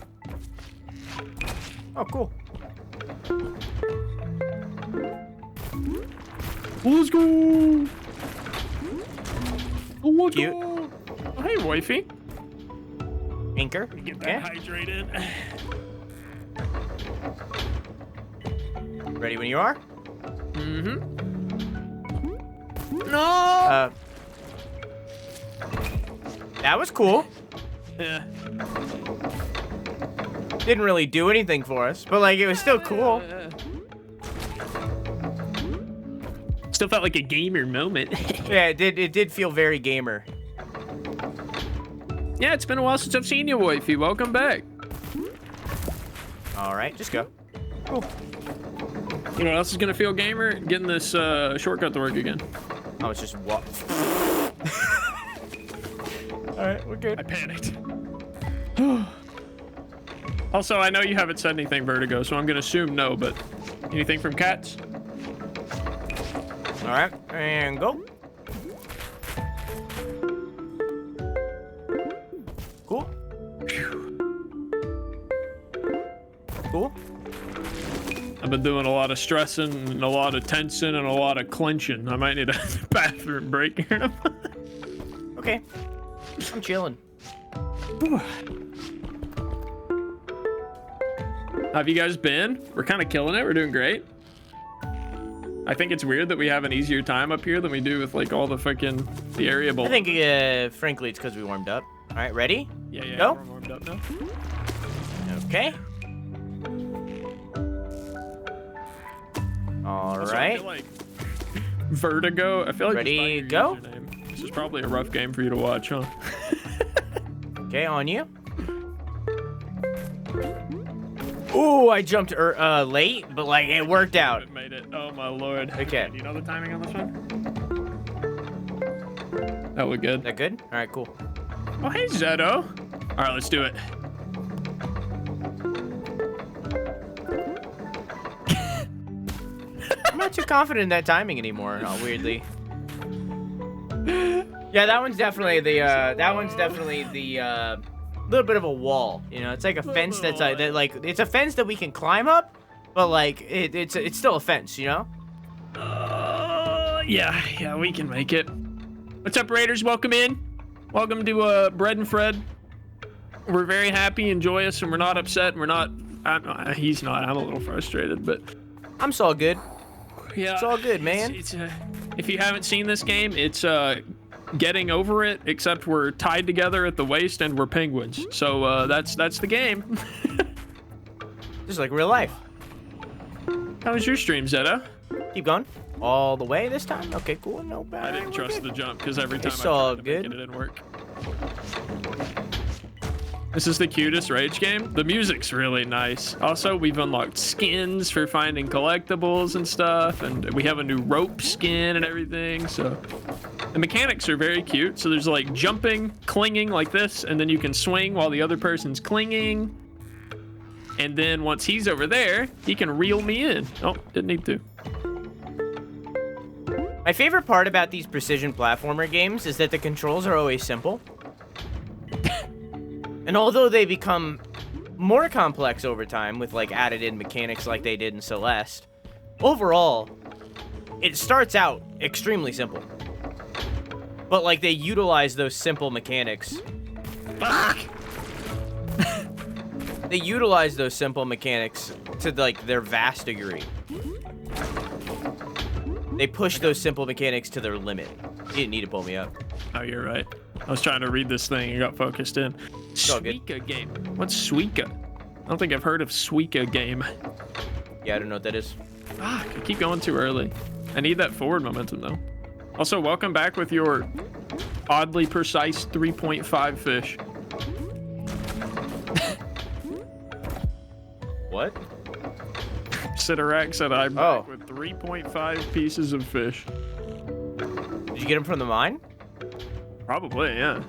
Oh, cool. Let's go. Let's Cute. go. Oh, hey, wifey. Anchor. Get that hydrated. Ready when you are? Mm-hmm. No. That was cool. Yeah. Didn't really do anything for us, but like it was still cool. Still felt like a gamer moment. Yeah, it did feel very gamer. Yeah, it's been a while since I've seen you, wifey. Welcome back. All right, just go. Cool. You know what else is gonna feel gamer? Getting this shortcut to work again. Oh, it's just what? All right, we're good. I panicked. Also, I know you haven't said anything, Vertigo, so I'm gonna assume no, but anything from cats? All right, and go. Cool. Cool. I've been doing a lot of stressing and a lot of tensing and a lot of clenching. I might need a bathroom break here in a minute. Okay. I'm chilling. How have you guys been? We're kind of killing it. We're doing great. I think it's weird that we have an easier time up here than we do with like all the fucking the area bowl. I think, frankly, it's because we warmed up. All right, ready? Yeah. Go. We're warmed up now. Okay. All Also, right. I feel like Vertigo. I feel like Ready, just by your go. username, this is probably a rough game for you to watch, huh? Okay, on you. Ooh, I jumped late, but like it worked out. It made it. Oh my lord. Okay. Do you know the timing on this one? That looked good. Is that good? All right, cool. Oh hey Zeto. All right, let's do it. I'm not too confident in that timing anymore. Weirdly. Yeah, that one's definitely the little bit of a wall. You know, it's like a fence that's like it's a fence that we can climb up, but like it's still a fence. You know. Yeah, we can make it. What's up, Raiders? Welcome in. Welcome to Bread and Fred. We're very happy and joyous, and we're not upset. And we're not. He's not. I'm a little frustrated, but I'm so good. yeah, It's all good, man. It's if you haven't seen this game, it's getting over it. Except we're tied together at the waist and we're penguins. So that's the game. Just like real life. How was your stream, Zeta? Keep going. All the way this time? Okay, cool. No bad. I didn't trust the jump because every time It's I all tried to make good. it didn't work. This is the cutest Rage game. The music's really nice. Also, we've unlocked skins for finding collectibles and stuff, and we have a new rope skin and everything, so... The mechanics are very cute, so there's like jumping, clinging like this, and then you can swing while the other person's clinging. And then once he's over there, he can reel me in. Oh, didn't need to. My favorite part about these precision platformer games is that the controls are always simple. And although they become more complex over time with like added in mechanics like they did in Celeste, overall, it starts out extremely simple. But like they utilize those simple mechanics. Fuck! They utilize those simple mechanics to like their vast degree. They push those simple mechanics to their limit. You didn't need to pull me up. Oh, you're right. I was trying to read this thing and got focused in. all good. Suika game. What's Suika? I don't think I've heard of Suika game. Yeah, I don't know what that is. Fuck, I keep going too early. I need that forward momentum though. Also, welcome back with your oddly precise 3.5 fish. What? Siderac said I'm Oh. back with 3.5 pieces of fish. Did you get them from the mine? Probably, yeah.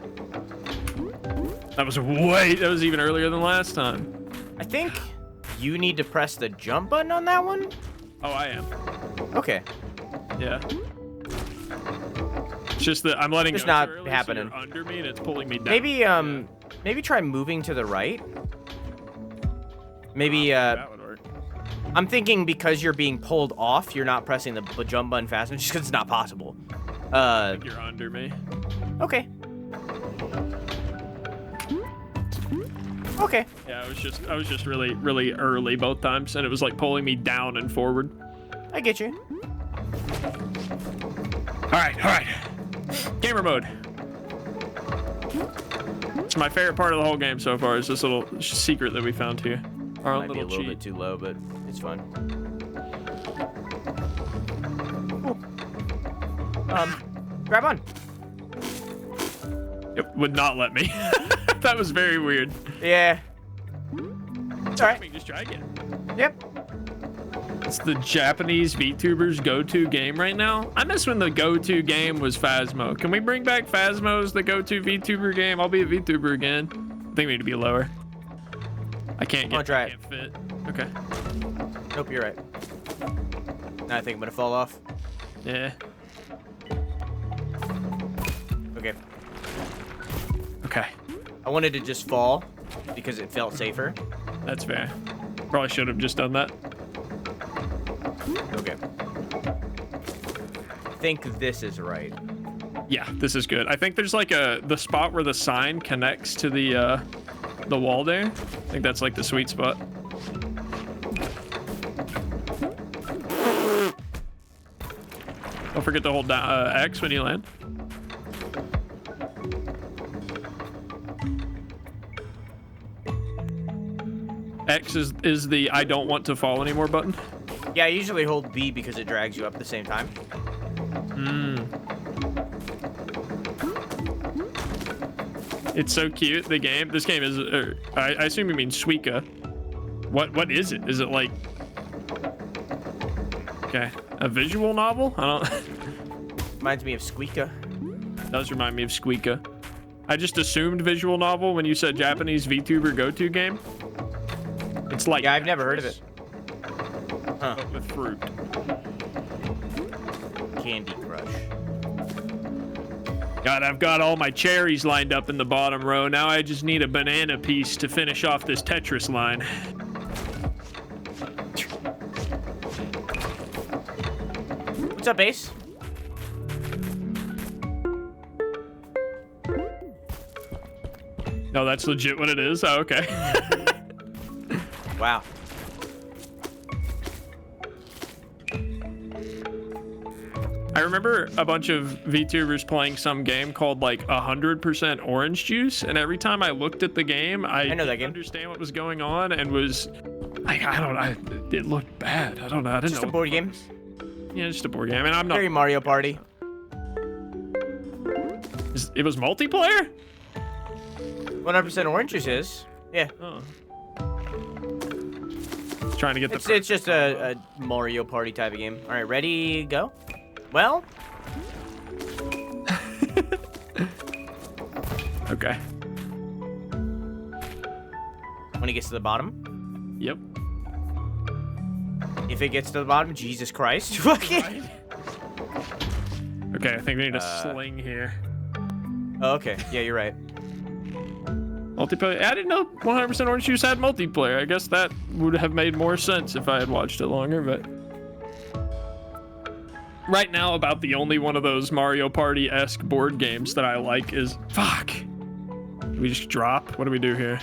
That was even earlier than last time. I think you need to press the jump button on that one. Oh, I am. Okay. Yeah. It's just that I'm letting Just go not too early, happening. So you're under me and it's pulling me down. Maybe maybe try moving to the right. Maybe that would work. I'm thinking because you're being pulled off, you're not pressing the jump button fast enough, just because it's not possible. I think you're under me. Okay. Okay. Yeah, I was just really early both times, and it was like pulling me down and forward. I get you. All right. Gamer mode. It's my favorite part of the whole game so far. Is this little secret that we found here. Our own Might be a little little cheat. bit too low, but it's fun. Cool. Grab on. It would not let me. That was very weird. Yeah. It's all Let me right. just try again. Yep. It's the Japanese VTubers' go-to game right now. I miss when the go-to game was Phasmo. Can we bring back Phasmo as the go-to VTuber game? I'll be a VTuber again. I think we need to be lower. I can't I'll get. try I it. can't fit. Okay. Nope, you're right. Now I think I'm gonna fall off. Yeah. Okay. Okay. I wanted to just fall because it felt safer. That's fair. Probably should have just done that. Okay. I think this is right. Yeah, this is good. I think there's like the spot where the sign connects to the wall there. I think that's like the sweet spot. Don't forget to hold down X when you land. X is the I don't want to fall anymore button. Yeah, I usually hold B because it drags you up at the same time. It's so cute, the game. This game is, I assume you mean Suika. What is it? Is it like, okay, a visual novel? I don't, Reminds me of Squeaka. does remind me of Squeaka. I just assumed visual novel when you said Japanese VTuber go-to game. It's like Yeah, I've never heard of it. Huh. but with fruit. Candy Crush. God, I've got all my cherries lined up in the bottom row. Now I just need a banana piece to finish off this Tetris line. What's up, Ace? No, that's legit what it is? Oh, okay. Wow. I remember a bunch of VTubers playing some game called like 100% orange juice, and every time I looked at the game, I know that didn't game. understand what was going on and was like, it looked bad. I don't know. I didn't Just know a board game. Yeah, just a board game. And I'm not. Very Mario Party. It was multiplayer? 100% orange juice is. Yeah. Oh. Trying to get the. It's just a Mario Party type of game. All right, ready, go. Well. Okay. When he gets to the bottom. Yep. If it gets to the bottom, Jesus Christ. Fucking. Okay, I think we need a sling here. Oh, okay. Yeah, you're right. Multiplayer. I didn't know 100% Orange Juice had multiplayer. I guess that would have made more sense if I had watched it longer, but right now about the only one of those Mario Party-esque board games that I like is fuck. Do we just drop? What do we do here?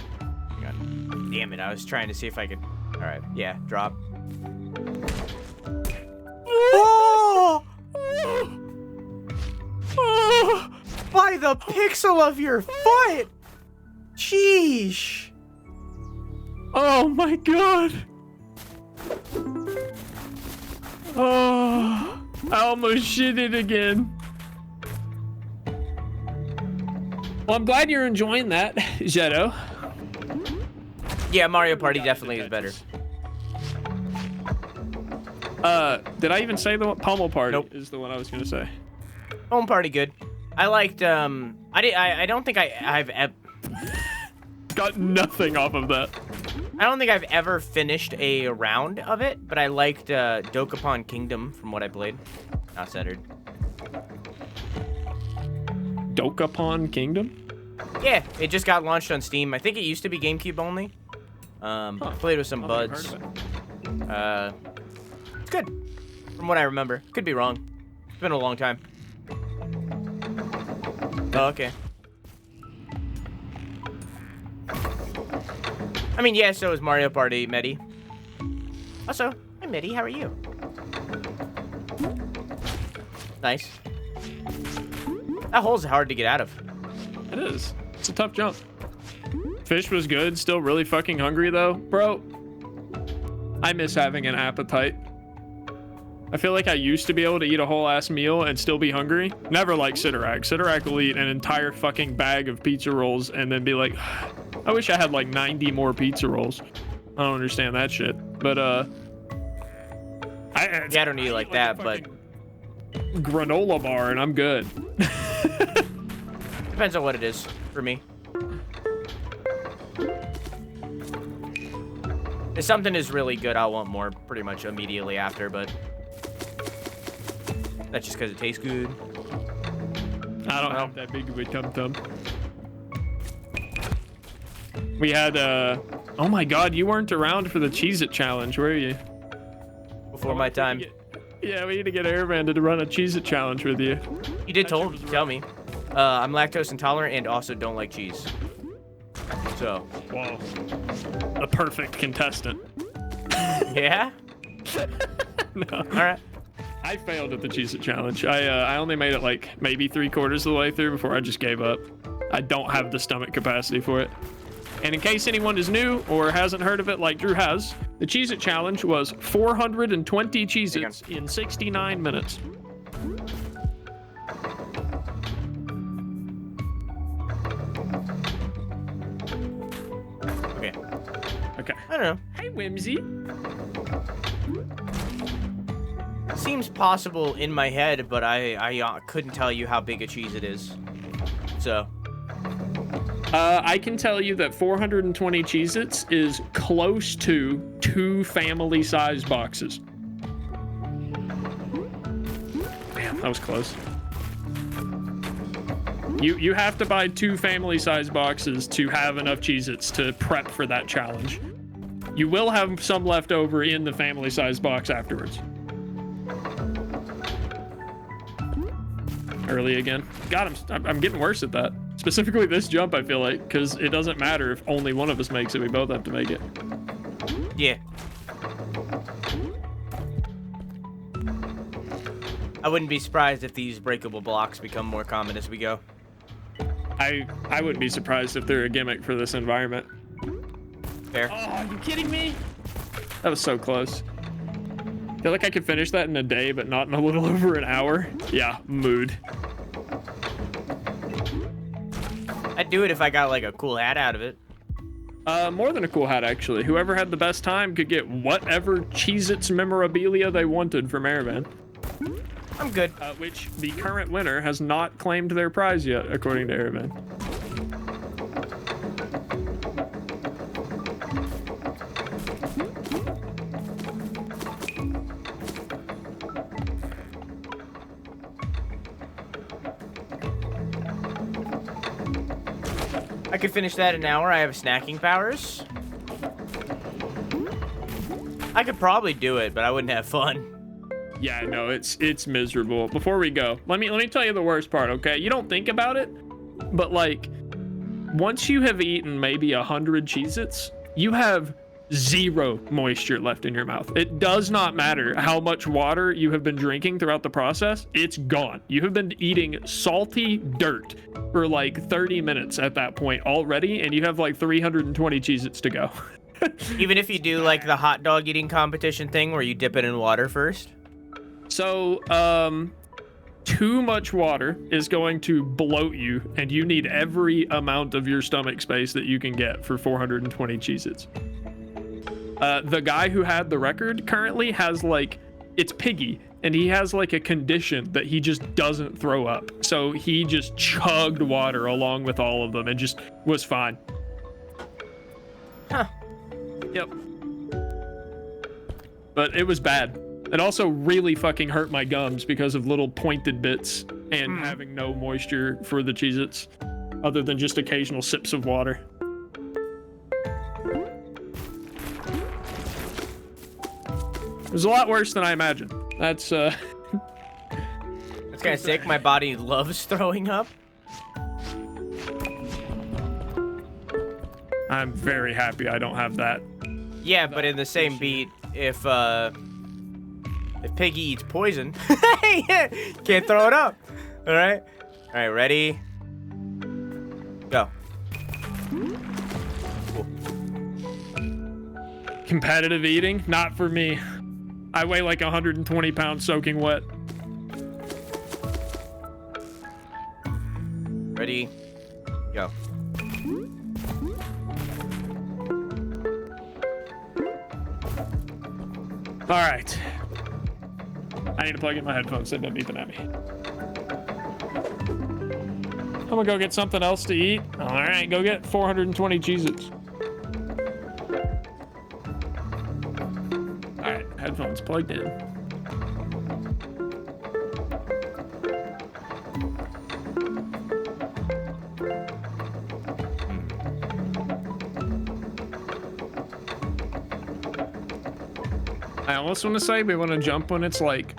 God damn it! I was trying to see if I could. All right. Yeah. Drop. Oh! Oh! By the pixel of your foot! Sheesh! Oh my god! Oh, I almost shit it again. Well, I'm glad you're enjoying that, Jetto. Yeah, Mario Party definitely is better. Did I even say the one? Pummel Party Nope. is the one I was gonna say. Home Party good. I liked I don't think I've Got nothing off of that. I don't think I've ever finished a round of it, but I liked Dokapon Kingdom from what I played. Not centered. Dokapon Kingdom? Yeah, it just got launched on Steam. I think it used to be GameCube only. Played with some I don't buds. think I've heard of it. It's good, from what I remember. Could be wrong. It's been a long time. Oh, okay. I mean, yeah, so is Mario Party, Medi. Also, hi, Medi, how are you? Nice. That hole's hard to get out of. It is. It's a tough jump. Fish was good. Still really fucking hungry, though. Bro, I miss having an appetite. I feel like I used to be able to eat a whole ass meal and still be hungry. Never like Sidorak. Sidorak will eat an entire fucking bag of pizza rolls and then be like, I wish I had like 90 more pizza rolls. I don't understand that shit. But, Yeah, I don't eat like that, but granola bar and I'm good. depends on what it is for me. If something is really good, I'll want more pretty much immediately after, but that's just because it tastes good. I don't have that big of a tum-tum. We had, oh my god, you weren't around for the Cheez-It challenge, were you? Before my time. Yeah, we need to get Airman to run a Cheez-It challenge with you. You did tell me. I'm lactose intolerant and also don't like cheese. So. Whoa. The perfect contestant. Yeah? No. All right. I failed at the Cheez-It challenge. I only made it like maybe 3/4 of the way through before I just gave up. I don't have the stomach capacity for it. And in case anyone is new or hasn't heard of it like Drew has, the Cheez-It challenge was 420 Cheez-Its in 69 minutes. Okay. Okay. I don't know. Hey, Whimsy. Seems possible in my head, but I couldn't tell you how big a cheese it is. So. I can tell you that 420 Cheez-Its is close to 2 family-sized boxes. Damn, that was close. You have to buy 2 family-sized boxes to have enough Cheez-Its to prep for that challenge. You will have some left over in the family-sized box afterwards. Early again. God, I'm getting worse at that. Specifically this jump, I feel like, because it doesn't matter if only one of us makes it. We both have to make it. Yeah. I wouldn't be surprised if these breakable blocks become more common as we go. I wouldn't be surprised if they're a gimmick for this environment. Fair. Oh, are you kidding me? That was so close. I feel like I could finish that in a day, but not in a little over an hour. Yeah, mood. I'd do it if I got like a cool hat out of it. More than a cool hat, actually. Whoever had the best time could get whatever Cheez-Its memorabilia they wanted from Airman. I'm good. Which the current winner has not claimed their prize yet, according to Airman. I could finish that in an hour. I have snacking powers. I could probably do it, but I wouldn't have fun. Yeah, no, it's miserable. Before we go, let me tell you the worst part, okay? You don't think about it, but like, once you have eaten maybe 100 Cheez-Its, you have 0 moisture left in your mouth. It does not matter how much water you have been drinking throughout the process. It's gone. You have been eating salty dirt for like 30 minutes at that point already, and you have like 320 Cheez-Its to go. Even if you do like the hot dog eating competition thing where you dip it in water first. So, too much water is going to bloat you, and you need every amount of your stomach space that you can get for 420 Cheez-Its. The guy who had the record currently has like, it's Piggy, and he has like a condition that he just doesn't throw up. So he just chugged water along with all of them and just was fine. Huh. Yep. But it was bad. It also really fucking hurt my gums because of little pointed bits and having no moisture for the Cheez-Its other than just occasional sips of water. It was a lot worse than I imagined. That's That's kind of sick. My body loves throwing up. I'm very happy I don't have that. Yeah, but in the same beat, if Piggy eats poison, can't throw it up. All right, ready? Go. Cool. Competitive eating? Not for me. I weigh like 120 pounds soaking wet. Ready? Go. All right. I need to plug in my headphones. They've been beeping at me. I'm gonna go get something else to eat. All right, go get 420 Cheez-Its. All right, headphones plugged in. I almost want to say we want to jump when it's like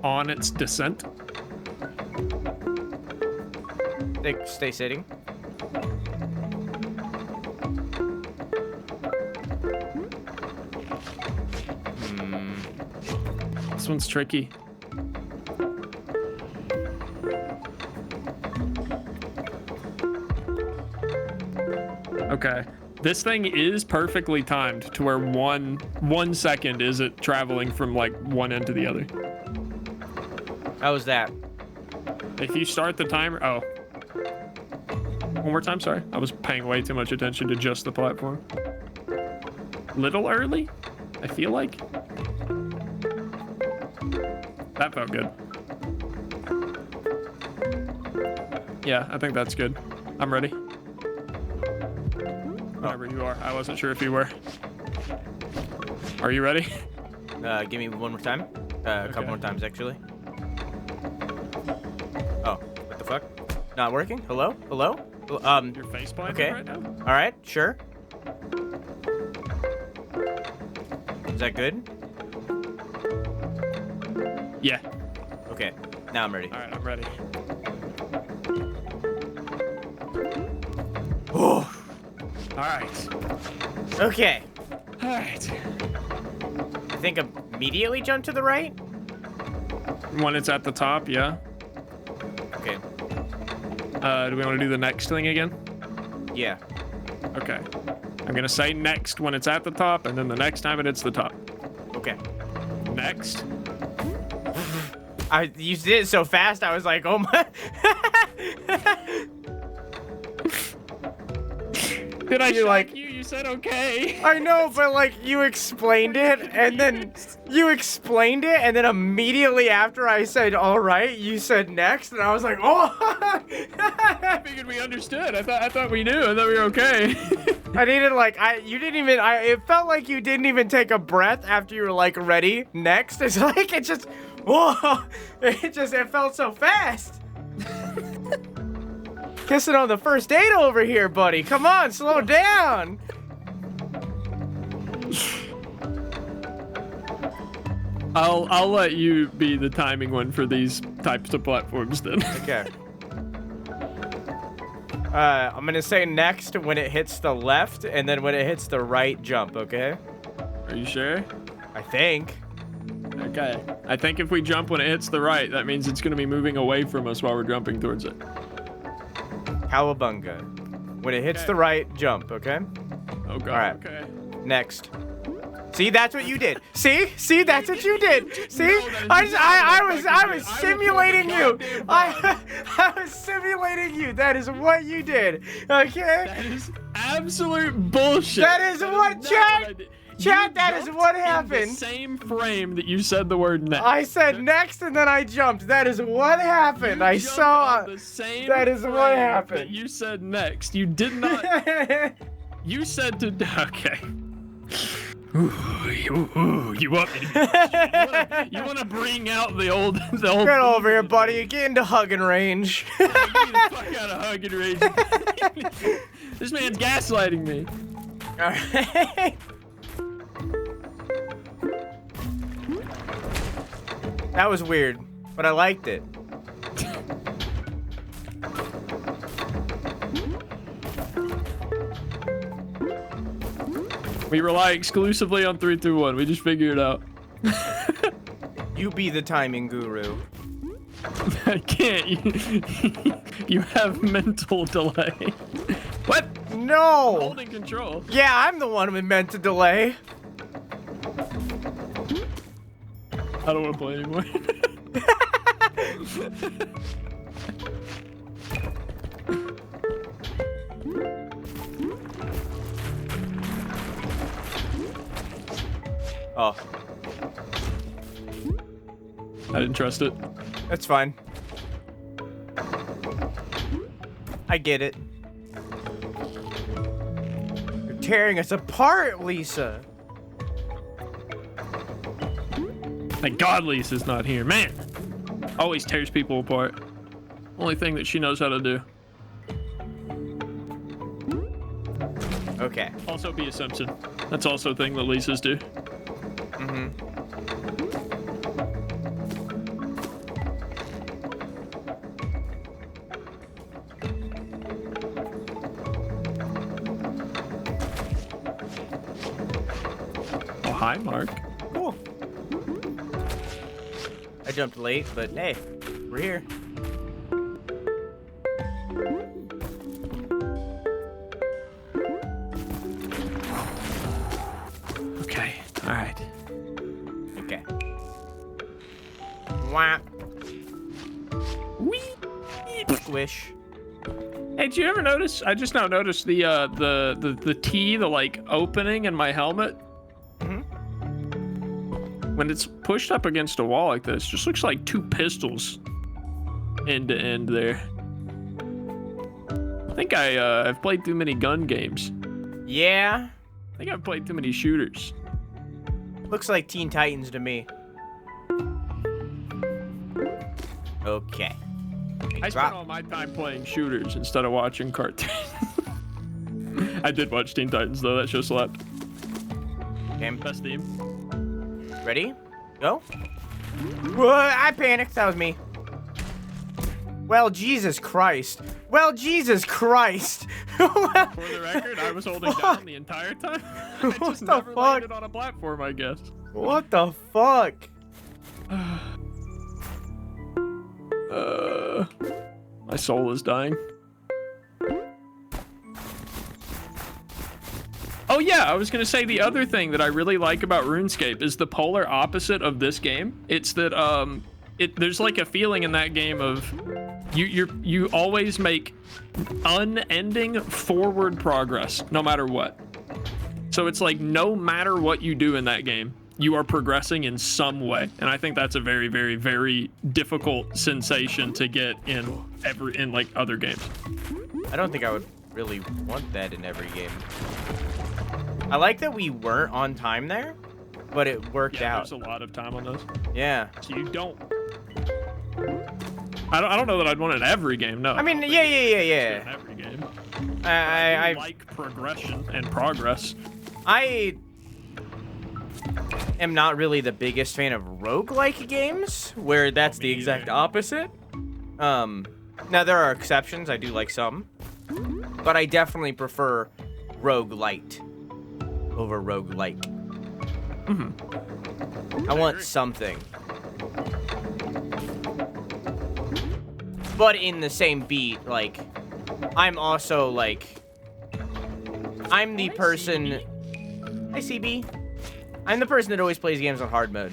on its descent. Stay sitting. This one's tricky. Okay. This thing is perfectly timed to where one second is it traveling from like one end to the other. How was that? If you start the timer, oh. One more time, sorry. I was paying way too much attention to just the platform. Little early, I feel like. That felt good. Yeah, I think that's good. I'm ready. Whenever you are. I wasn't sure if you were. Are you ready? Give me one more time. A couple more times, actually. Oh, what the fuck? Not working? Hello? Hello? Your face planted okay. right now? All right, sure. Is that good? Yeah. Okay, now I'm ready. All right, I'm ready. All right. Okay. All right. I think immediately jump to the right? When it's at the top, yeah. Okay. Do we want to do the next thing again? Yeah. Okay. I'm gonna say next when it's at the top, and then the next time it hits the top. Okay. Next. You did it so fast, I was like, oh my. Did I You're shock like- you? You said okay. I know, but like you explained it, and then immediately after I said all right, you said next, and I was like, oh. I figured we understood. I thought we knew. I thought we were okay. I needed it felt like you didn't even take a breath after you were like ready. Next, it's like it just, whoa, it felt so fast. Kissing on the first date over here, buddy. Come on, slow down. I'll let you be the timing one for these types of platforms then. Okay. I'm gonna say next when it hits the left, and then when it hits the right, jump, okay? Are you sure? I think. Okay. I think if we jump when it hits the right, that means it's gonna be moving away from us while we're jumping towards it. Cowabunga. When it hits the right, jump, okay? Oh god. All right. Okay. Next. See, that's what you did. See, that's what you did. See, No, I was simulating you. I was simulating you. That is what you did. Okay. That is absolute bullshit. That is what, not chat. I did. Chat, You that is jumped what in the happened. same frame that you said the word next. I said next, and then I jumped. That is what happened. You I jumped saw. on the same That is what frame happened. that you said next. You did not. You said to. Okay. Ooh, you want me to, you want to bring out the old Get over here, buddy. Get into hugging range. Get the fuck out of hugging range. This man's gaslighting me. Alright. That was weird, but I liked it. We rely exclusively on 3, 2, 1. We just figured it out. You be the timing guru. I can't. You have mental delay. What? No! Holding control. Yeah, I'm the one who meant to delay. I don't want to play anymore. Oh, I didn't trust it. that's fine. I get it. You're tearing us apart, Lisa. Thank God Lisa's not here. Man, always tears people apart. Only thing that she knows how to do. Okay. Also be a Simpson. That's also a thing that Lisa's do. Oh, hi, Mark. Cool. I jumped late, but hey, we're here. Okay, all right. Okay. Wah. Whee! Squish. Hey, did you ever notice? I just now noticed the T, the like opening in my helmet. When it's pushed up against a wall like this, just looks like 2 pistols end to end there. I think I've played too many gun games. Yeah. I think I've played too many shooters. Looks like Teen Titans to me. Okay. I spent all my time playing shooters instead of watching cartoons. I did watch Teen Titans though. That show slapped. Okay. Best theme. Ready? Go. Whoa, I panicked. That was me. Well, Jesus Christ. Well, Jesus Christ. For the record, I was holding down the entire time. I What just the never fuck? landed on a platform, I guess. What the fuck? My soul is dying. Oh yeah, I was gonna say the other thing that I really like about RuneScape is the polar opposite of this game. It's that there's like a feeling in that game of you always make unending forward progress no matter what. So it's like no matter what you do in that game, you are progressing in some way, and I think that's a very, very, very difficult sensation to get in like other games. I don't think I would really want that in every game. I like that we weren't on time there, but it worked out. There's a lot of time on those. Yeah. So you don't. I don't know that I'd want it in every game. No. I mean, don't yeah. think in every game. I like progression and progress. I am not really the biggest fan of roguelike games, where that's the exact opposite. Now there are exceptions. I do like some, but I definitely prefer roguelite over roguelike. I want something. But in the same beat, like, I'm also like, I'm the person. Hi, CB. I'm the person that always plays games on hard mode.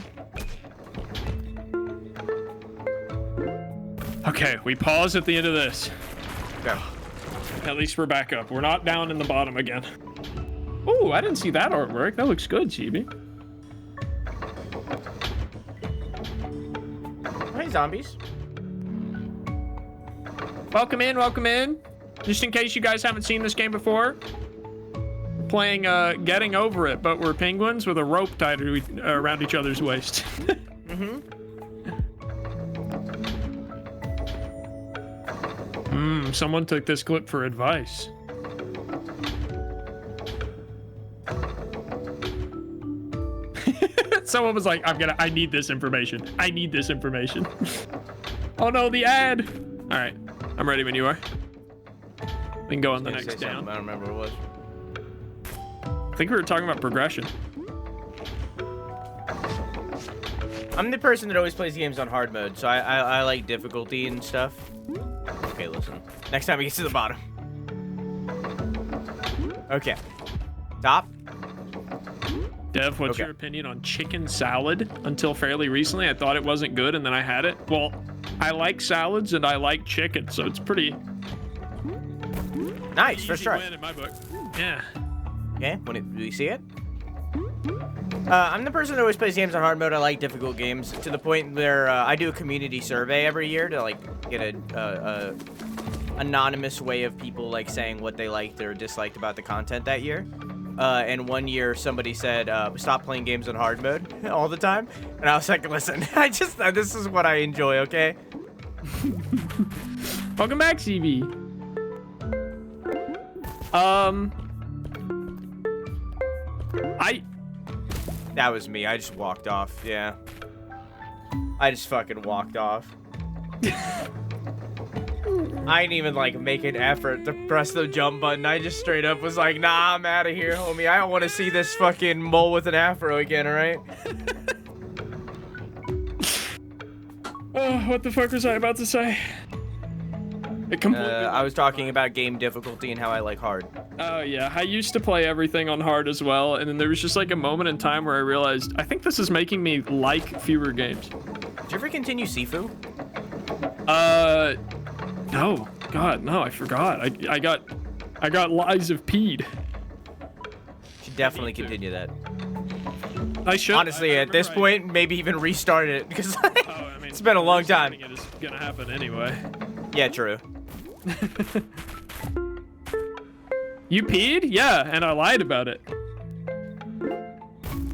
Okay, we pause at the end of this. Okay. At least we're back up. We're not down in the bottom again. Ooh, I didn't see that artwork. That looks good, CB. Hey, zombies. Welcome in, welcome in. Just in case you guys haven't seen this game before, we're playing Getting Over It, but we're penguins with a rope tied around each other's waist. Someone took this clip for advice. Someone was like, I need this information. I need this information. Oh no, the ad. All right, I'm ready when you are. We can go on the next down. I don't remember what it was. I think we were talking about progression. I'm the person that always plays games on hard mode, so I like difficulty and stuff. Okay, listen. Next time we get to the bottom. Okay. Top. Dev, what's your opinion on chicken salad? Until fairly recently, I thought it wasn't good, and then I had it. Well, I like salads and I like chicken, so it's pretty Nice, first try. win in my book. Yeah. Okay, do you see it? I'm the person that always plays games on hard mode. I like difficult games to the point where I do a community survey every year to like get a anonymous way of people like saying what they liked or disliked about the content that year. And one year somebody said, stop playing games on hard mode all the time. And I was like, listen, this is what I enjoy, okay? Welcome back, CV. That was me. I just walked off, yeah. I just fucking walked off. I didn't even like make an effort to press the jump button. I just straight up was like, nah, I'm out of here, homie. I don't want to see this fucking mole with an afro again, alright? Oh, what the fuck was I about to say? It completely I was talking about game difficulty and how I like hard. Oh yeah, I used to play everything on hard as well, and then there was just like a moment in time where I realized I think this is making me like fewer games. Did you ever continue Sifu? No. God, no, I forgot. I got Lies of Peed. Should definitely continue that. I should. Honestly, at this point, maybe even restart it because it's been a long time. It is gonna happen anyway. Yeah, true. You peed? Yeah, and I lied about it.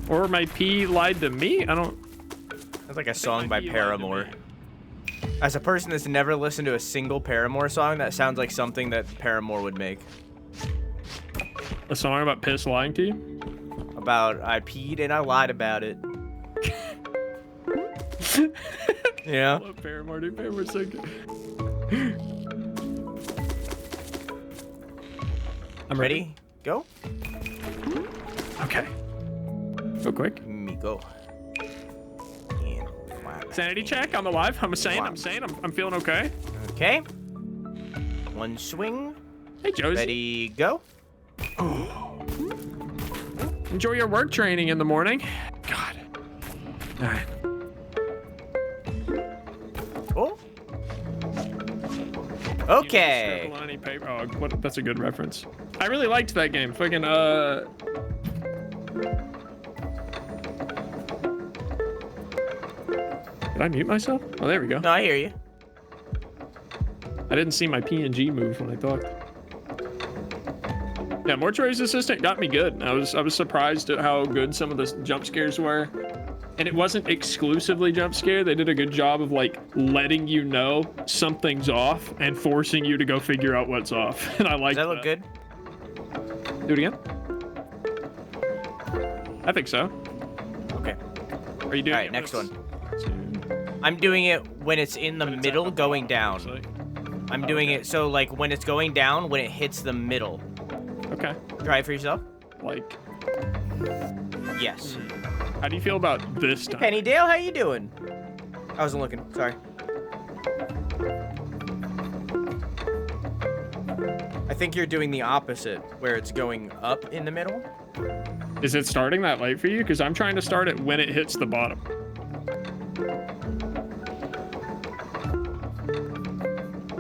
Or my pee lied to me? I don't... That's like a song by Paramore. As a person that's never listened to a single Paramore song, that sounds like something that Paramore would make. A song about piss lying to you? About I peed and I lied about it. Yeah. I love Paramore, dude. Paramore's so good. I'm ready. Go. Okay. Go quick. Me go. And Sanity check. I'm alive. I'm sane. I'm feeling okay. Okay. One swing. Hey, Josie. Ready, go. Enjoy your work training in the morning. God. All right. Oh. Okay. Circle on any paper. Oh, what? That's a good reference. I really liked that game. Fucking Did I mute myself? Oh, there we go. No, I hear you. I didn't see my PNG move when I talked. Yeah, Mortuary's Assistant got me good. I was surprised at how good some of the jump scares were. And it wasn't exclusively jump scare. They did a good job of like letting you know something's off and forcing you to go figure out what's off. And I like Does that look good? Do it again? I think so. Okay. Are you doing All right, it next when one. it's- I'm doing it when it's in the middle going down. I'm doing it so like when it's going down, when it hits the middle. Okay. Try it for yourself. Like, Yes. how do you feel about this time? Pennydale, how you doing? I wasn't looking. Sorry. I think you're doing the opposite, where it's going up in the middle. Is it starting that late for you? Because I'm trying to start it when it hits the bottom.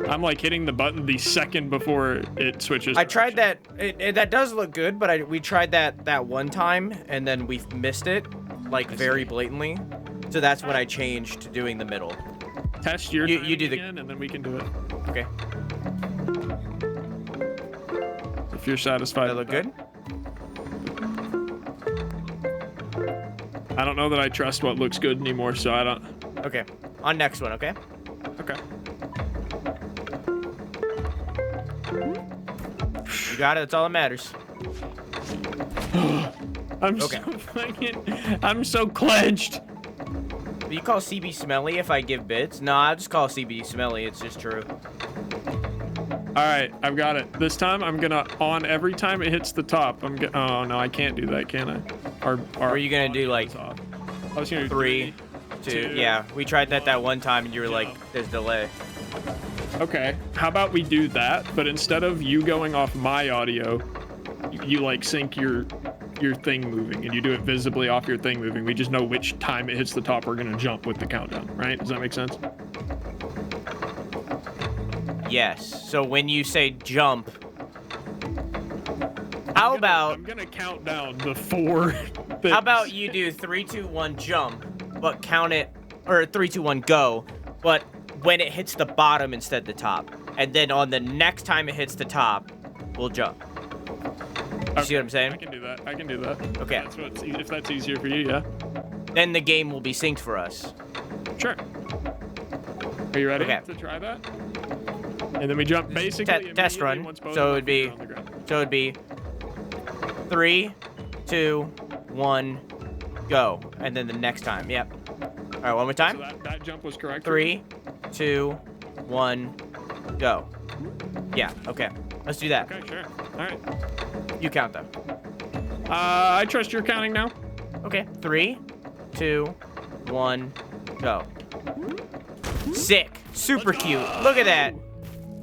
I'm like hitting the button the second before it switches. I tried direction. that. That does look good, but we tried that one time, and then we missed it, like very blatantly. So that's when I changed to doing the middle. Test your you do timing the- again, and then we can do it. Okay. If you're satisfied. That look with good? I don't know that I trust what looks good anymore, so I don't. Okay. On next one, okay? Okay. You got it. That's all that matters. I'm Okay. so fucking. I'm so clenched. Do you call CB smelly if I give bits? No, I just call CB smelly. It's just true. All right, I've got it. This time I'm gonna on every time it hits the top. Oh no, I can't do that, can I? Or are you gonna do like I was gonna do 3, 2? Yeah, we tried that one time, and you were like, "There's delay." Okay, how about we do that? But instead of you going off my audio, you like sync your thing moving, and you do it visibly off your thing moving. We just know which time it hits the top. We're gonna jump with the countdown, right? Does that make sense? Yes. So when you say jump, how about I'm gonna count down the 4 things. how about you do 3, 2, 1 jump, but count it, or 3, 2, 1 go, but when it hits the bottom instead of the top, and then on the next time it hits the top, we'll jump. You see what I'm saying? I can do that. I can do that. Okay. If that's easier for you, yeah. Then the game will be synced for us. Sure. Are you ready Okay. to try that? And then we jump basically Test immediately run. once both So of it would our be feet are on the ground. so it'd be 3, 2, 1, go, and then the next time. Yep. All right, one more time. So that jump was correct. 3, 2, 1, go. Yeah. Okay. Let's do that. Okay, sure. All right. You count them. I trust your counting now. Okay. 3, 2, 1, go. Sick. Super cute. Look at that.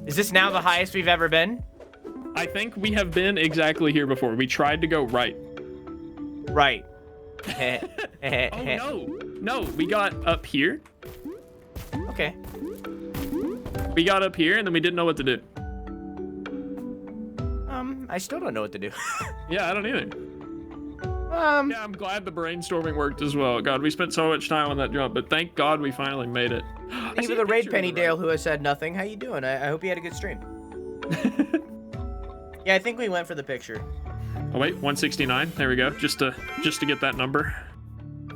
Is this now the highest we've ever been? I think we have been exactly here before. We tried to go right. Right. Oh no, we got up here. Okay. We got up here and then we didn't know what to do. I still don't know what to do. Yeah, I don't either. Yeah, I'm glad the brainstorming worked as well. God, we spent so much time on that jump, but thank God we finally made it. Thank you for the raid, Pennydale, who has said nothing. How you doing? I hope you had a good stream. Yeah, I think we went for the picture. Oh wait, 169. There we go. Just to get that number.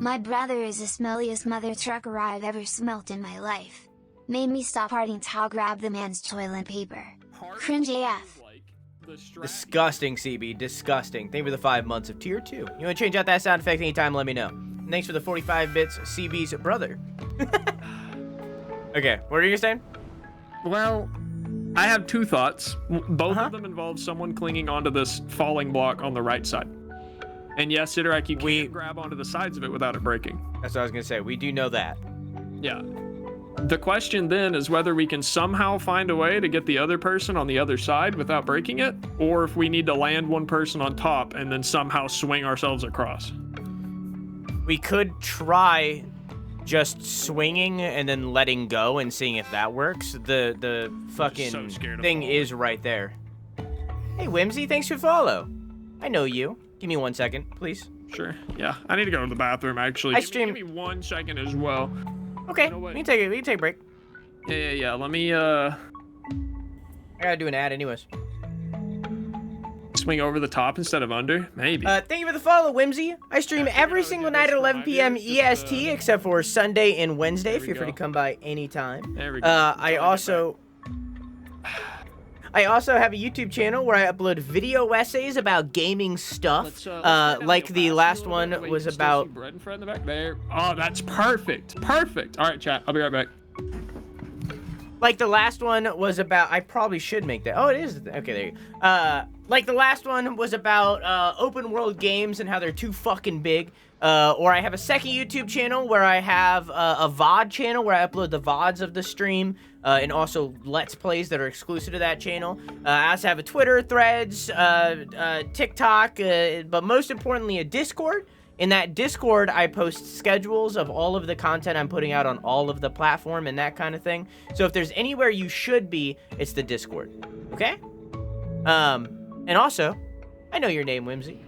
My brother is the smelliest mother trucker I've ever smelt in my life. Made me stop farting to grab the man's toilet paper. Cringe AF. Disgusting, CB. Disgusting. Thank you for the 5 months of tier 2. You want to change out that sound effect anytime, let me know. And thanks for the 45 bits, CB's brother. Okay, what are you saying? Well, I have two thoughts. Both of them involve someone clinging onto this falling block on the right side. And yes, Sidorak, you can't grab onto the sides of it without it breaking. That's what I was gonna say. We do know that. Yeah. The question then is whether we can somehow find a way to get the other person on the other side without breaking it, or if we need to land one person on top and then somehow swing ourselves across. We could try just swinging and then letting go and seeing if that works. The fucking so scared of thing falling. is right there. Hey, Whimsy, thanks for follow. I know you. Give me 1 second, please. Sure. Yeah. I need to go to the bathroom, actually. I Give me 1 second as well. Okay, You know what? we can take a break. Yeah. Let me, I gotta do an ad anyways. swing over the top instead of under? Maybe. Thank you for the follow, Whimsy. I stream every single night at 11 p.m. EST, except for Sunday and Wednesday. Feel free to come by anytime. There we go. I also have a YouTube channel where I upload video essays about gaming stuff. Like the last one was about. Bread and Fred in the back there. Oh, that's perfect. Perfect. All right, chat. I'll be right back. Like the last one was about. I probably should make that. Oh, it is. Okay, there you go. Like the last one was about open world games and how they're too fucking big. Or I have a second YouTube channel where I have a VOD channel where I upload the VODs of the stream. And also Let's Plays that are exclusive to that channel. I also have a Twitter, Threads, TikTok, but most importantly a Discord. In that Discord, I post schedules of all of the content I'm putting out on all of the platform and that kind of thing. So if there's anywhere you should be, it's the Discord. Okay? And also, I know your name, Whimsy.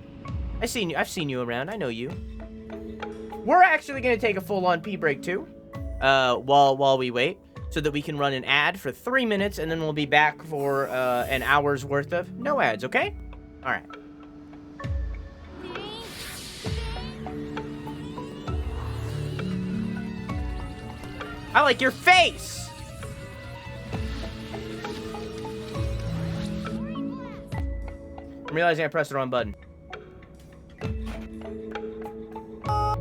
I've seen you around. I know you. We're actually gonna take a full-on pee break too, while we wait, so that we can run an ad for 3 minutes, and then we'll be back for an hour's worth of no ads. Okay? All right. I like your face! I'm realizing I pressed the wrong button. Alright,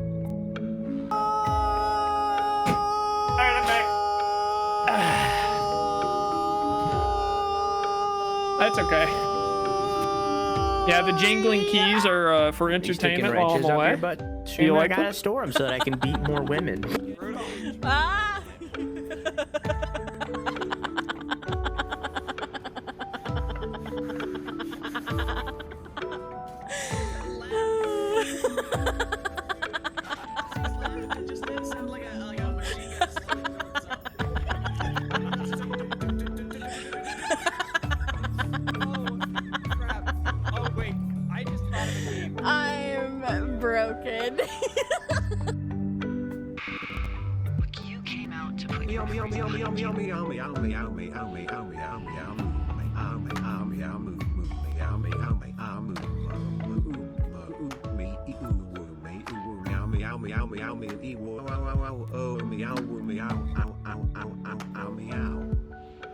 I'm back. That's okay. Yeah, the jingling keys are for entertainment while I'm away. You like I gotta them? store them so that I can beat more women. Ah! I'm broken. You came out to put your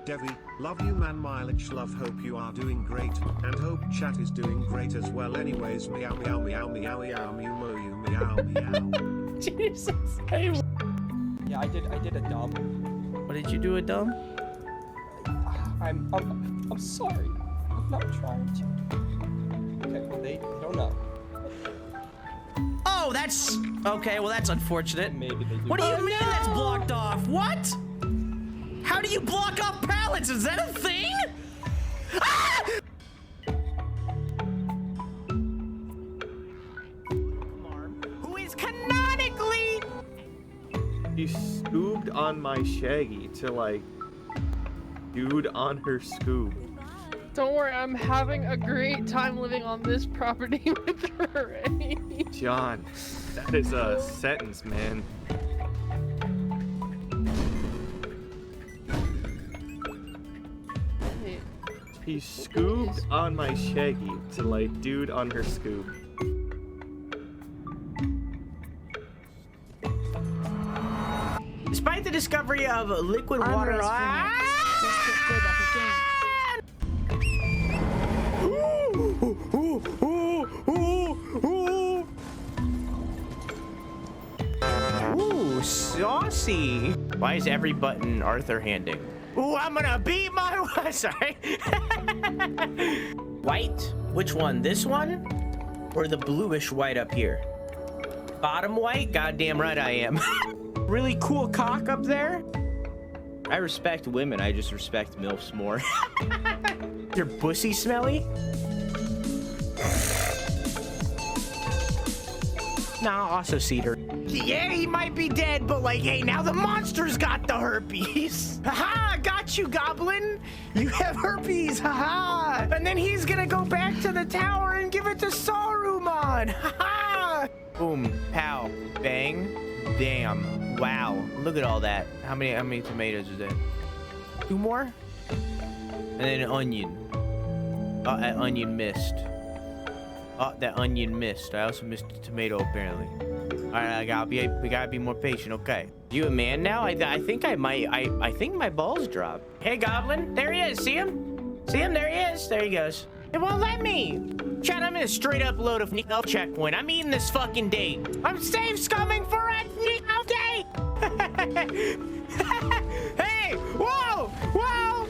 Devvy, love you man, mileage love, hope you are doing great, and hope chat is doing great as well. Anyways, meow meow meow meow meow meow meow meow. Jesus. Hey. Yeah, I did a dumb. What did you do, a dumb? I'm sorry. I'm not trying to. Okay, well, they don't know. Oh, that's okay. Well, that's unfortunate. Maybe they do. What do you mean that's blocked off? What? How do you block off pallets? Is that a thing? Ah! Who is canonically? She scoobed on my Shaggy to like, dude on her scoob. Don't worry, I'm having a great time living on this property with Ray. John, that is a sentence, man. He scoobed on my Shaggy to like, dude on her scoob. Despite the discovery of liquid water. Ooh, saucy. Why is every button Arthur handing? Ooh, I'm gonna beat my sorry. White? Which one? This one? Or the bluish white up here? Bottom white? Goddamn right I am. Really cool cock up there. I respect women, I just respect MILFs more. Your pussy smelly? Nah, I'll also see her. Yeah, he might be dead, but like, hey, now the monster's got the herpes. Haha, got you, goblin. You have herpes, haha. And then he's gonna go back to the tower and give it to Saruman. Haha. Boom, pow, bang, damn. Wow, look at all that. How many tomatoes is that? 2 more? And then an onion. Oh, that onion missed. Oh, that onion missed. I also missed a tomato, apparently. All right, we gotta be more patient. Okay. You a man now? I think I might. I think my balls dropped. Hey, goblin. There he is. See him? See him? There he is. There he goes. It won't let me. Chat, I'm in a straight up load of health checkpoint. I'm eating this fucking date. I'm safe scumming for a health date. Hey! Whoa! Whoa!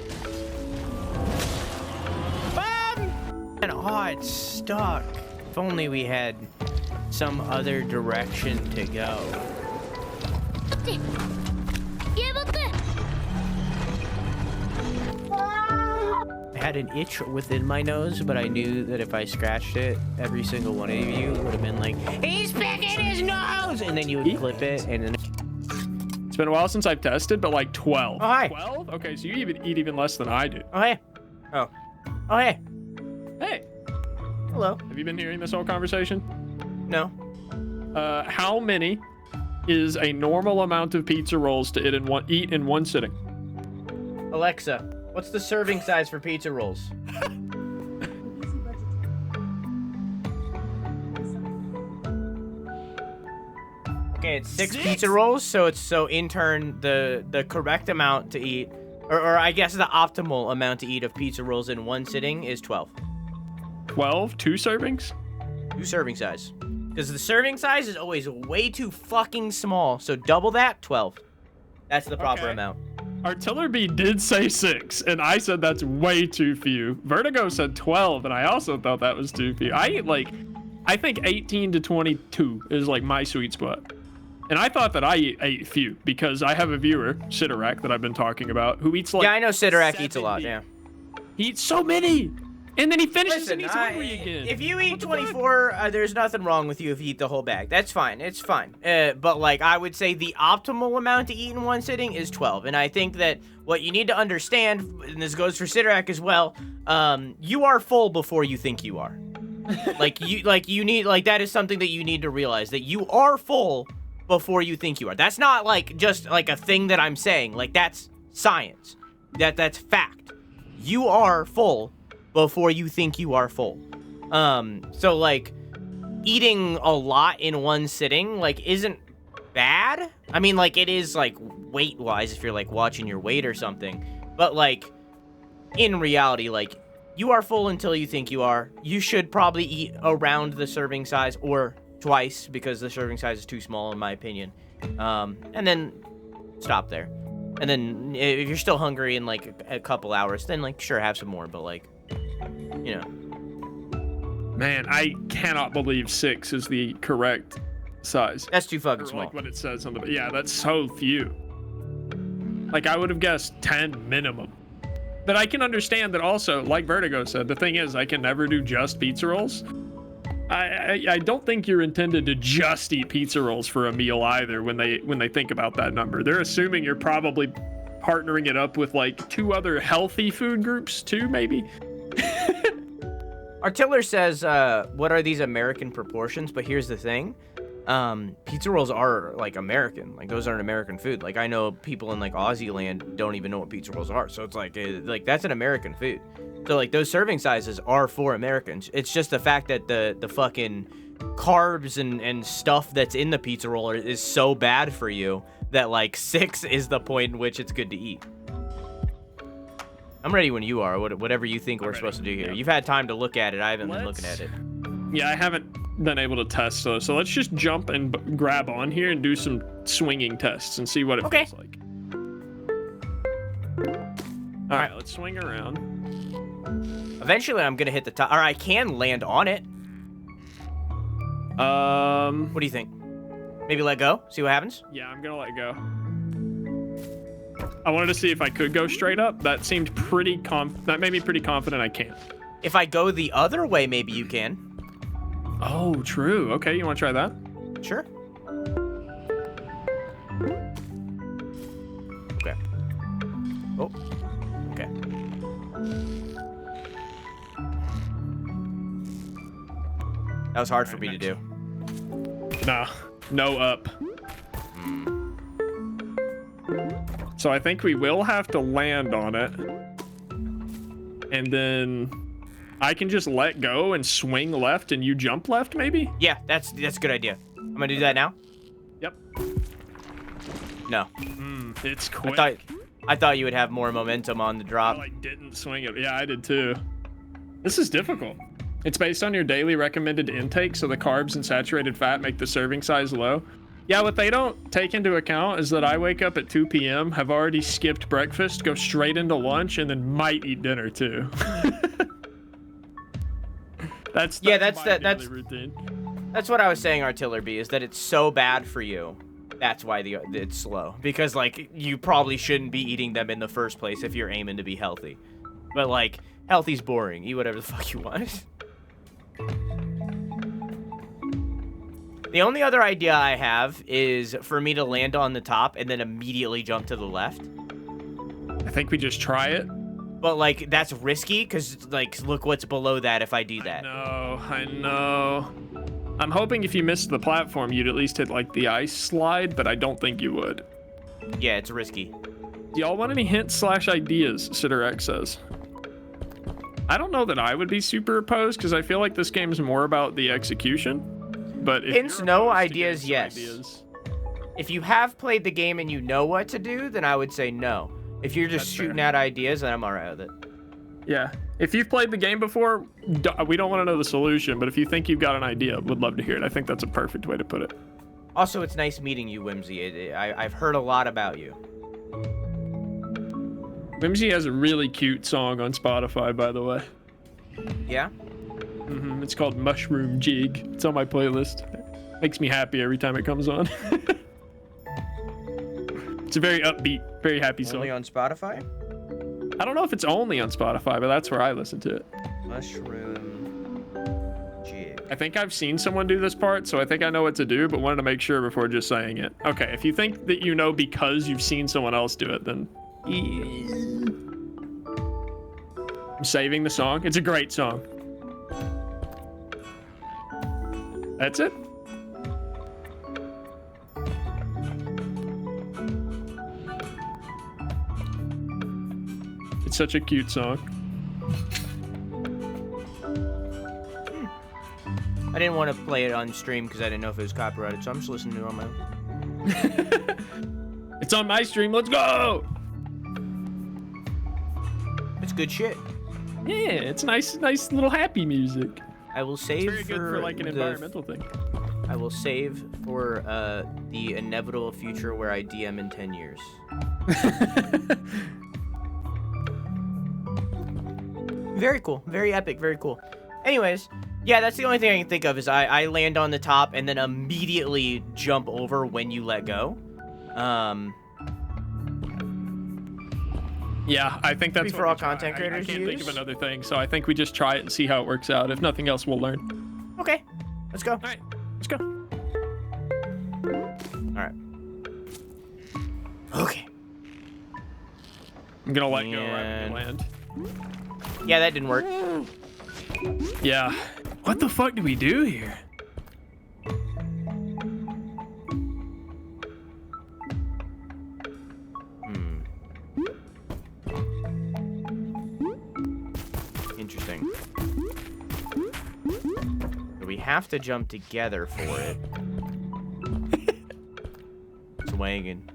And oh, it's stuck. If only we had some other direction to go. I had an itch within my nose, but I knew that if I scratched it, every single one of you would have been like, he's picking his nose! And then you would clip it, and then... It's been a while since I've tested, but like 12. Oh, hi. 12? Okay, so you eat even less than I do. Oh, hey. Oh. Oh, hey. Hey. Hello. Have you been hearing this whole conversation? No. How many is a normal amount of pizza rolls to eat in one sitting? Alexa, what's the serving size for pizza rolls? Okay, it's 6 pizza rolls, so in turn the correct amount to eat, or I guess the optimal amount to eat of pizza rolls in one sitting is 12. 12? 2 servings? 2 serving size. Because the serving size is always way too fucking small. So double that, 12. That's the proper amount. Artiller B did say 6, and I said that's way too few. Vertigo said 12, and I also thought that was too few. I think 18 to 22 is like my sweet spot. And I thought that I ate few because I have a viewer, Sidorak, that I've been talking about, who eats like... Yeah, I know Sidorak eats a lot, yeah. He eats so many! And then he finishes and he's hungry again. If you eat 24, there's nothing wrong with you if you eat the whole bag. That's fine. It's fine. But, like, I would say the optimal amount to eat in one sitting is 12. And I think that what you need to understand, and this goes for Sidorak as well, you are full before you think you are. That is something that you need to realize, that you are full before you think you are. That's not, like, just, like, a thing that I'm saying. Like, that's science. That's fact. You are full before you think you are full. So, like, eating a lot in one sitting, like, isn't bad. I mean, like, it is, like, weight-wise if you're, like, watching your weight or something. But, like, in reality, like, you are full until you think you are. You should probably eat around the serving size or twice because the serving size is too small, in my opinion. And then stop there. And then if you're still hungry in, like, a couple hours, then, like, sure, have some more. But, like, you know. Man, I cannot believe 6 is the correct size. That's too fucking small. Like what it says on the... Yeah, that's so few. Like, I would have guessed 10 minimum. But I can understand that also, like Vertigo said, the thing is, I can never do just pizza rolls. I don't think you're intended to just eat pizza rolls for a meal either when they think about that number. They're assuming you're probably partnering it up with, like, 2 other healthy food groups too, maybe. Artiller says, what are these American proportions? But here's the thing. Pizza rolls are, like, American. Like, those aren't American food. Like, I know people in, like, Aussie land don't even know what pizza rolls are. So it's like that's an American food. So, like, those serving sizes are for Americans. It's just the fact that the fucking carbs and stuff that's in the pizza roll is so bad for you that, like, 6 is the point in which it's good to eat. I'm ready when you are, whatever you think we're supposed to do here. You've had time to look at it. I haven't been looking at it. Yeah, I haven't been able to test those. So let's just jump and grab on here and do some swinging tests and see what it feels like. All right, let's swing around. Eventually, I'm gonna hit the top, or I can land on it. What do you think? Maybe let go, see what happens? Yeah, I'm gonna let go. I wanted to see if I could go straight up. That seemed pretty that made me pretty confident I can't. If I go the other way, maybe you can. Oh, true. Okay, you want to try that? Sure. Okay. Oh. Okay. That was hard for me to do. Nah, no up. So I think we will have to land on it. And then I can just let go and swing left and you jump left, maybe? Yeah, that's a good idea. I'm gonna do that now. Yep. No. It's quick. I thought you would have more momentum on the drop. I like didn't swing it. Yeah, I did too. This is difficult. It's based on your daily recommended intake, so the carbs and saturated fat make the serving size low. Yeah, what they don't take into account is that I wake up at 2 p.m., have already skipped breakfast, go straight into lunch, and then might eat dinner too. That's my daily routine. That's what I was saying, Artillery, is that it's so bad for you. That's why it's slow. Because, like, you probably shouldn't be eating them in the first place if you're aiming to be healthy. But, like, healthy's boring. Eat whatever the fuck you want. The only other idea I have is for me to land on the top and then immediately jump to the left. I think we just try it. But, like, that's risky, because, like, look what's below that if I do that. I know. I'm hoping if you missed the platform, you'd at least hit, like, the ice slide, but I don't think you would. Yeah, it's risky. Do y'all want any hints/ideas, SitterX says? I don't know that I would be super opposed, because I feel like this game is more about the execution. But if hints, no. Ideas, yes. If you have played the game and you know what to do, then I would say no. If you're just shooting out ideas, then I'm alright with it. Yeah. If you've played the game before, we don't want to know the solution, but if you think you've got an idea, would love to hear it. I think that's a perfect way to put it. Also, it's nice meeting you, Whimsy. I've heard a lot about you. Whimsy has a really cute song on Spotify, by the way. Yeah? It's called Mushroom Jig. It's on my playlist. Makes me happy every time it comes on. It's a very upbeat, very happy song. Only on Spotify? I don't know if it's only on Spotify, but that's where I listen to it. Mushroom Jig. I think I've seen someone do this part, so I think I know what to do, but wanted to make sure before just saying it. Okay, if you think that you know because you've seen someone else do it, then... I'm saving the song. It's a great song. That's it. It's such a cute song. I didn't want to play it on stream because I didn't know if it was copyrighted, so I'm just listening to it on my own. It's on my stream. Let's go. It's good shit. Yeah, it's nice little happy music. I will save it's very good for like an environmental thing. I will save for the inevitable future where I DM in 10 years. Very cool. Very epic. Very cool. Anyways, yeah, that's the only thing I can think of is I land on the top and then immediately jump over when you let go. Yeah, I think that's for all content creators. I can't think of another thing, so I think we just try it and see how it works out. If nothing else, we'll learn. Okay, let's go. All right, let's go. All right. Okay. I'm gonna let go right when you land. Yeah, that didn't work. Yeah. What the fuck do we do here? Interesting. So we have to jump together for it. Swinging.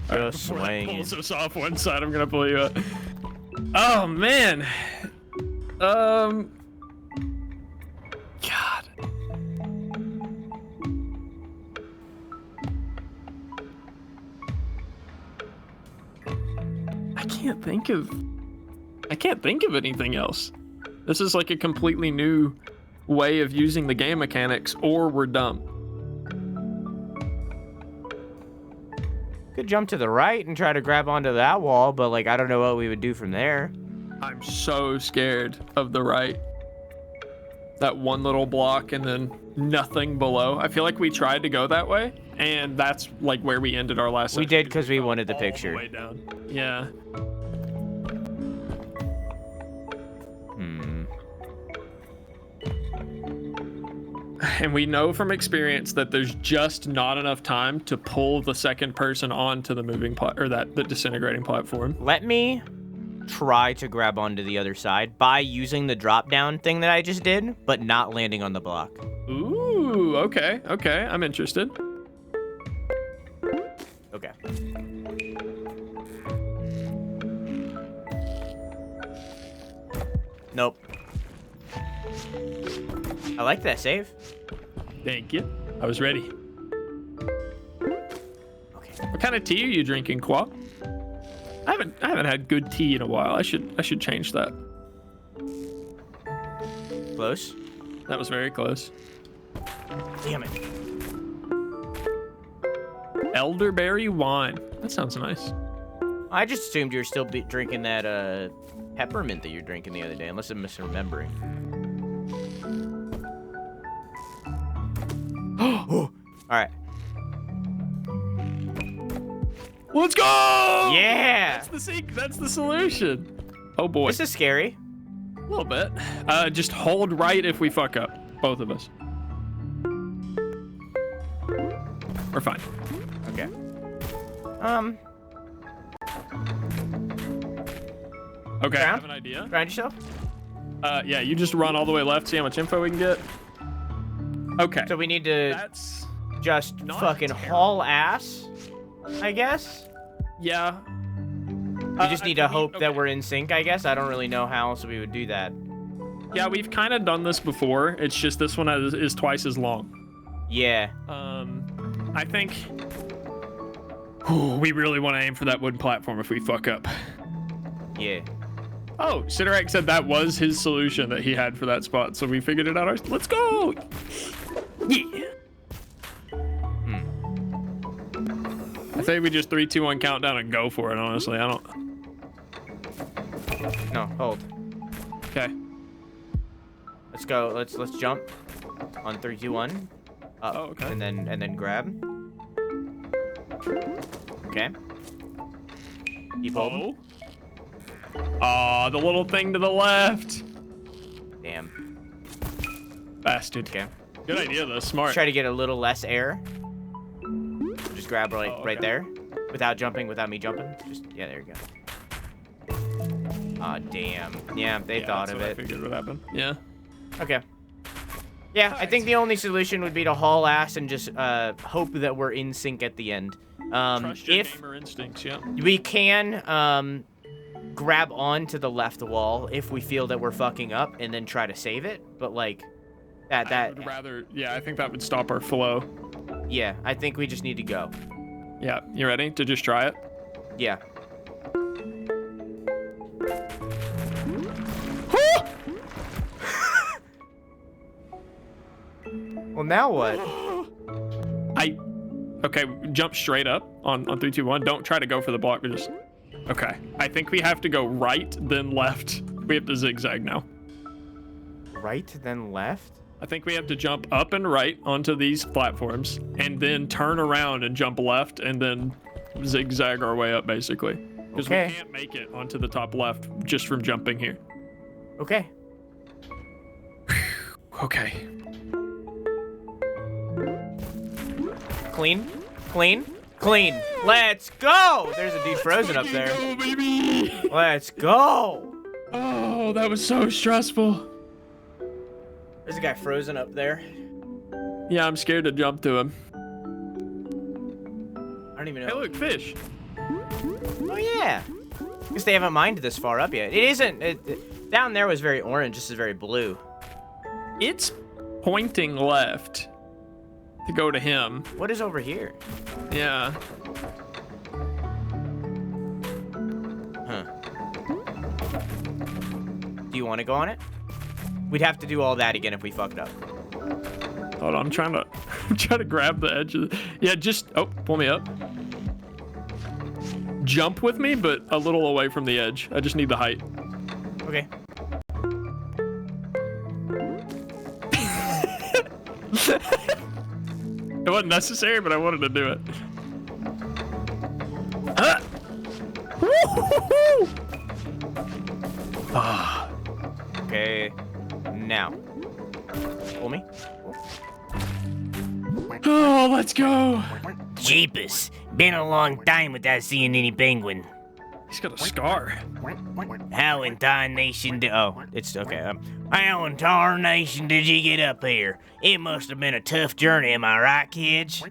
Just swinging. Pulls us off one side. I'm gonna pull you up. Oh man. God. can't think of anything else. This is like a completely new way of using the game mechanics, or we're dumb. Could jump to the right and try to grab onto that wall, but like I don't know what we would do from there. I'm so scared of the right. That one little block and then nothing below. I feel like we tried to go that way, and that's like where we ended our last. We session, did because we wanted the all picture. way down. Yeah. And we know from experience that there's just not enough time to pull the second person onto the moving the disintegrating platform. Let me try to grab onto the other side by using the drop down thing that I just did, but not landing on the block. Ooh, okay, I'm interested. Okay. Nope. I like that save. Thank you. I was ready. Okay. What kind of tea are you drinking, Qua? I haven't had good tea in a while. I should change that. Close. That was very close. Damn it. Elderberry wine. That sounds nice. I just assumed you were still drinking that peppermint that you were drinking the other day, unless I'm misremembering. Oh, all right. Let's go! Yeah! That's the solution. Oh boy. This is scary. A little bit. Just hold right if we fuck up. Both of us. We're fine. Okay. Okay, I have an idea. Ground yourself? Yeah, you just run all the way left, see how much info we can get. Okay. So we need to just fucking haul ass, I guess? Yeah. We just need to hope that we're in sync, I guess. I don't really know how else we would do that. Yeah, we've kind of done this before. It's just this one is twice as long. Yeah. I think we really want to aim for that wooden platform if we fuck up. Yeah. Oh, Sidorak said that was his solution that he had for that spot, so we figured it out. Let's go! Yeah. I think we just 3, 2, 1 countdown and go for it, honestly. I don't... No, hold. Okay. Let's go. Let's jump on 3, 2, 1. Up. Oh, okay. And then grab. Okay. Keep holding. Oh, the little thing to the left. Damn. Bastard. Okay. Good idea, though. Smart. Try to get a little less air. Just grab right there, without jumping, without me jumping. Just there you go. Aw, damn. Yeah, they thought of it. I figured would happen. Yeah. Okay. Yeah, I think the only solution would be to haul ass and just hope that we're in sync at the end. Trust your If gamer instincts, yeah. we can grab onto the left wall if we feel that we're fucking up, and then try to save it. But like that. I would rather. Yeah, I think that would stop our flow. Yeah, I think we just need to go. Yeah, you ready to just try it? Yeah. Well, now what? Okay, jump straight up on 3, 2, 1. Don't try to go for the block. Just okay. I think we have to go right, then left. We have to zigzag now. Right, then left? I think we have to jump up and right onto these platforms, and then turn around and jump left, and then zigzag our way up, basically. Because we can't make it onto the top left just from jumping here. Okay. Okay. Clean, clean, clean. Let's go! There's a dude frozen up there. Go, baby! Let's go! Oh, that was so stressful. There's a guy frozen up there. Yeah, I'm scared to jump to him. I don't even know. Hey, look, fish. Oh, yeah. Guess they haven't mined this far up yet. It isn't. Down there was very orange. This is very blue. It's pointing left to go to him. What is over here? Yeah. Huh. want to go on it? We'd have to do all that again if we fucked up. Hold on, I'm trying to grab the edge of the... Yeah, just... Oh, pull me up. Jump with me, but a little away from the edge. I just need the height. Okay. It wasn't necessary, but I wanted to do it. Okay. Now. Pull me. Oh, let's go. Jeepus, been a long time without seeing any penguin. He's got a scar. How in tarnation did... Oh, it's okay. How in tarnation did you get up here? It must have been a tough journey, am I right, kids?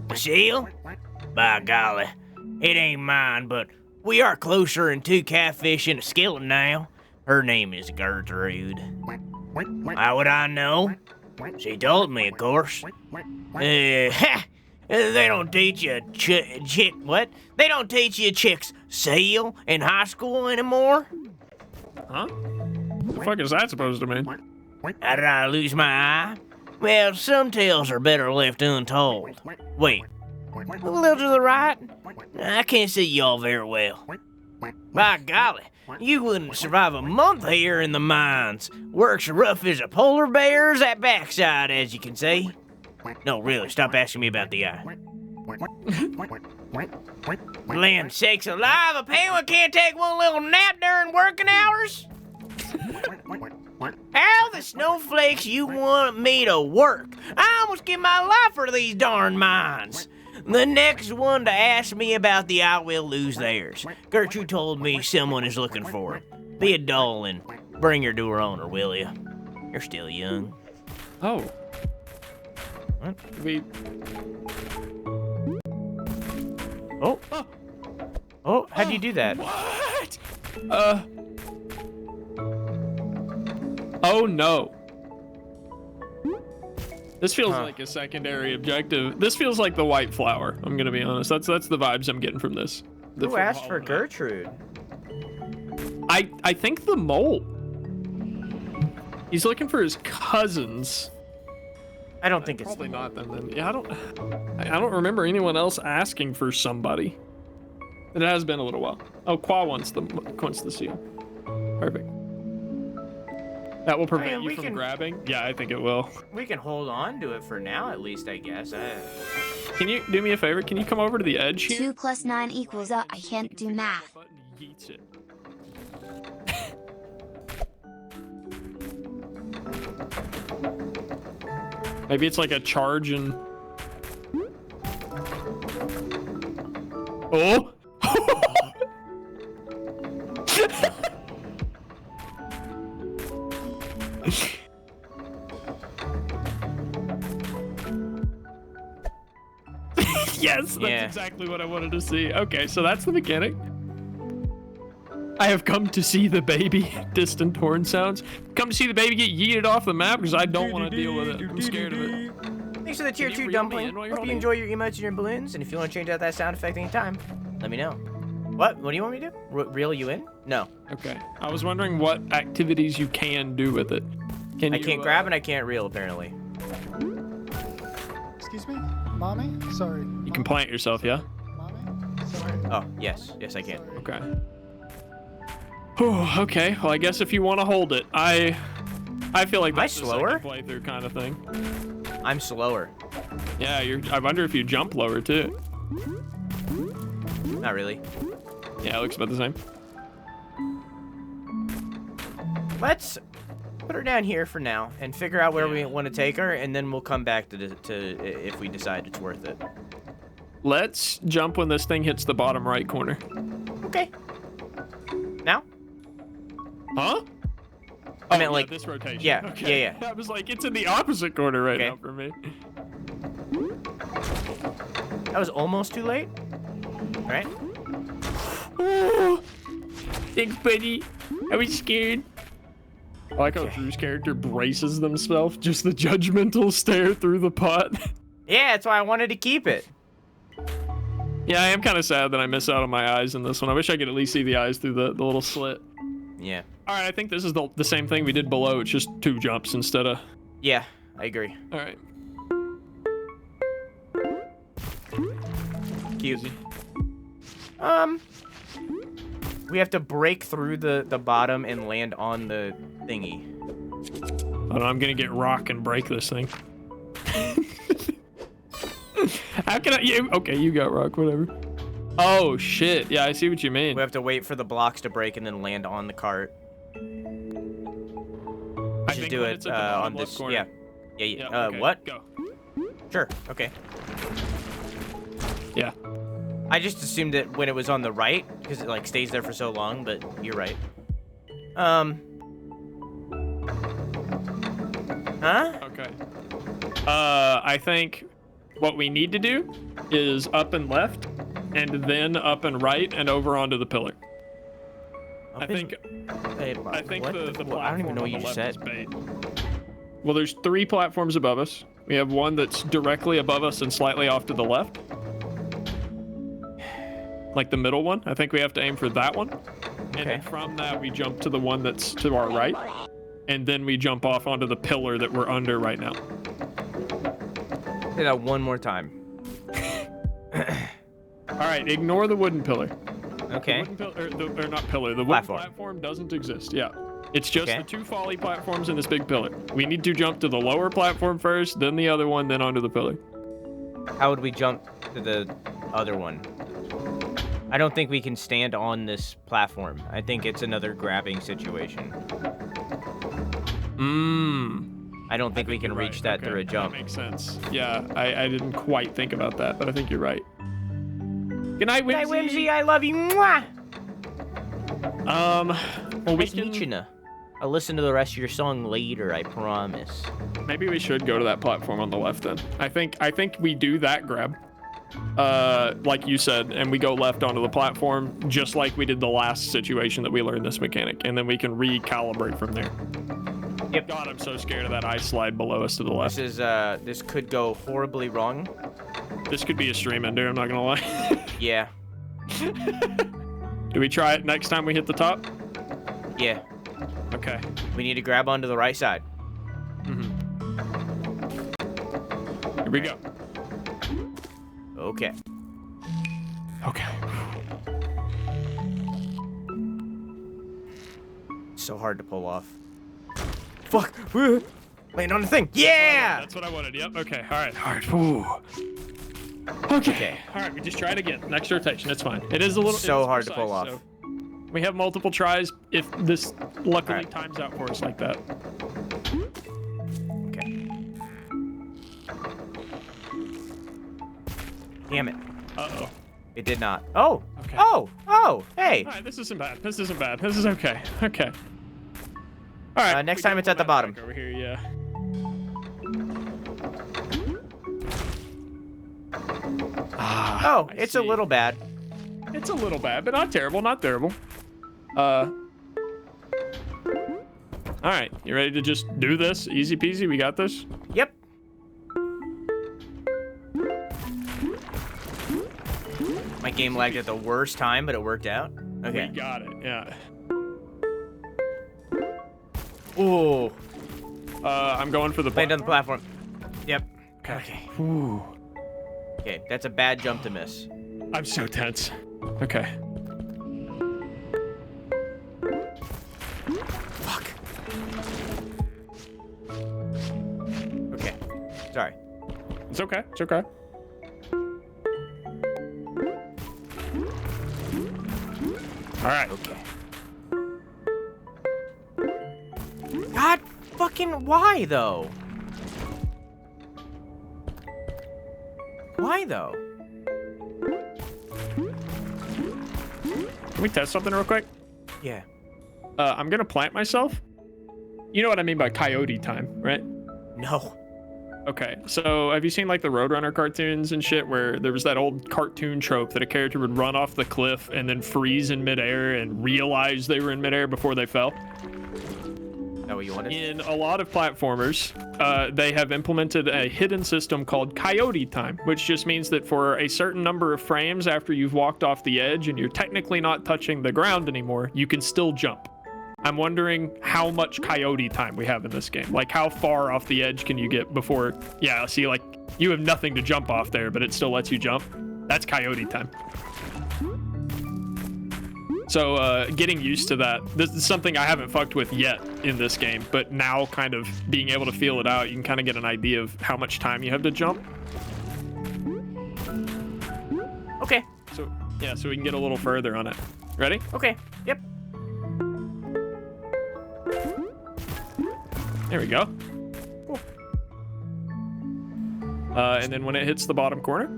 A seal? By golly, it ain't mine, but we are closer than 2 catfish and a skeleton now. Her name is Gertrude. How would I know? She told me, of course. They don't teach you what? They don't teach you chicks sail in high school anymore? Huh? The fuck is that supposed to mean? How did I lose my eye? Well, some tales are better left untold. Wait, a little to the right? I can't see y'all very well. By golly, you wouldn't survive a month here in the mines. Work's rough as a polar bear's at backside, as you can see. No, really, stop asking me about the eye. Land sakes alive, a penguin can't take one little nap during working hours? How the snowflakes you want me to work? I almost give my life for these darn mines. The next one to ask me about the eye will lose theirs. Gertrude told me someone is looking for it. Be a doll and bring her to her owner, will you? You're still young. Oh. What? Oh. Oh, how'd you do that? What? Oh no. This feels like a secondary objective. This feels like the white flower, I'm gonna be honest. That's the vibes I'm getting from this. Who asked for Gertrude? I think the mole. He's looking for his cousins. I don't think it's probably not them then. Yeah, I don't remember anyone else asking for somebody. It has been a little while. Oh, Qua wants the seal. Perfect. That will prevent you from grabbing? Yeah, I think it will. We can hold on to it for now, at least, I guess. Can you do me a favor? Can you come over to the edge here? 2 + 9 = I can't do math. Yeets it. Maybe it's like a charge and... Oh! Yes, that's exactly what I wanted to see. Okay, so that's the mechanic. I have come to see the baby. Distant horn sounds. Come to see the baby get yeeted off the map because I don't want to deal with it. I'm scared of it. Thanks for the tier 2 dumpling. Hope you enjoy your emotes and your balloons. And if you want to change out that sound effect anytime, let me know. What do you want me to do? Reel you in? No. Okay. I was wondering what activities you can do with it. I can't grab and I can't reel, apparently. Excuse me? Mommy? Sorry. You can plant yourself, yeah? Mommy? Sorry. Oh, yes. Yes, I can. Okay. Oh, okay. Well, I guess if you want to hold it, I feel like that's slower? Playthrough kind of thing. I'm slower. Yeah, I wonder if you jump lower too. Not really. Yeah, it looks about the same. Let's put her down here for now and figure out where we want to take her, and then we'll come back to if we decide it's worth it. Let's jump when this thing hits the bottom right corner. Okay. Now? Huh? I meant like this rotation. Yeah. Okay. Yeah. I was like, it's in the opposite corner right now for me. That was almost too late. All right. Oh, thanks, buddy. I was scared. I like how Drew's character braces themselves, just the judgmental stare through the pot. Yeah, that's why I wanted to keep it. Yeah, I am kind of sad that I miss out on my eyes in this one. I wish I could at least see the eyes through the little slit. Yeah. All right, I think this is the same thing we did below. It's just 2 jumps instead of... Yeah, I agree. All right. Cute. We have to break through the bottom and land on the thingy. Oh, I'm gonna get rock and break this thing. How can I? Okay, you got rock, whatever. Oh shit! Yeah, I see what you mean. We have to wait for the blocks to break and then land on the cart. I should think do when it it's at the bottom on left this. corner. Yeah. Okay, What? Go. Sure. Okay. Yeah. I just assumed that when it was on the right, because it like stays there for so long, but you're right. Huh? Okay. I think what we need to do is up and left, and then up and right, and over onto the pillar. I think what the platform I don't even know what on you the just left said. is bait. Well, there's 3 platforms above us. We have one that's directly above us and slightly off to the left. Like the middle one. I think we have to aim for that one. And then from that, we jump to the one that's to our right. And then we jump off onto the pillar that we're under right now. Say that one more time. All right, ignore the wooden pillar. Okay. The wooden pillar, or not pillar. The wooden platform doesn't exist. Yeah. It's just the 2 folly platforms and this big pillar. We need to jump to the lower platform first, then the other one, then onto the pillar. How would we jump to the other one? I don't think we can stand on this platform. I think it's another grabbing situation. I don't think we can reach that through a jump. That makes sense. Yeah, I didn't quite think about that, but I think you're right. Good night, Whimsy. Good night, Whimsy. I love you. Mwah! Well, nice to meet you, Na. I'll listen to the rest of your song later, I promise. Maybe we should go to that platform on the left then. I think we do that grab. Like you said, and we go left onto the platform, just like we did the last situation that we learned this mechanic, and then we can recalibrate from there. Yep. God, I'm so scared of that ice slide below us to the left. This could go horribly wrong. This could be a stream ender, I'm not gonna lie. Yeah. Do we try it next time we hit the top? Yeah. Okay. We need to grab onto the right side. Here we go. Okay. Okay. So hard to pull off. Fuck! Land on the thing! Yeah! That's what I wanted. Yep. Okay. All right. Ooh. Okay. All right. We just try it again. Next rotation. It's fine. It is a little. So hard to pull off. So we have multiple tries if this luckily times out for us like that. Okay. Damn it. Uh-oh. It did not. Oh! Okay. Oh! Hey! All right. This isn't bad. This isn't bad. This is okay. Okay. All right. Next time it's at the bottom. Over here, yeah. Oh, it's a little bad. It's a little bad, but not terrible. Not terrible. All right. You ready to just do this? Easy peasy. We got this. Yep. My game lagged at the worst time, but it worked out. Okay. We got it. Yeah. Ooh. I'm going for the Land on the platform. Yep. Okay. Ooh. Okay, that's a bad jump to miss. I'm so tense. Okay. Fuck. Okay. Sorry. It's okay. It's okay. All right. Okay. God fucking why though? Why though? Can we test something real quick? Yeah. I'm gonna plant myself. You know what I mean by coyote time, right? No. Okay, so have you seen like the Roadrunner cartoons and shit where there was that old cartoon trope that a character would run off the cliff and then freeze in midair and realize they were in midair before they fell? Is that what you wanted? In a lot of platformers, they have implemented a hidden system called coyote time, which just means that for a certain number of frames after you've walked off the edge and you're technically not touching the ground anymore, you can still jump. I'm wondering how much coyote time we have in this game. Like, how far off the edge can you get before... Yeah, see, like, you have nothing to jump off there, but it still lets you jump. That's coyote time. So, getting used to that. This is something I haven't fucked with yet in this game, but now kind of being able to feel it out, you can kind of get an idea of how much time you have to jump. Okay. So, yeah, so we can get a little further on it. Ready? Okay. Yep. There we go. Cool. And then when it hits the bottom corner.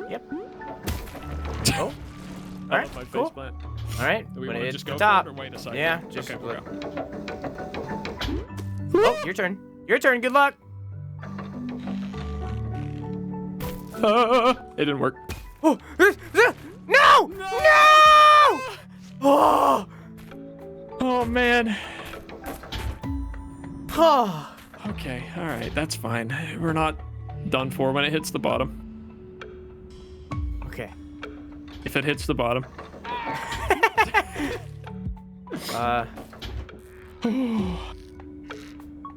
Yep. Oh. All right. Cool. All right. Do we when want it to hits just the go top. for it or wait a second? Yeah. Just okay, look. We'll go. Oh, your turn. Your turn. Good luck. It didn't work. Oh. No! No! Oh. Oh man. Oh. Okay, all right, that's fine. We're not done for when it hits the bottom. Okay. If it hits the bottom.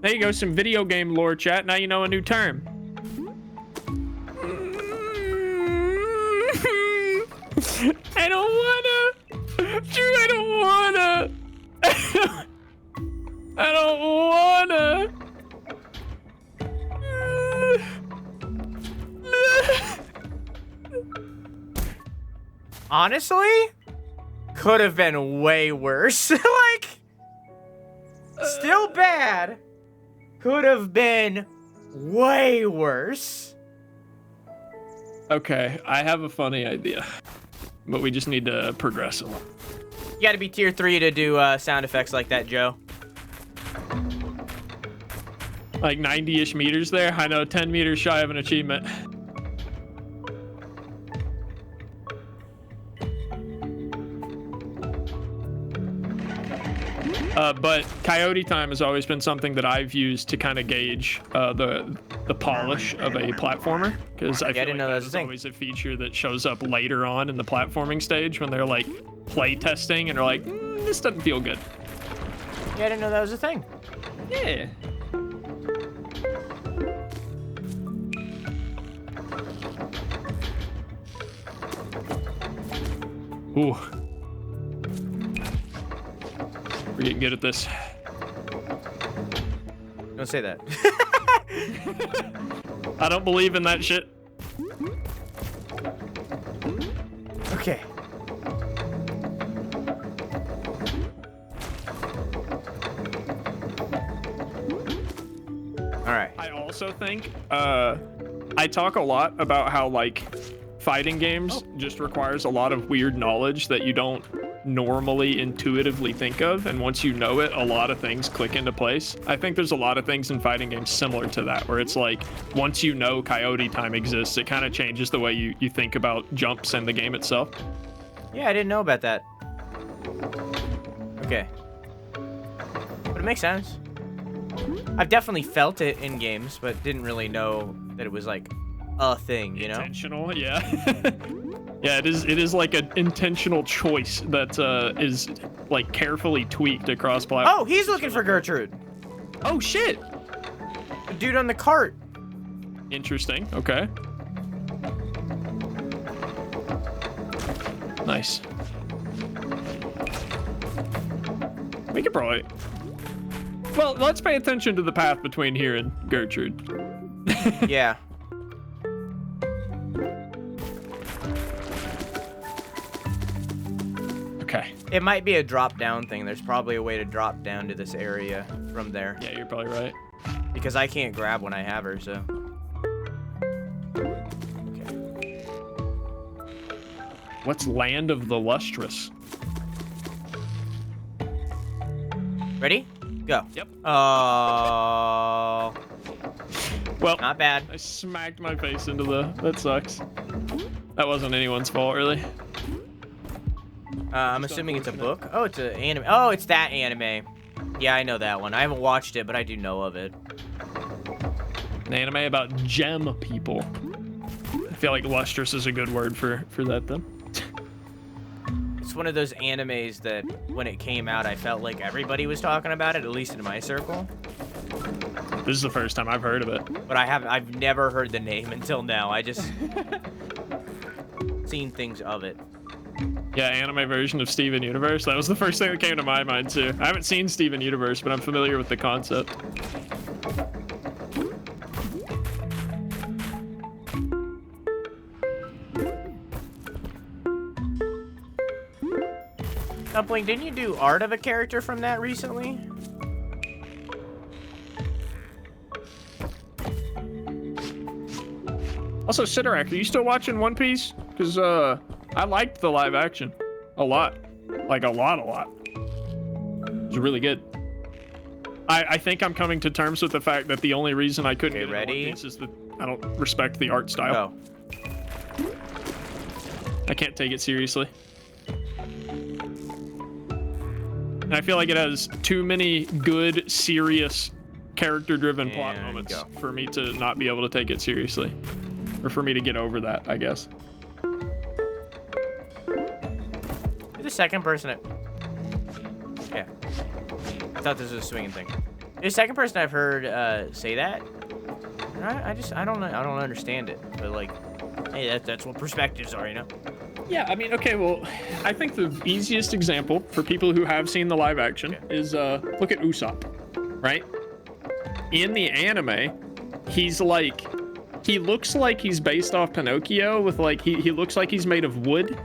There you go, some video game lore, chat. Now you know a new term. I don't wanna. Drew, I don't wanna. I don't wanna. Honestly, could have been way worse. Like, still bad. Could have been way worse. Okay, I have a funny idea, but we just need to progress a lot. You gotta be tier 3 to do sound effects like that, Joe. Like 90-ish meters there. I know, 10 meters shy of an achievement. But coyote time has always been something that I've used to kind of gauge the polish of a platformer, because I feel like that's always a feature that shows up later on in the platforming stage when they're like play testing and they're like, this doesn't feel good. Yeah, I didn't know that was a thing. Yeah. Ooh. We're getting good at this. Don't say that. I don't believe in that shit. Okay. All right. I also think I talk a lot about how like fighting games just requires a lot of weird knowledge that you don't normally intuitively think of, and once you know it, a lot of things click into place. I think there's a lot of things in fighting games similar to that, where it's like once you know coyote time exists, it kind of changes the way you think about jumps and the game itself. Yeah, I didn't know about that. Okay. But it makes sense. I've definitely felt it in games, but didn't really know that it was like a thing, you know? Intentional, yeah. Yeah, it is like an intentional choice that is like carefully tweaked across platforms. Oh, he's looking for Gertrude. Oh shit! The dude on the cart. Interesting. Okay. Nice. We could probably. Well, let's pay attention to the path between here and Gertrude. Yeah. Okay. It might be a drop down thing. There's probably a way to drop down to this area from there. Yeah, you're probably right. Because I can't grab when I have her, so. Okay. What's Land of the Lustrous? Ready? Go. Yep. Oh. Well, not bad. I smacked my face into the. That sucks. That wasn't anyone's fault, really. I'm assuming it's a book. Oh, it's an anime. Oh, it's that anime. Yeah, I know that one. I haven't watched it, but I do know of it. An anime about gem people. I feel like lustrous is a good word for that, then. it's one of those animes that when it came out, I felt like everybody was talking about it, at least in my circle. This is the first time I've heard of it. But I've never heard the name until now. I just seen things of it. Yeah, anime version of Steven Universe. That was the first thing that came to my mind too. I haven't seen Steven Universe, but I'm familiar with the concept. Dumpling, didn't you do art of a character from that recently? Also, Sidorak, are you still watching One Piece? Because I liked the live action a lot. Like a lot. It was really good. I think I'm coming to terms with the fact that the only reason I couldn't get into One Piece is that I don't respect the art style. Oh. I can't take it seriously. And I feel like it has too many good, serious, character-driven plot moments for me to not be able to take it seriously. Or for me to get over that, I guess. You're the second person Yeah. I thought this was a swinging thing. You're the second person I've heard say that. I don't understand it. But like, hey, that's what perspectives are, you know? Yeah, I mean, okay, well, I think the easiest example for people who have seen the live action is look at Usopp, right? In the anime, he's like, he looks like he's based off Pinocchio with like, he looks like he's made of wood.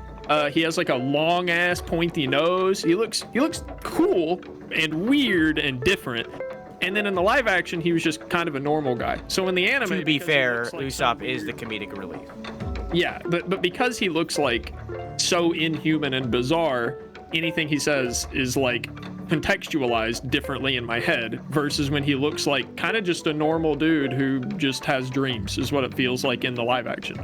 He has like a long ass pointy nose. He looks cool and weird and different. And then in the live action, he was just kind of a normal guy. So in the anime, to be fair, like Usopp is the comedic relief. Yeah, but because he looks like so inhuman and bizarre, anything he says is like contextualized differently in my head versus when he looks like kind of just a normal dude who just has dreams is what it feels like in the live action.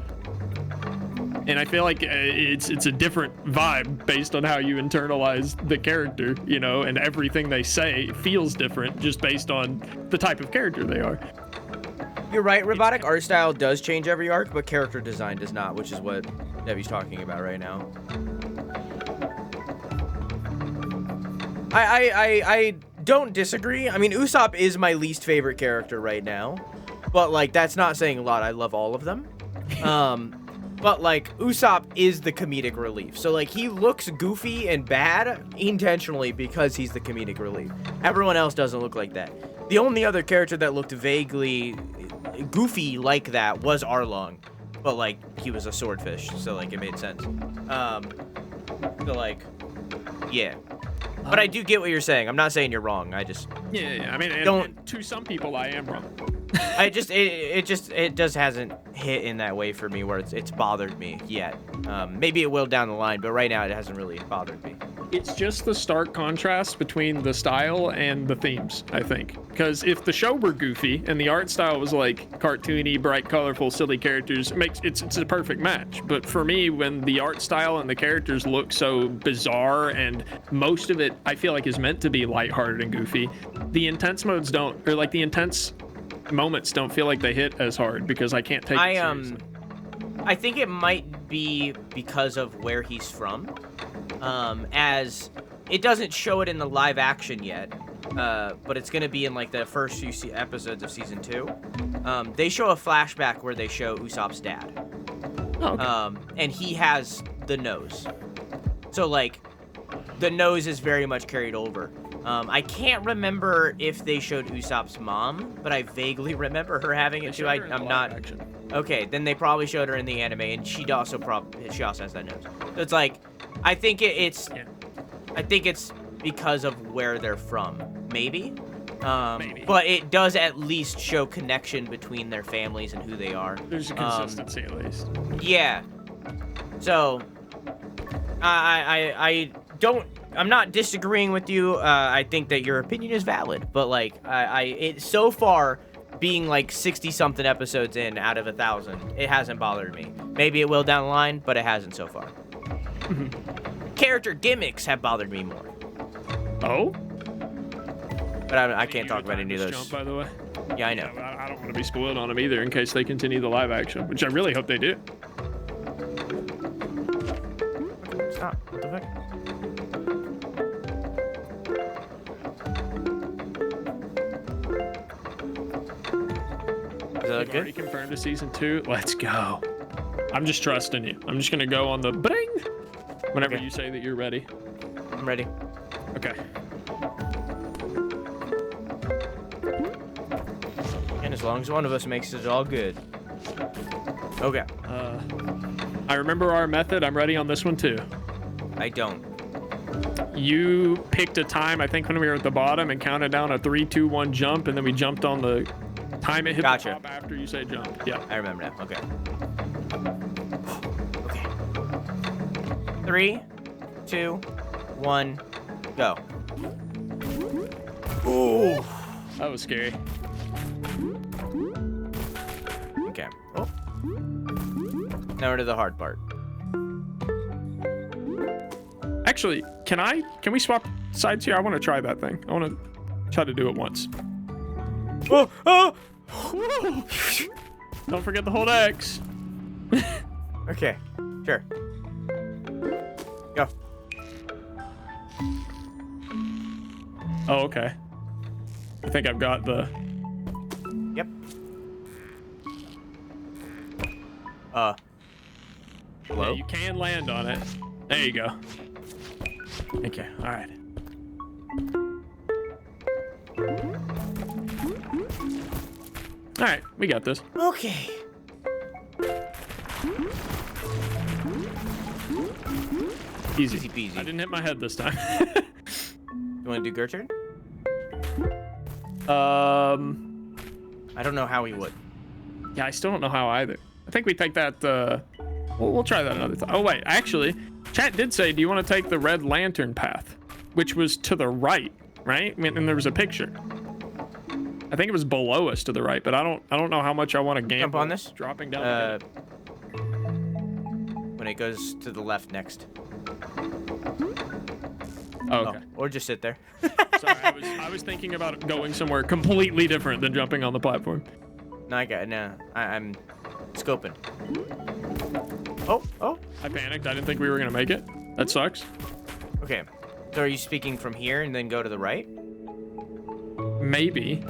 And I feel like it's a different vibe based on how you internalize the character, you know, and everything they say feels different just based on the type of character they are. You're right, robotic art style does change every arc, but character design does not, which is what Devvy's talking about right now. I don't disagree. I mean, Usopp is my least favorite character right now, but like that's not saying a lot. I love all of them. But like Usopp is the comedic relief. So like he looks goofy and bad intentionally because he's the comedic relief. Everyone else doesn't look like that. The only other character that looked vaguely goofy like that was Arlong, but like he was a swordfish, so like it made sense. So like, yeah. But I do get what you're saying. I'm not saying you're wrong. I just I mean, and to some people, I am wrong. it just hasn't hit in that way for me where it's bothered me yet. Maybe it will down the line, but right now it hasn't really bothered me. It's just the stark contrast between the style and the themes, I think. Because if the show were goofy and the art style was like cartoony, bright, colorful, silly characters, it's a perfect match. But for me, when the art style and the characters look so bizarre and most of it I feel like is meant to be lighthearted and goofy, the intense modes don't, or like the intense moments don't feel like they hit as hard because I can't take it seriously. I think it might be because of where he's from. As it doesn't show it in the live action yet, but it's gonna be in like the first few episodes of season 2. They show a flashback where they show Usopp's dad. Oh, okay. And he has the nose. So like the nose is very much carried over. I can't remember if they showed Usopp's mom, but I vaguely remember her having it too. I'm not. Action. Okay, then they probably showed her in the anime, and she also has that nose. So it's like, I think it's because of where they're from, maybe. Maybe. But it does at least show connection between their families and who they are. There's a consistency at least. Yeah. So, I'm not disagreeing with you. I think that your opinion is valid, but like, it so far being like 60-something episodes in out of 1,000, it hasn't bothered me. Maybe it will down the line, but it hasn't so far. Character gimmicks have bothered me more. Oh? But I can't talk about any of those. Jump, by the way. Yeah, I know. I don't want to be spoiled on them either in case they continue the live action, which I really hope they do. Ah, what the fuck? Is that You've already good? confirmed to season 2. Let's go. I'm just trusting you. I'm just gonna go on the bring whenever Okay. you say that you're ready. I'm ready. Okay. And as long as one of us makes it all good. Okay. I remember our method. I'm ready on this one too. I don't. You picked a time, I think, when we were at the bottom and counted down a 3, 2, 1 jump, and then we jumped on the time it hit Gotcha. the top after you say jump. Yeah. I remember now. Okay. Okay. 3, 2, 1, go. Ooh. That was scary. Okay. Oh. Now we're to the hard part. Actually, can we swap sides here? I want to try that thing. I want to try to do it once. Oh! Oh! Don't forget to hold X. Okay. Sure. Go. Oh, okay. I think I've got the... Yep. Hello? Yeah, you can land on it. There you go. Okay, all right. All right, we got this. Okay. Easy. Easy peasy. I didn't hit my head this time. You want to do Gertrude? I don't know how he would. Yeah, I still don't know how either. I think we take that, we'll try that another time. Oh, wait, actually, chat did say, do you want to take the red lantern path? Which was to the right, right? I mean, and there was a picture. I think it was below us to the right, but I don't know how much I want to gamble. Jump on this? Dropping down. When it goes to the left next. Oh, okay. Or just sit there. Sorry, I was thinking about going somewhere completely different than jumping on the platform. No, I got it. No, I'm scoping. Oh. I panicked. I didn't think we were gonna make it. That sucks. Okay. So are you speaking from here and then go to the right? Maybe.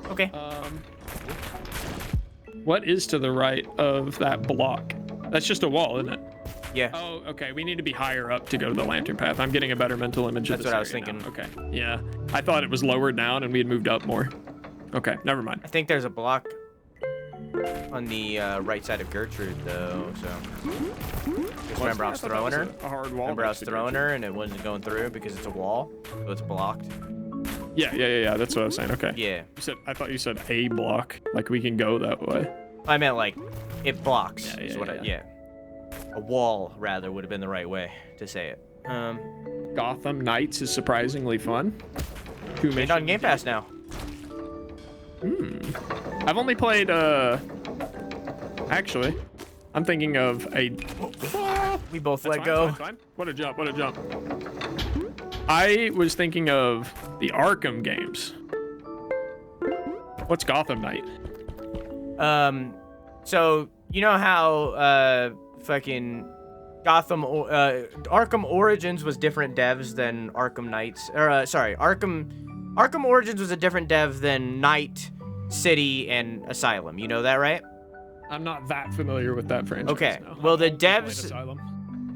Okay. What is to the right of that block? That's just a wall, isn't it? Yeah. Oh, okay. We need to be higher up to go to the lantern path. I'm getting a better mental image of That's this what I was area thinking. now. Okay. Yeah. I thought it was lower down and we had moved up more. Okay. Never mind. I think there's a block on the right side of Gertrude, though, so... Just remember I was throwing her. A hard wall. Remember I was next to throwing Gertrude. her and it wasn't going through because it's a wall, so it's blocked. Yeah. That's what I was saying. Okay. Yeah. I thought you said a block. Like we can go that way. I meant like, it blocks. Yeah. A wall, rather, would have been the right way to say it. Gotham Knights is surprisingly fun. Made on Game Pass now. I've only played, actually, I'm thinking of a... We both That's let go. Fine. What a jump. I was thinking of the Arkham games. What's Gotham Knight? So, you know how, fucking Arkham Origins was different devs than Arkham Knights, or, sorry, Arkham Origins was a different dev than Night City and Asylum. You know that, right? I'm not that familiar with that franchise. Okay. No. Well, the I've only played devs Asylum.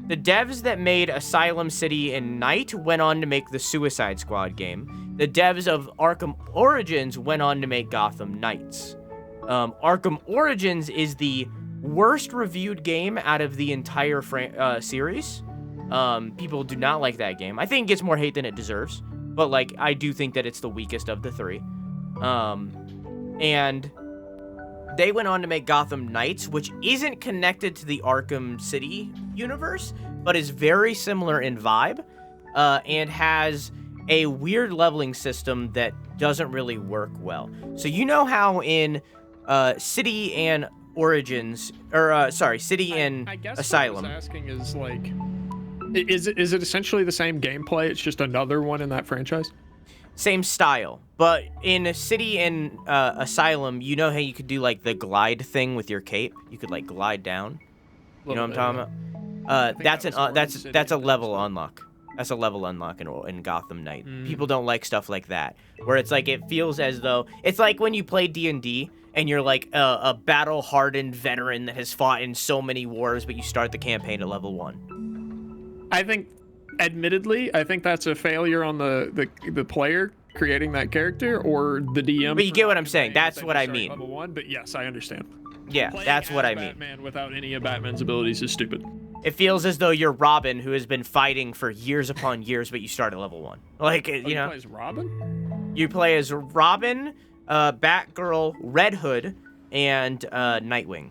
The devs that made Asylum City and Night went on to make the Suicide Squad game. The devs of Arkham Origins went on to make Gotham Knights. Arkham Origins is the worst reviewed game out of the entire series. People do not like that game. I think it gets more hate than it deserves, but like I do think that it's the weakest of the three. And they went on to make Gotham Knights, which isn't connected to the Arkham City universe, but is very similar in vibe, and has a weird leveling system that doesn't really work well. So you know how in City and Origins, or City and I guess Asylum. What I was asking is like, is it essentially the same gameplay? It's just another one in that franchise. Same style, but in City and Asylum, you know how you could do like the glide thing with your cape? You could like glide down. You know what I'm talking about? that's that was that's Orange that's a City. level unlock. That's a level unlock in Gotham Knight. People don't like stuff like that, where it's like it feels as though it's like when you play D&D and you're like a battle-hardened veteran that has fought in so many wars, but you start the campaign at level 1. I think, admittedly, I think that's a failure on the player creating that character or the DM. But you get what I'm saying. That's what I mean. Level 1, but yes, I understand. Yeah, Playing that's what as I mean. Batman without any of Batman's abilities is stupid. It feels as though you're Robin, who has been fighting for years upon years, but you start at level 1. Like, you know. Play as Robin? You play as Robin, Batgirl, Red Hood, and Nightwing.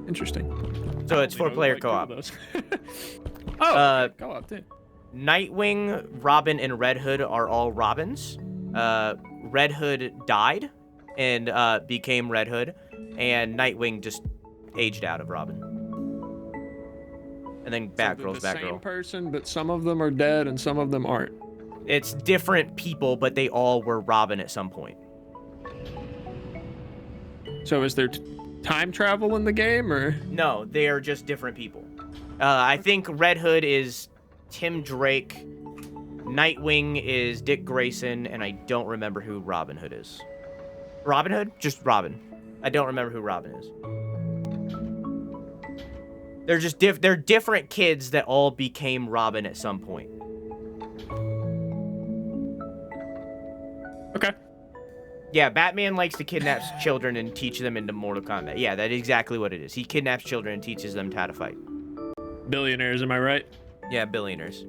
Interesting. So it's only know 4-player like two co-op. of those. Oh, co-op too. Nightwing, Robin, and Red Hood are all Robins. Red Hood died and became Red Hood, and Nightwing just aged out of Robin. And then Batgirl's the Batgirl. same person, but some of them are dead and some of them aren't. It's different people, but they all were Robin at some point. So is there time travel in the game, or? No, they are just different people. I think Red Hood is Tim Drake, Nightwing is Dick Grayson, and I don't remember who Robin Hood is. Robin Hood? Just Robin. I don't remember who Robin is. They're just they're different kids that all became Robin at some point. Okay. Yeah, Batman likes to kidnap children and teach them into Mortal Kombat. Yeah, that is exactly what it is. He kidnaps children and teaches them how to fight. Billionaires, am I right? Yeah, billionaires.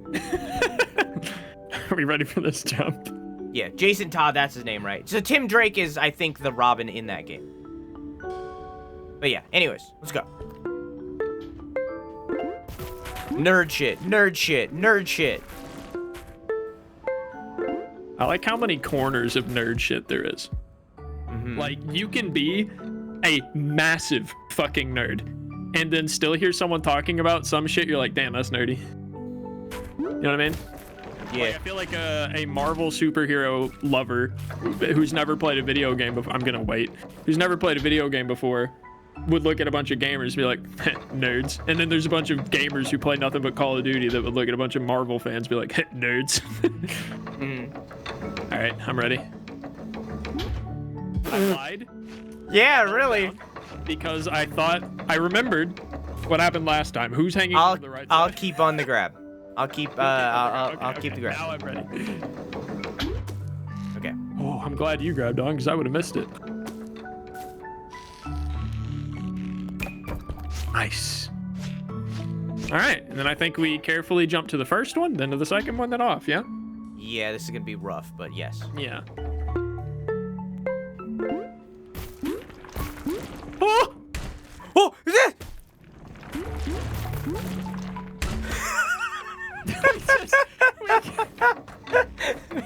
Are we ready for this jump? Yeah, Jason Todd, that's his name, right? So Tim Drake is, I think, the Robin in that game. But yeah, anyways, let's go. Nerd shit, nerd shit, nerd shit. I like how many corners of nerd shit there is. Like, you can be a massive fucking nerd and then still hear someone talking about some shit, you're like, damn, that's nerdy. You know what I mean? Yeah. Like, I feel like a Marvel superhero lover who's never played a video game before, I'm gonna wait, who's never played a video game before, would look at a bunch of gamers and be like, nerds. And then there's a bunch of gamers who play nothing but Call of Duty that would look at a bunch of Marvel fans and be like, nerds. All right, I'm ready. I lied. Yeah, really. Because I thought, I remembered what happened last time. Who's hanging on the right side? I'll keep on the grab. I'll keep, I'll keep the grab. Now I'm ready. Okay. Oh, I'm glad you grabbed on because I would have missed it. Nice. All right, and then I think we carefully jump to the first one, then to the second one, then off, yeah? Yeah, this is gonna be rough, but yes. Yeah. Oh! Oh! Is it?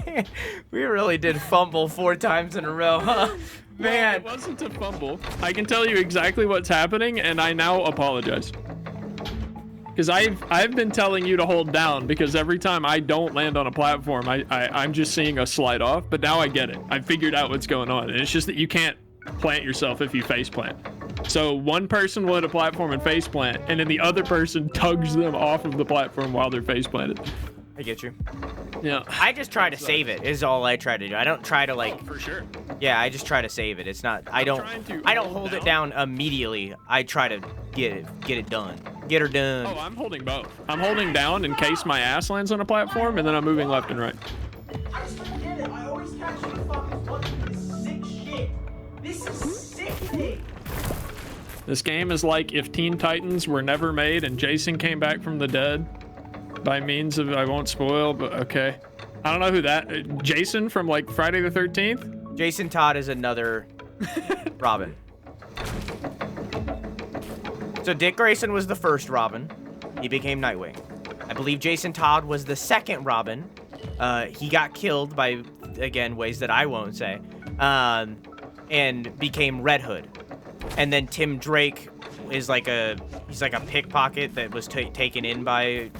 Man, we really did fumble 4 times in a row, huh? Man. Well, it wasn't a fumble. I can tell you exactly what's happening, and I now apologize. Because I've been telling you to hold down, because every time I don't land on a platform, I'm just seeing a slide off, but now I get it. I figured out what's going on, and it's just that you can't plant yourself if you face plant. So one person will hit a platform and face plant, and then the other person tugs them off of the platform while they're face planted. I get you. Yeah. I just try to save it, is all I try to do. I don't try to, like... Oh, for sure. Yeah, I just try to save it. It's not... I don't hold it down immediately. I try to get it done. Get her done. Oh, I'm holding both. I'm holding down in case my ass lands on a platform, and then I'm moving left and right. I just don't get it. I always catch you fucking button. This is sick shit. This is sickening. This game is like if Teen Titans were never made and Jason came back from the dead by means of, I won't spoil, but okay. I don't know who that, Jason from like Friday the 13th? Jason Todd is another Robin. So Dick Grayson was the first Robin. He became Nightwing. I believe Jason Todd was the second Robin. He got killed by, again, ways that I won't say, and became Red Hood. And then Tim Drake is like he's like a pickpocket that was taken in by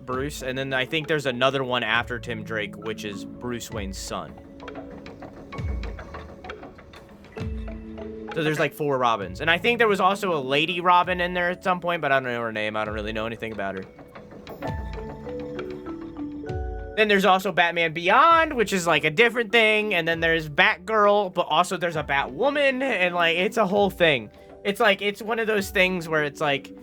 Bruce. And then I think there's another one after Tim Drake, which is Bruce Wayne's son. So there's like 4 Robins. And I think there was also a Lady Robin in there at some point, but I don't know her name. I don't really know anything about her. Then there's also Batman Beyond, which is like a different thing. And then there's Batgirl, but also there's a Batwoman. And like, it's a whole thing. It's like, it's one of those things where it's like,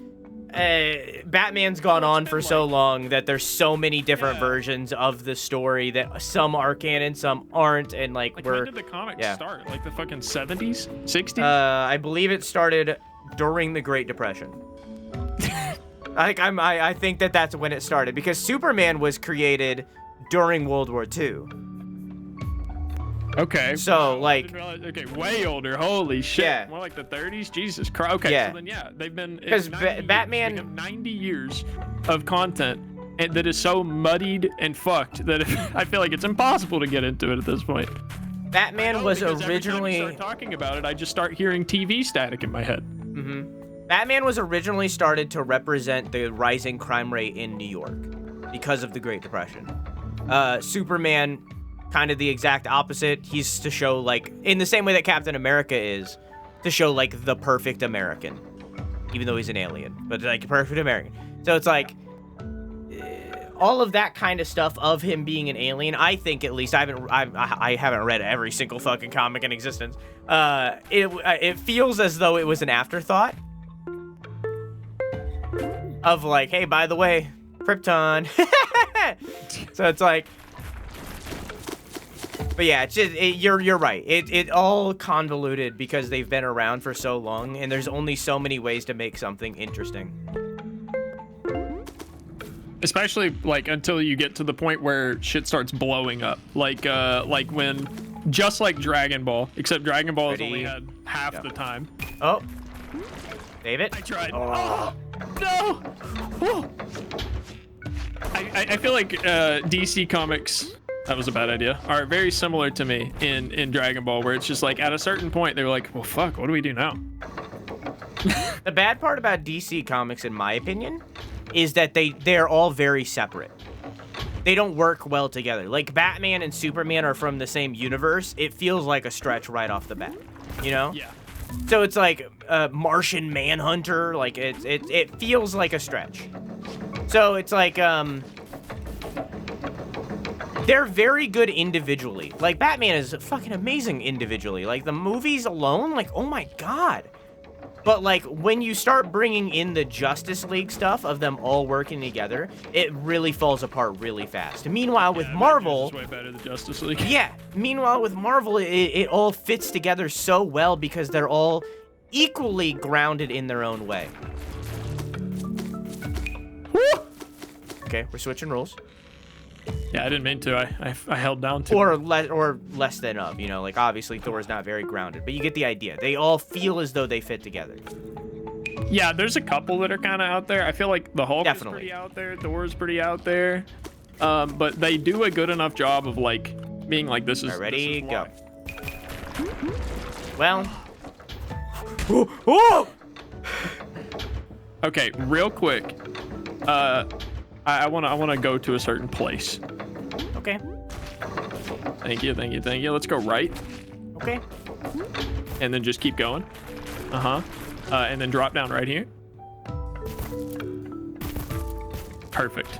Batman's gone on for so long that there's so many different versions of the story that some are canon, some aren't, and like when did the comics start? Like the fucking 70s, 60s? I believe it started during the Great Depression. I think that's when it started, because Superman was created during World War II. Okay. So, like... Okay, way older. Holy shit. Yeah. More like the 30s? Jesus Christ. Okay, yeah. So then, yeah, they've been... Because Batman... We have 90 years of content that is so muddied and fucked that I feel like it's impossible to get into it at this point. Batman was originally... Every time I start talking about it, I just start hearing TV static in my head. Mm-hmm. Batman was originally started to represent the rising crime rate in New York because of the Great Depression. Superman... kind of the exact opposite. He's to show, like, in the same way that Captain America is, to show, like, the perfect American. Even though he's an alien, but, like, a perfect American. So it's like, all of that kind of stuff of him being an alien, I think, at least, I haven't read every single fucking comic in existence. It feels as though it was an afterthought. Of, like, hey, by the way, Krypton. So it's like, but yeah, it's just, you're right. It all convoluted because they've been around for so long, and there's only so many ways to make something interesting. Especially like until you get to the point where shit starts blowing up, like when, just like Dragon Ball, except Dragon Ball has only had half the time. Oh, David. I tried. Oh, no. Oh. I feel like DC Comics. That was a bad idea. Are very similar to me in Dragon Ball, where it's just like at a certain point they were like, well, fuck, what do we do now? The bad part about DC Comics, in my opinion, is that they're all very separate. They don't work well together. Like Batman and Superman are from the same universe. It feels like a stretch right off the bat, you know? Yeah. So it's like Martian Manhunter. Like it feels like a stretch. So it's like they're very good individually. Like, Batman is fucking amazing individually. Like, the movies alone, like, oh my god. But, like, when you start bringing in the Justice League stuff of them all working together, it really falls apart really fast. Meanwhile, with Marvel... way better than Justice League. Yeah. Meanwhile, with Marvel, it all fits together so well because they're all equally grounded in their own way. Woo! Okay, we're switching rules. Yeah, I didn't mean to. I held down to. Or less than of, you know, like obviously Thor's not very grounded, but you get the idea. They all feel as though they fit together. Yeah, there's a couple that are kind of out there. I feel like the Hulk is pretty out there. Thor's pretty out there. But they do a good enough job of like being like, this is. All right, ready, this is go. Well. Ooh. Okay, real quick. I wanna go to a certain place. Okay. Thank you. Let's go right. Okay. And then just keep going. And then drop down right here. Perfect.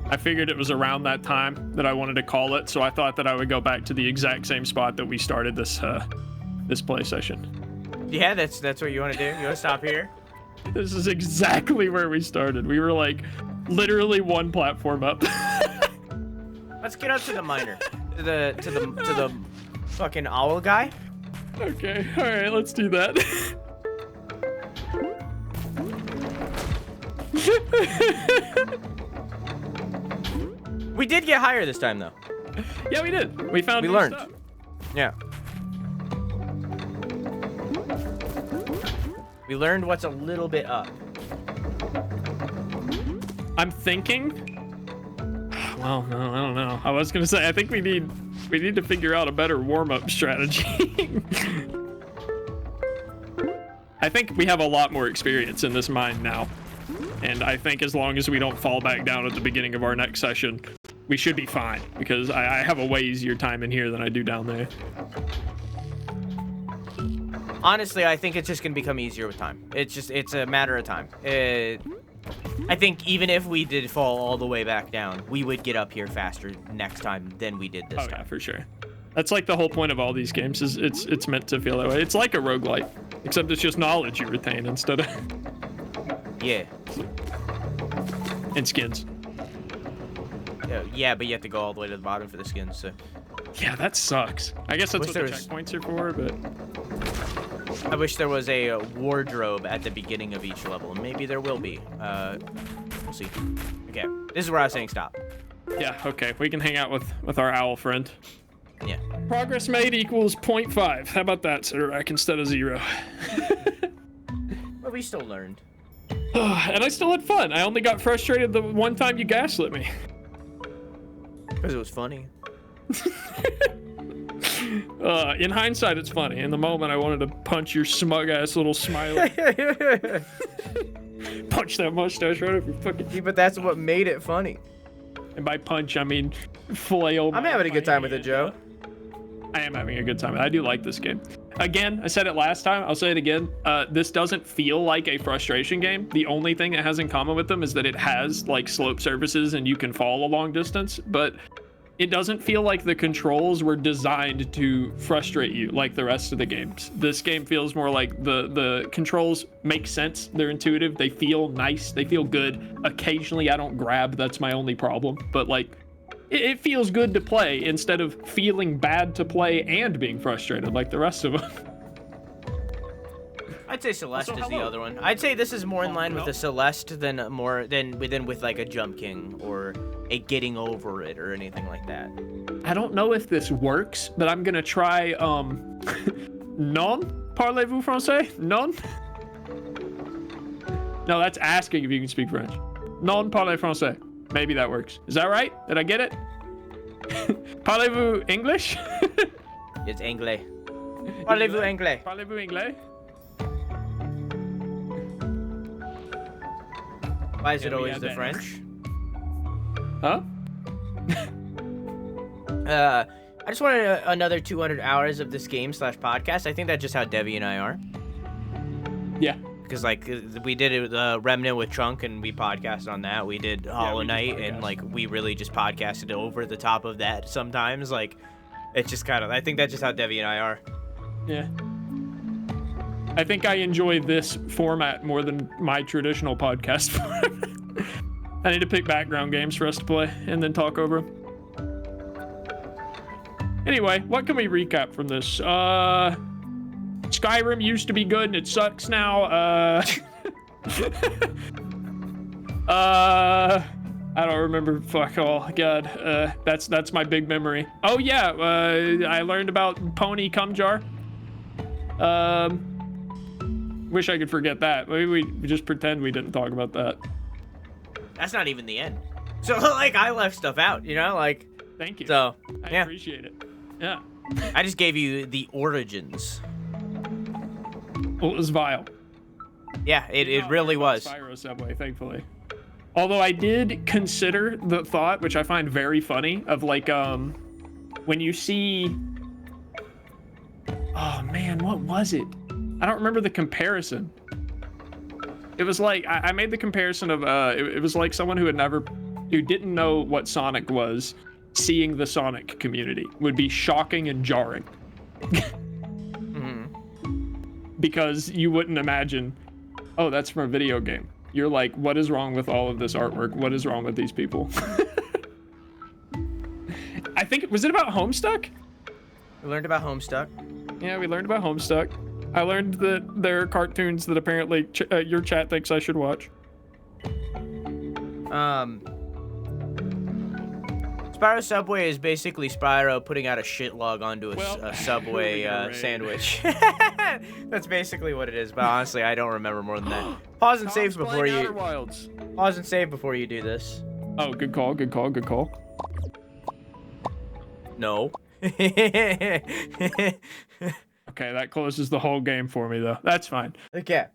I figured it was around that time that I wanted to call it, so I thought that I would go back to the exact same spot that we started this play session. Yeah, that's what you want to do. You want to stop here? This is exactly where we started. We were like literally one platform up. Let's get up to the miner. To the fucking owl guy. Okay, all right, let's do that. We did get higher this time though. Yeah, we did. We learned. Stuff. Yeah. We learned what's a little bit up. I'm thinking. Well, no, I don't know. I was gonna say I think we need to figure out a better warm-up strategy. I think we have a lot more experience in this mine now. And I think as long as we don't fall back down at the beginning of our next session, we should be fine, because I have a way easier time in here than I do down there. Honestly, I think it's just gonna become easier with time. It's a matter of time. I think even if we did fall all the way back down, we would get up here faster next time than we did this time. Yeah, for sure. That's like the whole point of all these games, is it's meant to feel that way. It's like a roguelike, except it's just knowledge you retain instead of... Yeah. And skins. Yeah, but you have to go all the way to the bottom for the skins, so... Yeah, that sucks. I guess that's what the checkpoints are for, but... I wish there was a wardrobe at the beginning of each level. Maybe there will be. We'll see. Okay, this is where I was saying stop. Yeah, okay. We can hang out with our owl friend. Yeah. Progress made equals 0.5. How about that, Sidorak, instead of 0? Well, we still learned. And I still had fun. I only got frustrated the one time you gaslit me. Because it was funny. In hindsight, it's funny. In the moment, I wanted to punch your smug-ass little smiley. Punch that mustache right off your fucking... Yeah, but that's what made it funny. And by punch, I mean flail. I'm having a good time with it, Joe. I am having a good time. I do like this game. Again, I said it last time. I'll say it again. This doesn't feel like a frustration game. The only thing it has in common with them is that it has like slope surfaces and you can fall a long distance, but it doesn't feel like the controls were designed to frustrate you like the rest of the games. This game feels more like the controls make sense. They're intuitive. They feel nice. They feel good. Occasionally I don't grab. That's my only problem. But like, it feels good to play instead of feeling bad to play and being frustrated like the rest of them. I'd say Celeste is the other one. I'd say this is more in line with the Celeste than with like a Jump King or a Getting Over It or anything like that. I don't know if this works, but I'm gonna try non parlez-vous français? Non? No, that's asking if you can speak French. Non parlez français. Maybe that works. Is that right? Did I get it? Parlez-vous English? It's anglais. Parlez-vous anglais? Parlez-vous anglais? Why is it always the French? Huh? I just wanted another 200 hours of this game / podcast. I think that's just how Devvy and I are. Yeah. Because like we did it with Remnant with Trunk and we podcasted on that. We did Hollow Knight and like we really just podcasted over the top of that sometimes. Like it's just kind of, I think that's just how Devvy and I are. Yeah. I think I enjoy this format more than my traditional podcast format. I need to pick background games for us to play and then talk over them. Anyway, what can we recap from this? Skyrim used to be good and it sucks now. I don't remember. Fuck all. God, that's my big memory. Oh yeah, I learned about Pony Cum Jar. Wish I could forget that. Maybe we just pretend we didn't talk about that. That's not even the end. So like I left stuff out, you know, like. Thank you. So I yeah. appreciate it. Yeah. I just gave you the origins. Well, it was vile. Yeah, it really was. Spyro Subway, thankfully. Although I did consider the thought, which I find very funny, of like when you see. Oh man, what was it? I don't remember the comparison. It was like I made the comparison of it was like someone who didn't know what Sonic was, seeing the Sonic community would be shocking and jarring. Because you wouldn't imagine, oh, that's from a video game. You're like, what is wrong with all of this artwork? What is wrong with these people? I think, was it about Homestuck? We learned about Homestuck. Yeah, we learned about Homestuck. I learned that there are cartoons that apparently your chat thinks I should watch. Spyro Subway is basically Spyro putting out a shit log onto a Subway sandwich. That's basically what it is, but honestly, I don't remember more than that. Pause and save before you. Pause and save before you do this. Oh, good call, good call, good call. No. Okay, that closes the whole game for me, though. That's fine. Okay.